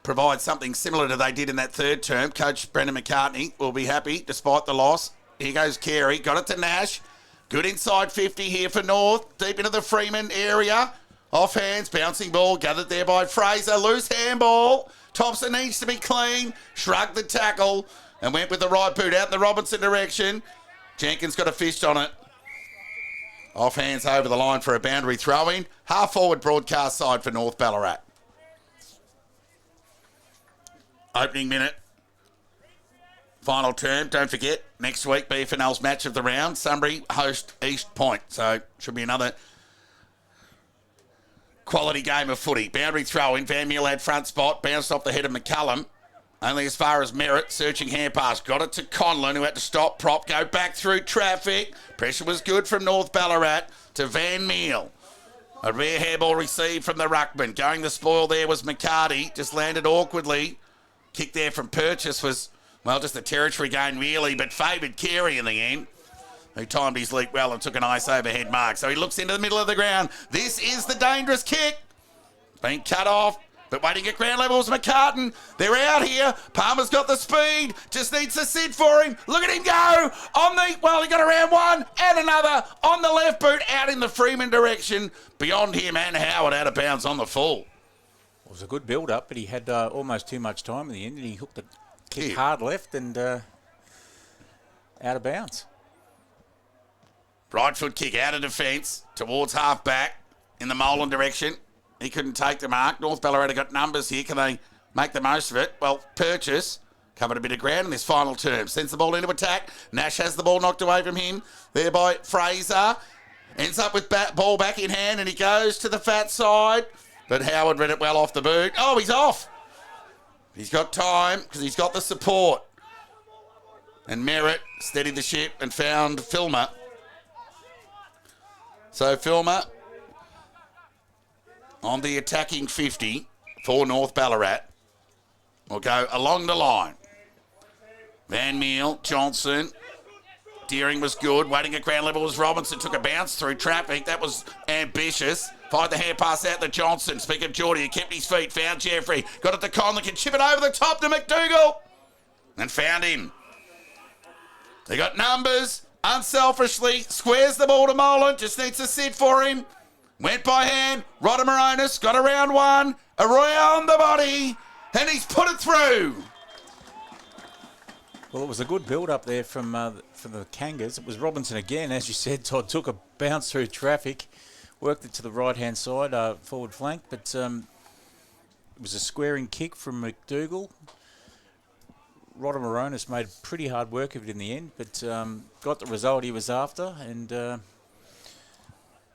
provide something similar to they did in that third term, Coach Brendan McCartney will be happy despite the loss. Here goes Carey, got it to Nash. Good inside 50 here for North, deep into the Freeman area. Off hands, bouncing ball, gathered there by Fraser. Loose handball. Thompson needs to be clean. Shrugged the tackle and went with the right boot out in the Robinson direction. Jenkins got a fist on it. Off hands over the line for a boundary throw-in. Half forward broadcast side for North Ballarat. Opening minute. Final term. Don't forget, next week, BFNL's match of the round. Sunbury host East Point. So should be another quality game of footy. Boundary throw-in. Van Meel had front spot. Bounced off the head of McCullum. Only as far as Merritt. Searching hand pass. Got it to Conlon, who had to stop. Prop. Go back through traffic. Pressure was good from North Ballarat to Van Meel. A rare hairball received from the ruckman. Going the spoil there was McCarty. Just landed awkwardly. Kick there from Purchase was, well, just a territory gain really, but favoured Carey in the end, who timed his leap well and took a nice overhead mark. So he looks into the middle of the ground. This is the dangerous kick. Been cut off, but waiting at ground level was McCartan. They're out here. Palmer's got the speed. Just needs to sit for him. Look at him go. He got around one and another on the left boot out in the Freeman direction. Beyond him and Howard out of bounds on the full. It was a good build-up, but he had almost too much time in the end, and he hooked the kick hard left and out of bounds. Right foot kick out of defence towards half-back in the Molan direction. He couldn't take the mark. North Ballarat have got numbers here. Can they make the most of it? Well, Purchase covered a bit of ground in this final term. Sends the ball into attack. Nash has the ball knocked away from him. Thereby Fraser ends up with ball back in hand, and he goes to the fat side. But Howard read it well off the boot. Oh, he's off. He's got time because he's got the support. And Merritt steadied the ship and found Filmer. So Filmer on the attacking 50 for North Ballarat will go along the line. Van Meel, Johnson. Deering was good. Waiting at ground level was Robinson. Took a bounce through traffic. That was ambitious. Fired the hand pass out to Johnson. Speaking of Geordie, he kept his feet. Found Jeffrey. Got it to Conlon. Can chip it over the top to McDougall. And found him. They got numbers. Unselfishly. Squares the ball to Molan. Just needs to sit for him. Went by hand. Rodamaronis got around one. Around the body. And he's put it through. Well, it was a good build-up there from the Kangas. It was Robinson again, as you said. Todd took a bounce through traffic. Worked it to the right-hand side, forward flank, but it was a squaring kick from McDougall. Rodamaronis made pretty hard work of it in the end, but got the result he was after, and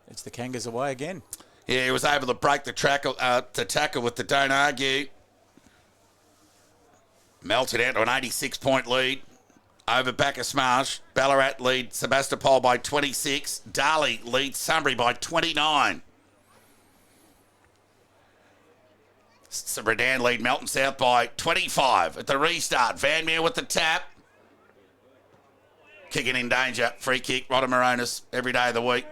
it's the Kangas away again. Yeah, he was able to break the tackle with the don't argue. Melted out to an 86-point lead over Bacchus Marsh. Ballarat lead Sebastopol by 26. Darley leads Sunbury by 29. Redan lead Melton South by 25 at the restart. Van Meel with the tap. Kicking in danger. Free kick. Rodamaronis every day of the week.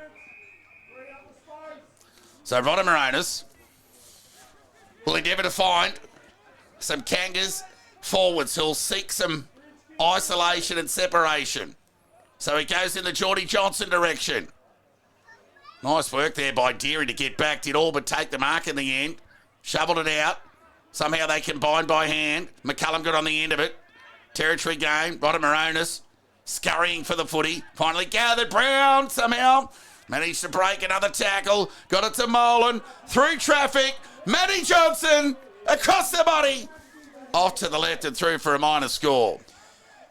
So Rodamaronis will endeavour to find some Kangas forwards who'll seek some isolation and separation. So he goes in the Geordie Johnson direction. Nice work there by Deary to get back. Did all but take the mark in the end. Shoveled it out. Somehow they combined by hand. McCullum got on the end of it. Territory game. Rodamaronis scurrying for the footy. Finally gathered. Brown somehow managed to break another tackle. Got it to Molan. Through traffic. Matty Johnson across the body. Off to the left and through for a minor score.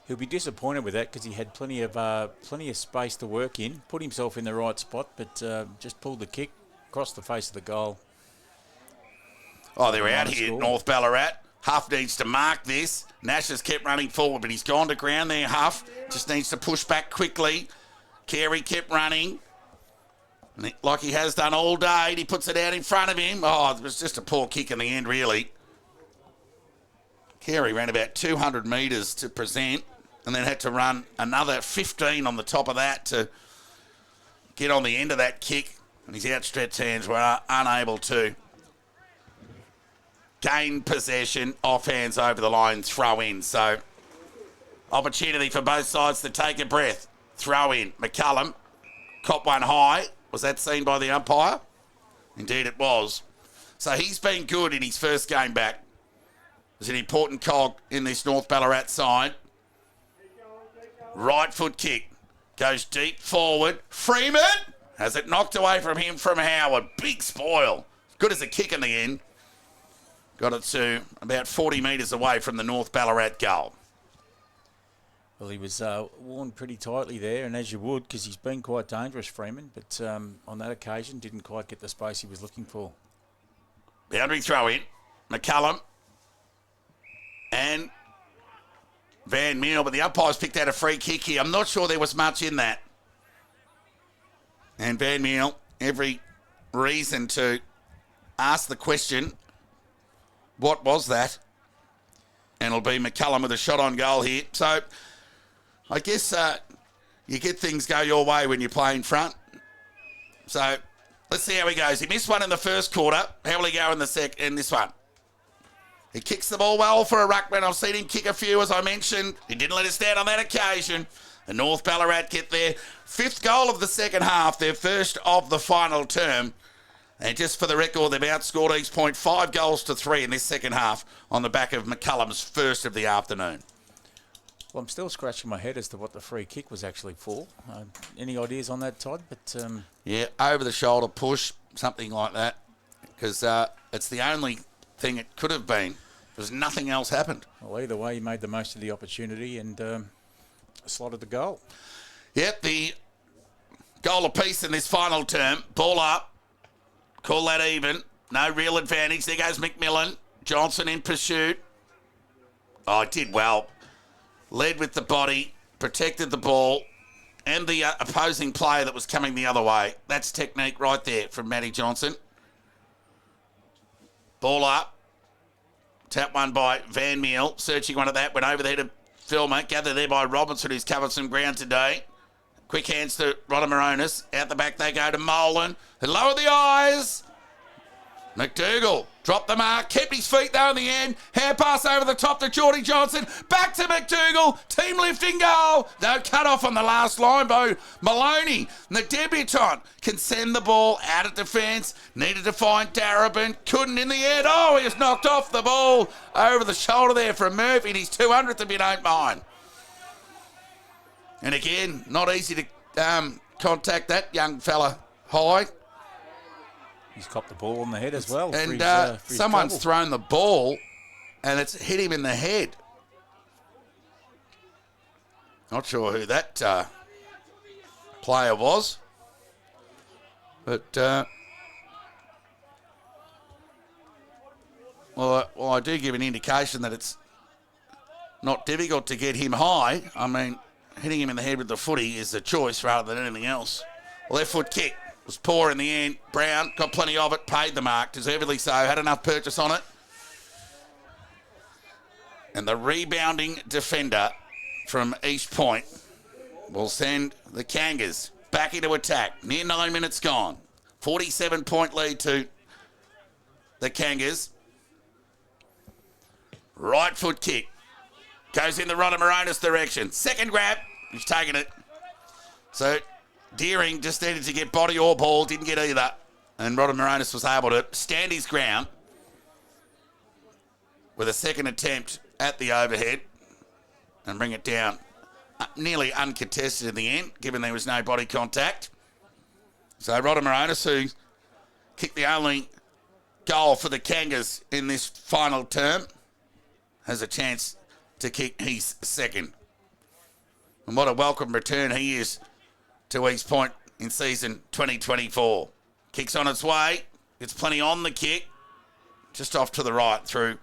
He'll be disappointed with that because he had plenty of space to work in. Put himself in the right spot, but just pulled the kick across the face of the goal. Oh, they're out here at North Ballarat. Huff needs to mark this. Nash has kept running forward, but he's gone to ground there, Huff. Just needs to push back quickly. Carey kept running. Like he has done all day. He puts it out in front of him. Oh, it was just a poor kick in the end, really. Carey ran about 200 metres to present and then had to run another 15 on the top of that to get on the end of that kick. And his outstretched hands were unable to gain possession, off hands over the line, throw in. So, opportunity for both sides to take a breath. Throw in. McCullum, cop one high. Was that seen by the umpire? Indeed it was. So he's been good in his first game back. There's an important cog in this North Ballarat side. Right foot kick. Goes deep forward. Freeman has it knocked away from him from Howard. Big spoil. Good as a kick in the end. Got it to about 40 metres away from the North Ballarat goal. Well, he was worn pretty tightly there, and as you would, because he's been quite dangerous, Freeman, but on that occasion didn't quite get the space he was looking for. Boundary throw in. McCullum and Van Meel, but the umpires picked out a free kick here. I'm not sure there was much in that. And Van Meel, every reason to ask the question, what was that? And it'll be McCullum with a shot on goal here. So I guess you get things go your way when you play in front. So let's see how he goes. He missed one in the first quarter. How will he go in this one? He kicks the ball well for a ruckman. I've seen him kick a few, as I mentioned. He didn't let us down on that occasion. And North Ballarat get their fifth goal of the second half, their first of the final term. And just for the record, they've outscored East Point 5-3 in this second half on the back of McCullum's first of the afternoon. Well, I'm still scratching my head as to what the free kick was actually for. Any ideas on that, Todd? But yeah, over-the-shoulder push, something like that. Because it's the only thing it could have been. Because nothing else happened. Well, either way, he made the most of the opportunity and slotted the goal. Yep, the goal apiece in this final term. Ball up. Call that even. No real advantage. There goes McMillan. Johnson in pursuit. Oh, did well. Led with the body. Protected the ball. And the opposing player that was coming the other way. That's technique right there from Matty Johnson. Ball up. Tap one by Van Meel. Searching one of that. Went over there to Filmer. Gathered there by Robinson, who's covered some ground today. Quick hands to Rodamaronis. Out the back they go to Molan. They lower the eyes. McDougall dropped the mark. Kept his feet though in the end. Hair pass over the top to Geordie Johnson. Back to McDougall. Team lifting goal. No cut off on the last line by Maloney. And the debutant can send the ball out of defence. Needed to find Darabin. Couldn't in the end. Oh, he was knocked off the ball over the shoulder there from Murphy. And he's 200th if you don't mind. And again, not easy to contact that young fella high. He's copped the ball on the head as well. And for his someone's trouble. thrown the ball and it's hit him in the head. Not sure who that player was. But, well, I do give an indication that it's not difficult to get him high. I mean, hitting him in the head with the footy is a choice rather than anything else. Left foot kick was poor in the end. Brown got plenty of it, paid the mark, deservedly so, had enough purchase on it. And the rebounding defender from East Point will send the Kangas back into attack. Near 9 minutes gone. 47-point lead to the Kangas. Right foot kick. Goes in the Rodamaronis direction. Second grab. He's taken it. So Deering just needed to get body or ball. Didn't get either. And Rodamaronis was able to stand his ground. with a second attempt at the overhead and bring it down nearly uncontested in the end, given there was no body contact. So Rodamaronis, who kicked the only goal for the Kangas in this final term, has a chance to kick his second. And what a welcome return he is to East Point in season 2024. Kicks on its way. It's plenty on the kick. Just off to the right through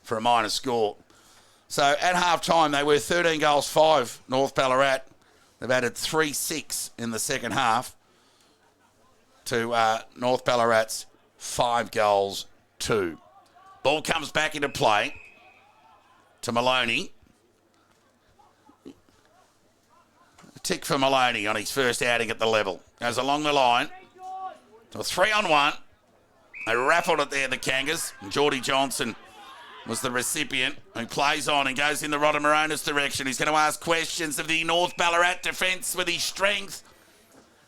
for a minor score. So at half-time, they were 13 goals 5, North Ballarat. They've added 3-6 in the second half to North Ballarat's 5 goals 2. Ball comes back into play to Maloney. A tick for Maloney on his first outing at the level. Goes along the line to a 3-on-1. They raffled it there, the Kangas. And Geordie Johnson was the recipient, who plays on and goes in the Rodamaronis direction. He's going to ask questions of the North Ballarat defence with his strength.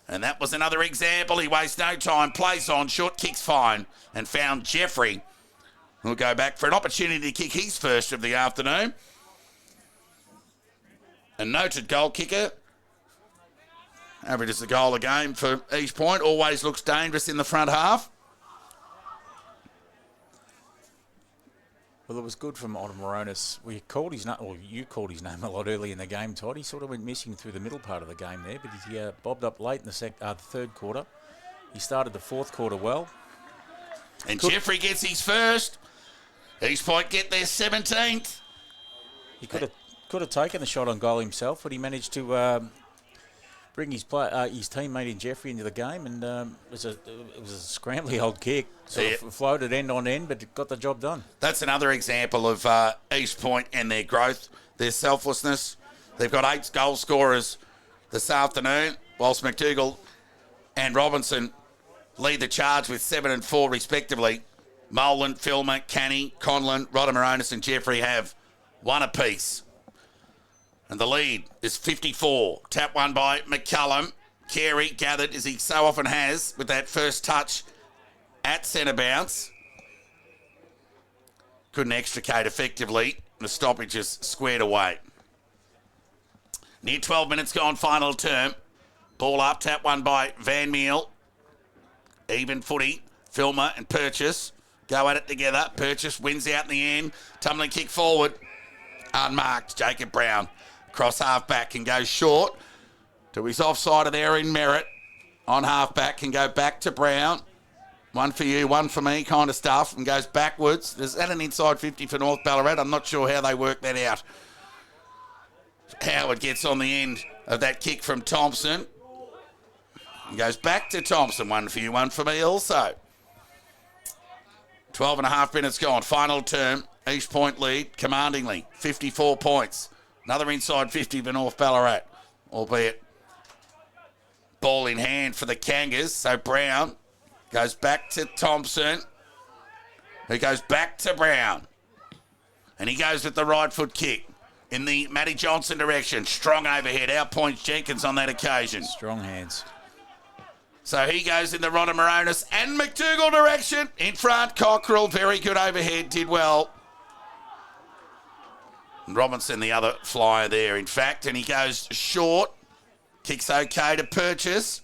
And that was another example. He wastes no time, plays on, short kicks fine, and found Jeffrey, who'll go back for an opportunity to kick his first of the afternoon. A noted goal kicker. Averages a goal a game for East Point. Always looks dangerous in the front half. Well, it was good from Rodamaronis. We called his name, or you called his name a lot early in the game, Todd. He sort of went missing through the middle part of the game there, but he bobbed up late in the third quarter. He started the fourth quarter well. And Jeffrey gets his first. East Point get their 17th. He could have taken the shot on goal himself, but he managed to bring his teammate in Jeffrey into the game, and it was a scrambly old kick. Sort of floated end on end, but it got the job done. That's another example of East Point and their growth, their selflessness. They've got 8 goal scorers this afternoon, whilst McDougall and Robinson lead the charge with 7 and 4 respectively. Molan, Filmer, Canny, Conlon, Rodamaronis and Jeffrey have 1 apiece. And the lead is 54. Tap one by McCullum. Carey gathered, as he so often has, with that first touch at centre bounce. Couldn't extricate effectively. The stoppage is squared away. Near 12 minutes gone, final term. Ball up, tap one by Van Meel. Even footy. Filmer and Purchase go at it together. Purchase wins out in the end. Tumbling kick forward. Unmarked. Jacob Brown. Cross half-back and goes short to his offside there in Merritt. On half-back and go back to Brown. 1 for you, 1 for me kind of stuff, and goes backwards. Is that an inside 50 for North Ballarat? I'm not sure how they work that out. Howard gets on the end of that kick from Thompson. And goes back to Thompson. 1 for you, 1 for me also. 12 and a half minutes gone. Final term. East Point lead commandingly. 54 points. Another inside 50 for North Ballarat, albeit ball in hand for the Kangas. So Brown goes back to Thompson, who goes back to Brown. And he goes with the right foot kick in the Matty Johnson direction. Strong overhead. Outpoints Jenkins on that occasion. Strong hands. So he goes in the Rodamaronis and McDougall direction. In front, Cockrell, very good overhead, did well. Robinson, the other flyer there, in fact, and he goes short. Kicks okay to Purchase.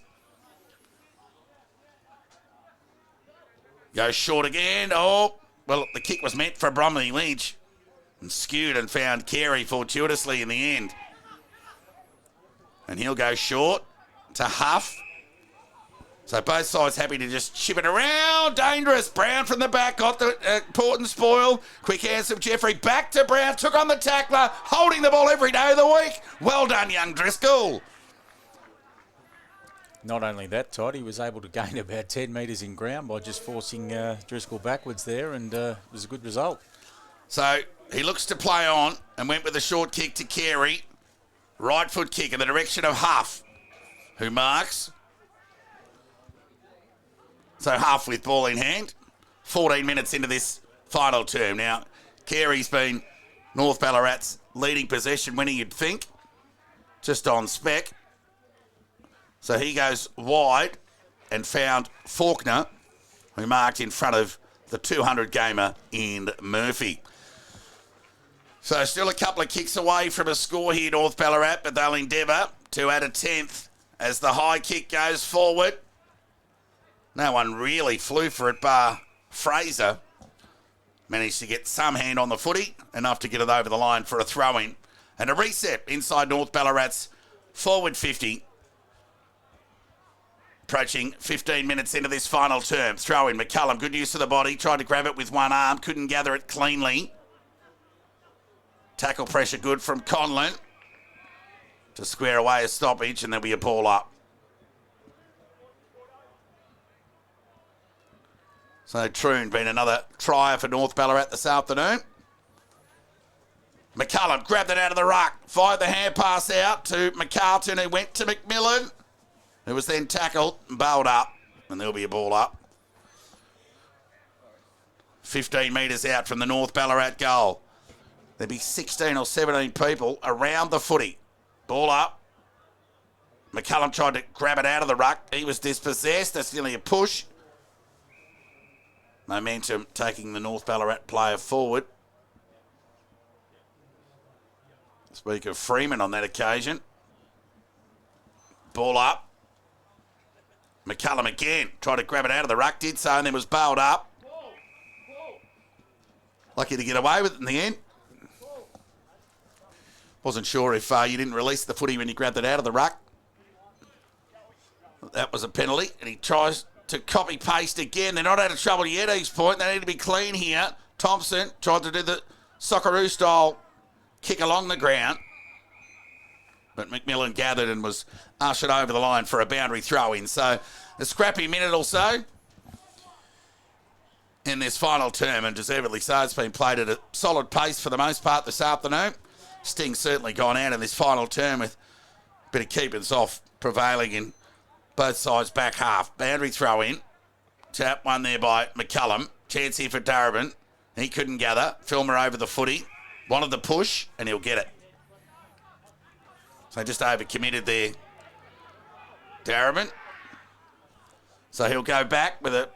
Goes short again. Oh, well, the kick was meant for Bromley Lynch and skewed and found Carey fortuitously in the end. And he'll go short to Huff. So both sides happy to just chip it around. Dangerous. Brown from the back got the important spoil. Quick hands of Jeffrey. Back to Brown. Took on the tackler. Holding the ball every day of the week. Well done, young Driscoll. Not only that, Todd, he was able to gain about 10 metres in ground by just forcing Driscoll backwards there, and it was a good result. So he looks to play on and went with a short kick to Carey. Right foot kick in the direction of Huff, who marks. So Huff with ball in hand. 14 minutes into this final term. Now, Carey's been North Ballarat's leading possession winner, you'd think, just on spec. So he goes wide and found Faulkner, who marked in front of the 200 gamer in Murphy. So still a couple of kicks away from a score here, North Ballarat, but they'll endeavour to add a 10th as the high kick goes forward. No one really flew for it bar Fraser. Managed to get some hand on the footy, enough to get it over the line for a throw-in. And a reset inside North Ballarat's forward 50. Approaching 15 minutes into this final term. Throw-in, McCullum, good use of the body. Tried to grab it with one arm, couldn't gather it cleanly. Tackle pressure good from Conlon to square away a stoppage, and there'll be a ball up. So Troon been another try for North Ballarat this afternoon. McCullum grabbed it out of the ruck, fired the hand pass out to McCartan, who went to McMillan, who was then tackled and bowled up, and there'll be a ball up. 15 metres out from the North Ballarat goal. There'll be 16 or 17 people around the footy. Ball up. McCullum tried to grab it out of the ruck. He was dispossessed. That's nearly a push. Momentum taking the North Ballarat player forward. Speak of Freeman on that occasion. Ball up. McCullum again. Tried to grab it out of the ruck. Did so and then was bailed up. Lucky to get away with it in the end. Wasn't sure if you didn't release the footy when you grabbed it out of the ruck. That was a penalty, and he tries to copy-paste again. They're not out of trouble yet, East Point. They need to be clean here. Thompson tried to do the Socceroo-style kick along the ground, but McMillan gathered and was ushered over the line for a boundary throw-in. So a scrappy minute or so in this final term, and deservedly so. It's been played at a solid pace for the most part this afternoon. Sting's certainly gone out in this final term with a bit of keepers off prevailing in both sides back half. Boundary throw in. Tap one there by McCullum. Chance here for Darabin. He couldn't gather. Filmer over the footy. Wanted the push, and he'll get it. So just over-committed there, Darabin. So he'll go back with a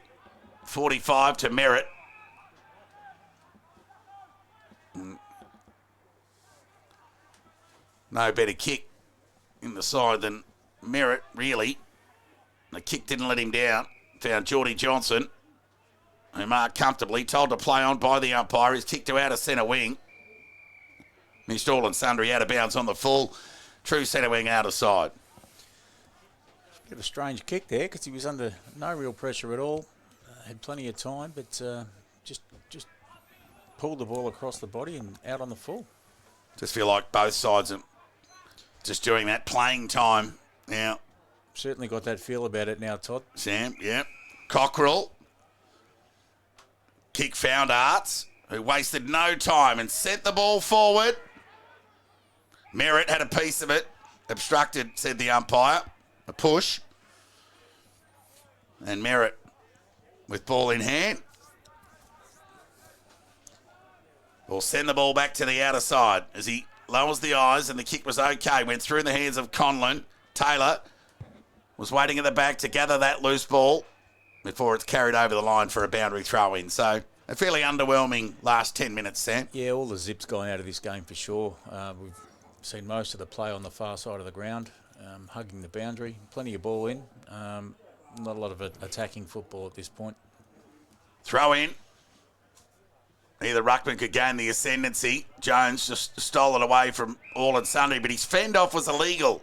45 to Merritt. No better kick in the side than Merritt, really. The kick didn't let him down. Found Geordie Johnson, who marked comfortably, told to play on by the umpire. He's kicked to out of centre wing. Missed all and sundry out of bounds on the full. True centre wing out of side. Bit of a strange kick there because he was under no real pressure at all. Had plenty of time, but just pulled the ball across the body and out on the full. Just feel like both sides are just doing that playing time now. Certainly got that feel about it now, Todd. Sam, yeah. Cockrell. Kick found Arts, who wasted no time and sent the ball forward. Merritt had a piece of it. Obstructed, said the umpire. A push. And Merritt with ball in hand. Will send the ball back to the outer side as he lowers the eyes, and the kick was okay. Went through in the hands of Conlon. Taylor was waiting at the back to gather that loose ball before it's carried over the line for a boundary throw-in. So a fairly underwhelming last 10 minutes, Sam. Yeah, all the zip's gone out of this game for sure. We've seen most of the play on the far side of the ground, hugging the boundary. Plenty of ball in. Not a lot of attacking football at this point. Throw in. Either ruckman could gain the ascendancy. Jones just stole it away from all and sundry, but his fend off was illegal.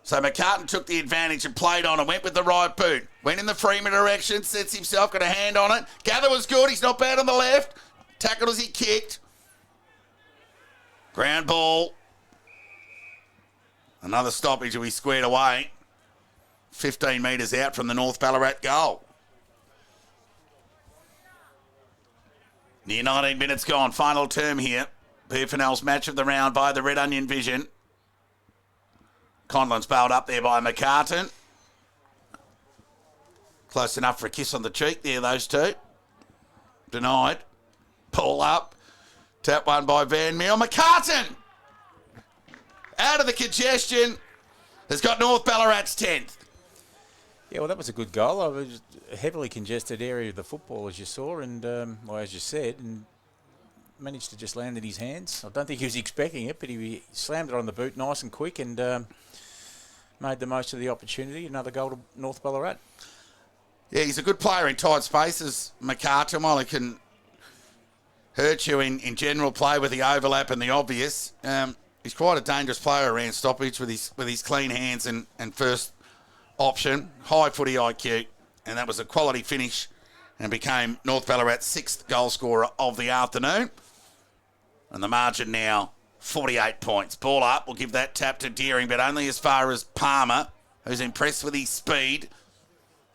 So McCartan took the advantage and played on and went with the right boot. Went in the Freeman direction, sets himself, got a hand on it. Gather was good, he's not bad on the left. Tackled as he kicked. Ground ball. Another stoppage will be squared away. 15 metres out from the North Ballarat goal. Near 19 minutes gone. Final term here. BFNL's match of the round by the Red Onion Vision. Conlon's bailed up there by McCartan. Close enough for a kiss on the cheek there, those two. Denied. Pull up. Tap one by Van Meal. McCartan! Out of the congestion. Has got North Ballarat's 10th. Yeah, well, that was a good goal. It was a heavily congested area of the football, as you saw, and well, as you said, and managed to just land in his hands. I don't think he was expecting it, but he slammed it on the boot nice and quick and made the most of the opportunity. Another goal to North Ballarat. Yeah, he's a good player in tight spaces, McCartan, while he can hurt you in general play with the overlap and the obvious. He's quite a dangerous player around stoppage with his clean hands and first option. High footy IQ, and that was a quality finish and became North Ballarat's 6th goal scorer of the afternoon. And the margin now, 48 points. Ball up, we'll give that tap to Deering, but only as far as Palmer, who's impressed with his speed.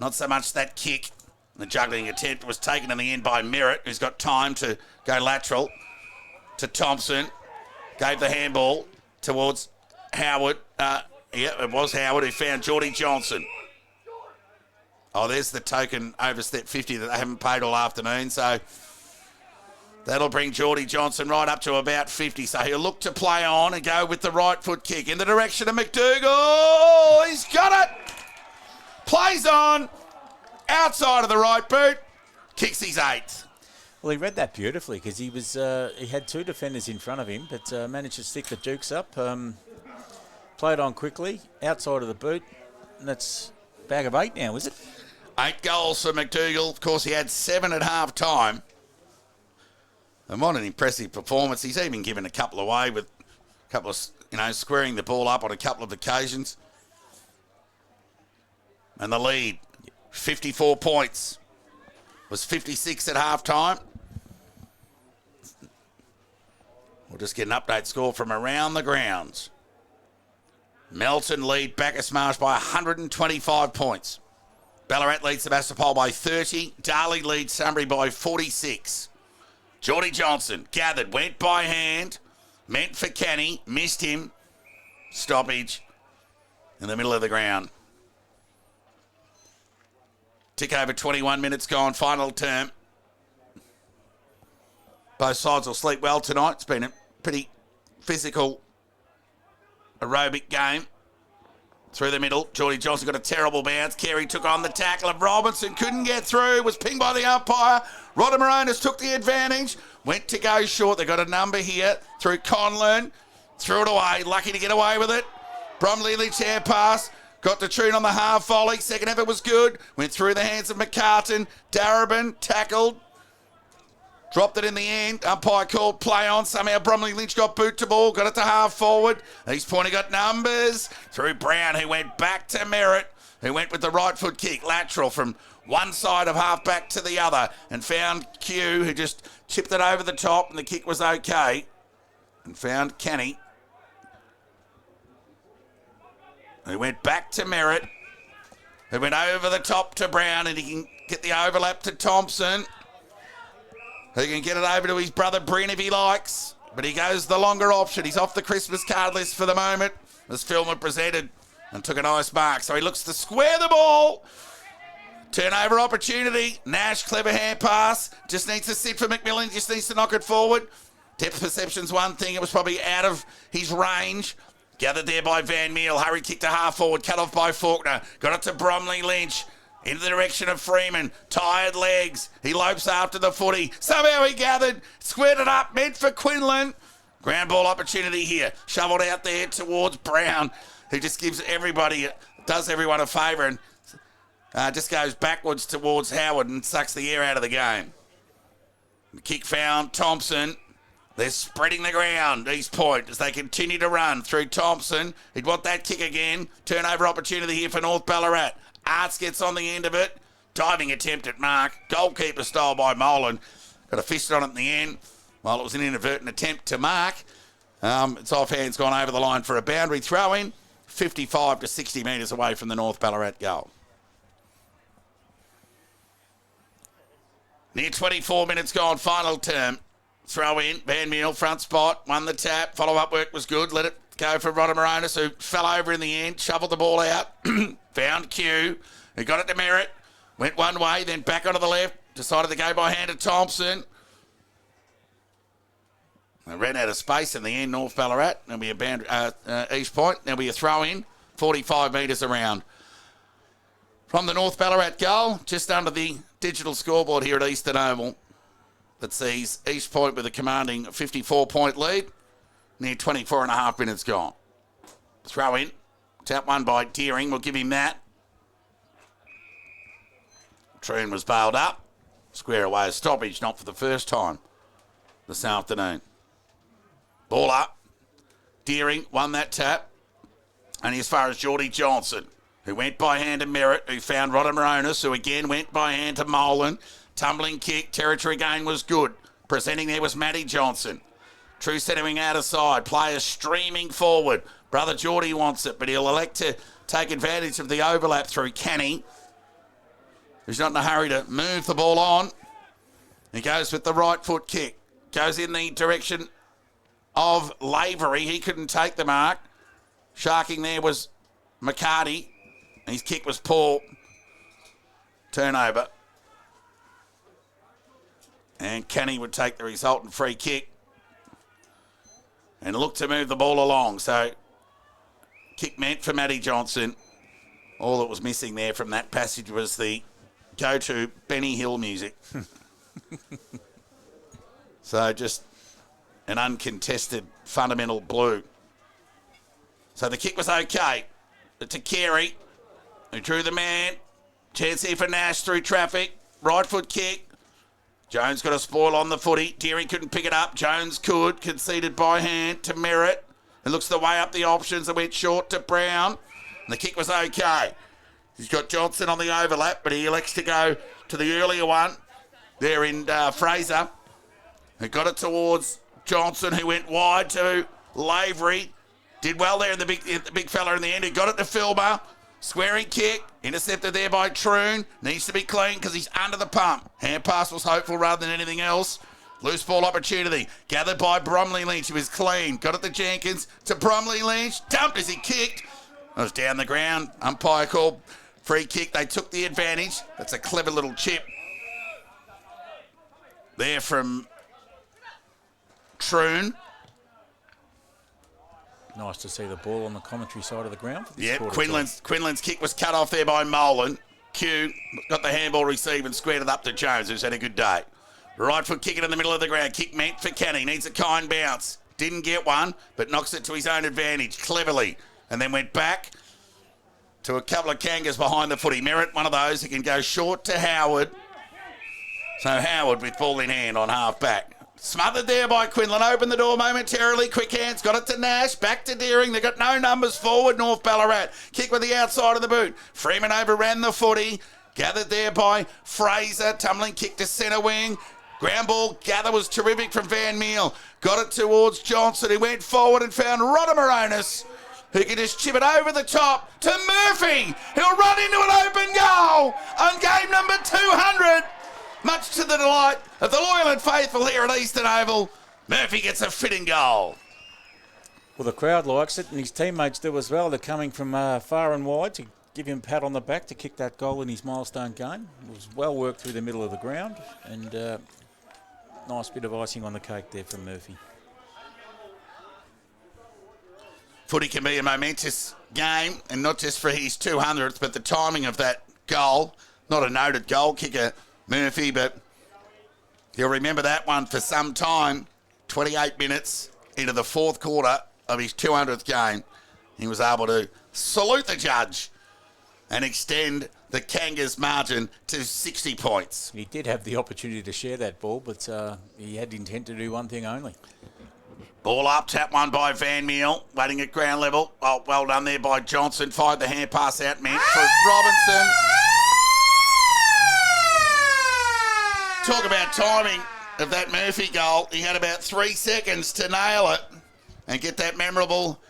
Not so much that kick. The juggling attempt was taken in the end by Merritt, who's got time to go lateral to Thompson. Gave the handball towards Howard. It was Howard who found Geordie Johnson. Oh, there's the token overstep 50 that they haven't paid all afternoon. So that'll bring Geordie Johnson right up to about 50. So he'll look to play on and go with the right foot kick in the direction of McDougall. He's got it. Plays on. Outside of the right boot. Kicks his 8th. Well, he read that beautifully because he had 2 defenders in front of him, but managed to stick the Dukes up. Played on quickly, outside of the boot. And that's a bag of 8 now, is it? 8 goals for McDougall. Of course, he had 7 at half time. And what an impressive performance. He's even given a couple away with a couple of, squaring the ball up on a couple of occasions. And the lead, 54 points. Was 56 at half time. We'll just get an update score from around the grounds. Melton lead Bacchus Marsh by 125 points. Ballarat leads Sebastopol by 30. Darley leads Sunbury by 46. Geordie Johnson gathered, went by hand, meant for Canny, missed him. Stoppage in the middle of the ground. Tick over 21 minutes gone, final term. Both sides will sleep well tonight. It's been a pretty physical, aerobic game. Through the middle, Geordie Johnson got a terrible bounce. Carey took on the tackle of Robinson, couldn't get through, was pinged by the umpire. Rodemaronis took the advantage, went to go short. They got a number here through Conlon, threw it away, lucky to get away with it. Bromley Lynch air pass, got the tune on the half volley. Second effort was good, went through the hands of McCartan. Darabin tackled, dropped it in the end. Umpire called play on. Somehow Bromley Lynch got boot to ball, got it to half forward. East Point got numbers through Brown, who went back to Merritt, who went with the right foot kick, lateral from one side of half back to the other, and found Q, who just chipped it over the top, and the kick was okay. And found Canny, who went back to Merritt, who went over the top to Brown, and he can get the overlap to Thompson, who can get it over to his brother Bryn if he likes. But he goes the longer option. He's off the Christmas card list for the moment, as Philman presented and took a nice mark. So he looks to square the ball. Turnover opportunity. Nash, clever hand pass. Just needs to sit for McMillan. Just needs to knock it forward. Depth perception's one thing. It was probably out of his range. Gathered there by Van Meel. Hurry kick to half forward. Cut off by Faulkner. Got it to Bromley Lynch. Into the direction of Freeman. Tired legs. He lopes after the footy. Somehow he gathered. Squared it up. Meant for Quinlan. Ground ball opportunity here. Shoveled out there towards Brown, who just gives everybody, does everyone a favour and just goes backwards towards Howard and sucks the air out of the game. The kick found Thompson. They're spreading the ground, East Point, as they continue to run through Thompson. He'd want that kick again. Turnover opportunity here for North Ballarat. Arts gets on the end of it. Diving attempt at mark. Goalkeeper style by Molan. Got a fist on it in the end. While it was an inadvertent attempt to mark. It's offhand's gone over the line for a boundary throw-in. 55 to 60 metres away from the North Ballarat goal. Near 24 minutes gone, final term. Throw in, Van Meel, front spot, won the tap. Follow-up work was good. Let it go for Rodemaronis, who fell over in the end, shoveled the ball out. Found Q, who got it to Merritt. Went one way, then back onto the left. Decided to go by hand to Thompson. They ran out of space in the end, North Ballarat. There'll be a boundary, East Point. There'll be a throw-in, 45 metres around. From the North Ballarat goal, just under the digital scoreboard here at Eastern Oval, that sees East Point with a commanding 54-point lead. Near 24 and a half minutes gone. Throw in. Tap one by Deering. We'll give him that. Troon was bailed up. Square away a stoppage, not for the first time this afternoon. Ball up. Deering won that tap. Only as far as Geordie Johnson, who went by hand to Merritt, who found Rodamaronis, who again went by hand to Molan. Tumbling kick. Territory gain was good. Presenting there was Matty Johnson. True centering out of side. Players streaming forward. Brother Geordie wants it, but he'll elect to take advantage of the overlap through Canny, who's not in a hurry to move the ball on. He goes with the right foot kick. Goes in the direction of Lavery. He couldn't take the mark. Sharking there was McCarty. His kick was poor. Turnover. And Canny would take the resultant free kick and look to move the ball along. So, kick meant for Matty Johnson. All that was missing there from that passage was the go-to Benny Hill music. So, just an uncontested fundamental blue. So, the kick was okay. But to Carey, who drew the man. Chance here for Nash through traffic. Right foot kick. Jones got a spoil on the footy. Deering couldn't pick it up. Jones could. Conceded by hand to Merritt. It looks the way up the options. It went short to Brown. And the kick was okay. He's got Johnson on the overlap, but he elects to go to the earlier one. There in Fraser. Who got it towards Johnson, who went wide to Lavery. Did well there in the big fella in the end. He got it to Filmer. Squaring kick. Intercepted there by Troon. Needs to be clean because he's under the pump. Hand pass was hopeful rather than anything else. Loose ball opportunity. Gathered by Bromley Lynch, who was clean. Got it to Jenkins. To Bromley Lynch. Dumped as he kicked. It was down the ground. Umpire called free kick. They took the advantage. That's a clever little chip there from Troon. Nice to see the ball on the commentary side of the ground. Yeah, Quinlan's kick was cut off there by Molan. Q got the handball received and squared it up to Jones, who's had a good day. Right foot kick it in the middle of the ground. Kick meant for Canny. Needs a kind bounce. Didn't get one, but knocks it to his own advantage cleverly. And then went back to a couple of Kangas behind the footy. Merritt, one of those. He can go short to Howard. So Howard with ball in hand on half back. Smothered there by Quinlan. Opened the door momentarily. Quick hands. Got it to Nash. Back to Deering. They got no numbers forward. North Ballarat. Kick with the outside of the boot. Freeman overran the footy. Gathered there by Fraser. Tumbling kick to centre wing. Ground ball gather was terrific from Van Meel. Got it towards Johnson. He went forward and found Rodamaronis, who can just chip it over the top to Murphy. He'll run into an open goal on game number 200. Much to the delight of the loyal and faithful here at Eastern Oval, Murphy gets a fitting goal. Well, the crowd likes it, and his teammates do as well. They're coming from far and wide to give him a pat on the back to kick that goal in his milestone game. It was well worked through the middle of the ground, and nice bit of icing on the cake there from Murphy. Footy can be a momentous game, and not just for his 200th, but the timing of that goal. Not a noted goal kicker, Murphy, but he'll remember that one for some time. 28 minutes into the fourth quarter of his 200th game, he was able to salute the judge and extend the Kangas margin to 60 points. He did have the opportunity to share that ball, but he had intent to do one thing only. Ball up, tap one by Van Meel, waiting at ground level. Oh, well done there by Johnson. Fired the hand pass out, meant for Robinson. Talk about timing of that Murphy goal. He had about 3 seconds to nail it and get that memorable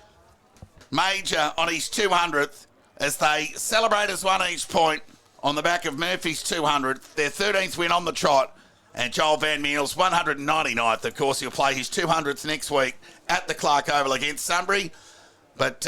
major on his 200th as they celebrate as one each point on the back of Murphy's 200th, their 13th win on the trot, and Joel Van Meel's 199th. Of course, he'll play his 200th next week at the Clark Oval against Sunbury, but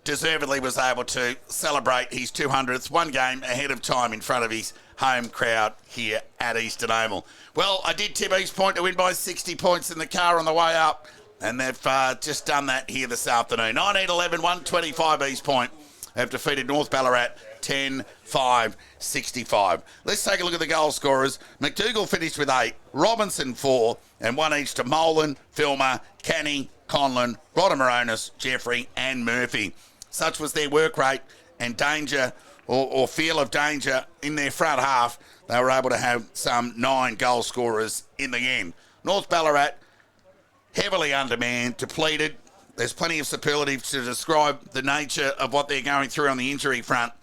deservedly was able to celebrate his 200th one game ahead of time in front of his home crowd here at Eastern Oval. Well, I did tip East Point to win by 60 points in the car on the way up, and they've just done that here this afternoon. 19-11, 125 East Point have defeated North Ballarat 10-5-65. Let's take a look at the goal scorers. McDougall finished with 8, Robinson 4, and 1 each to Molan, Filmer, Canny, Conlon, Rodder-Moronis, Jeffrey and Murphy. Such was their work rate and danger or feel of danger in their front half. They were able to have some 9 goal scorers in the end. North Ballarat, heavily undermanned, depleted. There's plenty of superlatives to describe the nature of what they're going through on the injury front.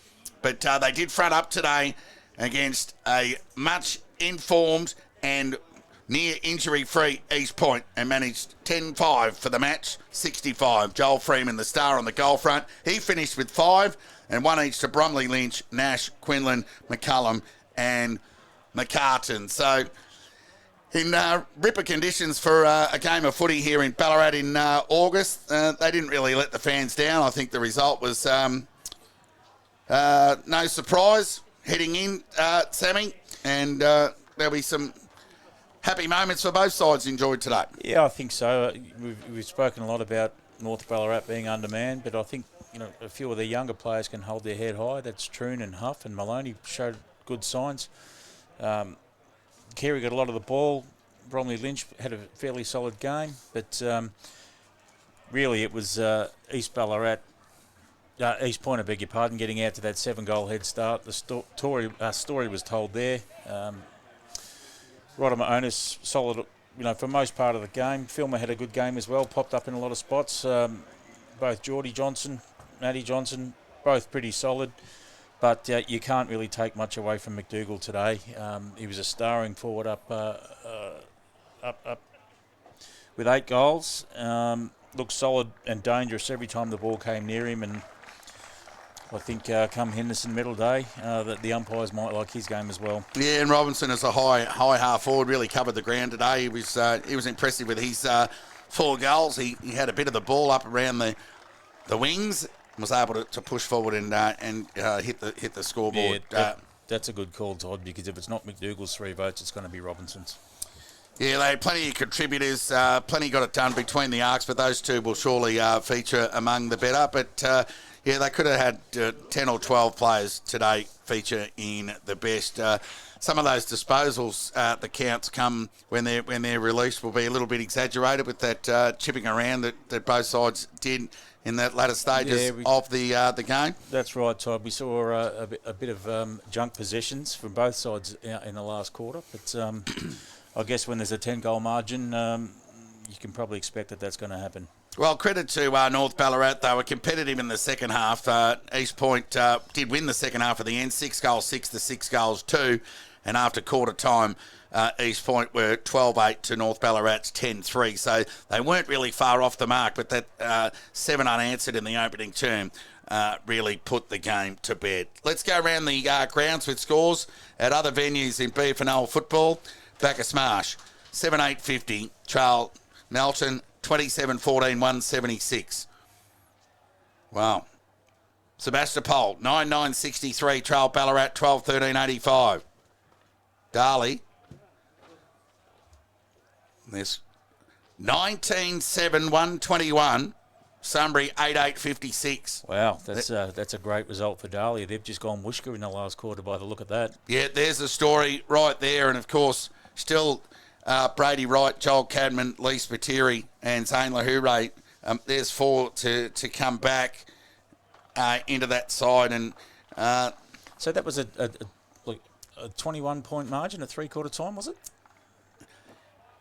But they did front up today against a much informed and near injury-free East Point and managed 10-5 for the match, 65. Joel Freeman, the star on the goal front. He finished with 5 and 1 each to Bromley Lynch, Nash, Quinlan, McCullum and McCartan. So in ripper conditions for a game of footy here in Ballarat in August, they didn't really let the fans down. I think the result was no surprise heading in, Sammy, and there'll be some happy moments for both sides enjoyed today. Yeah, I think so. We've spoken a lot about North Ballarat being undermanned, but I think a few of the younger players can hold their head high. That's Troon and Huff, and Maloney showed good signs. Carey got a lot of the ball. Bromley Lynch had a fairly solid game, but really it was East Point, I beg your pardon, getting out to that 7-goal head start. The story was told there. Rodder-Moronis solid, for most part of the game. Filmer had a good game as well, popped up in a lot of spots. Both Geordie Johnson, Matty Johnson, both pretty solid. But you can't really take much away from McDougall today. He was a starring forward up with 8 goals. Looked solid and dangerous every time the ball came near him. And I think come Henderson medal day, that the umpires might like his game as well. Yeah, and Robinson as a high half forward really covered the ground today. He was impressive with his 4 goals. He had a bit of the ball up around the wings. Was able to push forward and hit the scoreboard. Yeah, that's a good call, Todd, because if it's not McDougall's 3 votes, it's going to be Robinson's. Yeah, they had plenty of contributors, plenty got it done between the arcs, but those 2 will surely feature among the better. But, they could have had 10 or 12 players today feature in the best. Some of those disposals, the counts come when they're released will be a little bit exaggerated with that chipping around that both sides did in that latter stages of the game. That's right, Todd. We saw a bit of junk possessions from both sides in the last quarter. But I guess when there's a 10-goal margin, you can probably expect that's going to happen. Well, credit to North Ballarat. They were competitive in the second half. East Point did win the second half of the end, 6-6 to 6-2. And after quarter time, East Point were 12-8 to North Ballarat's 10-3. So they weren't really far off the mark, but that 7 unanswered in the opening term really put the game to bed. Let's go around the grounds with scores at other venues in BFNL football. Bacchus Marsh, 7-8-50. Charles Melton, 27-14-176. Wow. Sebastopol, 9-9-63. Trail Ballarat, 12-13-85. Darley. There's 19-7-121. Sunbury, 8-8-56. Wow, that's a great result for Darley. They've just gone whooshka in the last quarter by the look of that. Yeah, there's the story right there. And, of course, still Brady Wright, Joel Cadman, Lee Spiteri and Zane Lahoure. There's 4 to come back into that side. And so that was a 21-point margin at 3-quarter time, was it?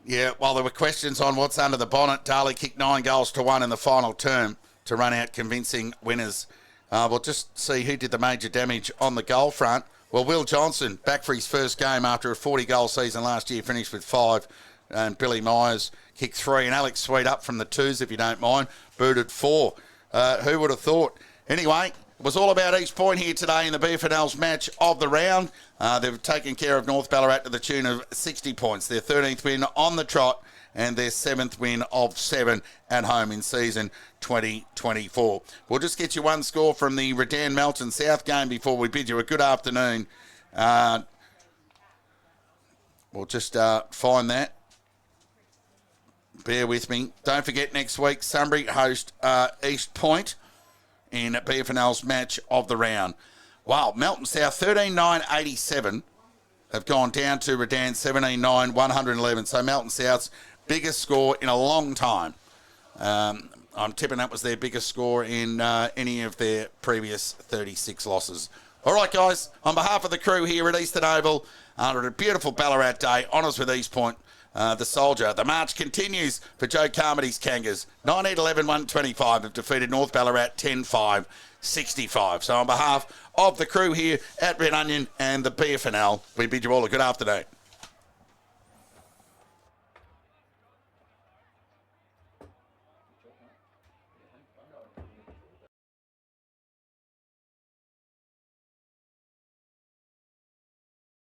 Yeah, well, there were questions on what's under the bonnet. Darley kicked 9-1 in the final term to run out convincing winners. We'll just see who did the major damage on the goal front. Well, Will Johnson, back for his first game after a 40-goal season last year, finished with 5. And Billy Myers kicked 3. And Alex Sweet up from the 2s, if you don't mind, booted 4. Who would have thought? Anyway, it was all about East Point here today in the BFNL's match of the round. They've taken care of North Ballarat to the tune of 60 points. Their 13th win on the trot and their 7th win of 7 at home in season 2024. We'll just get you one score from the Redan Melton South game before we bid you a good afternoon. We'll just find that. Bear with me. Don't forget next week, Sunbury host East Point in BFNL's match of the round. Wow, Melton South 13.987 have gone down to Redan 17.9 So Melton South's biggest score in a long time. I'm tipping that was their biggest score in any of their previous 36 losses. All right, guys, on behalf of the crew here at Eastern Oval, under a beautiful Ballarat day, honours with East Point, the Soldier. The march continues for Joe Carmody's Kangas. 19-11-125 have defeated North Ballarat 10-5-65. So on behalf of the crew here at Red Onion and the BFNL, we bid you all a good afternoon.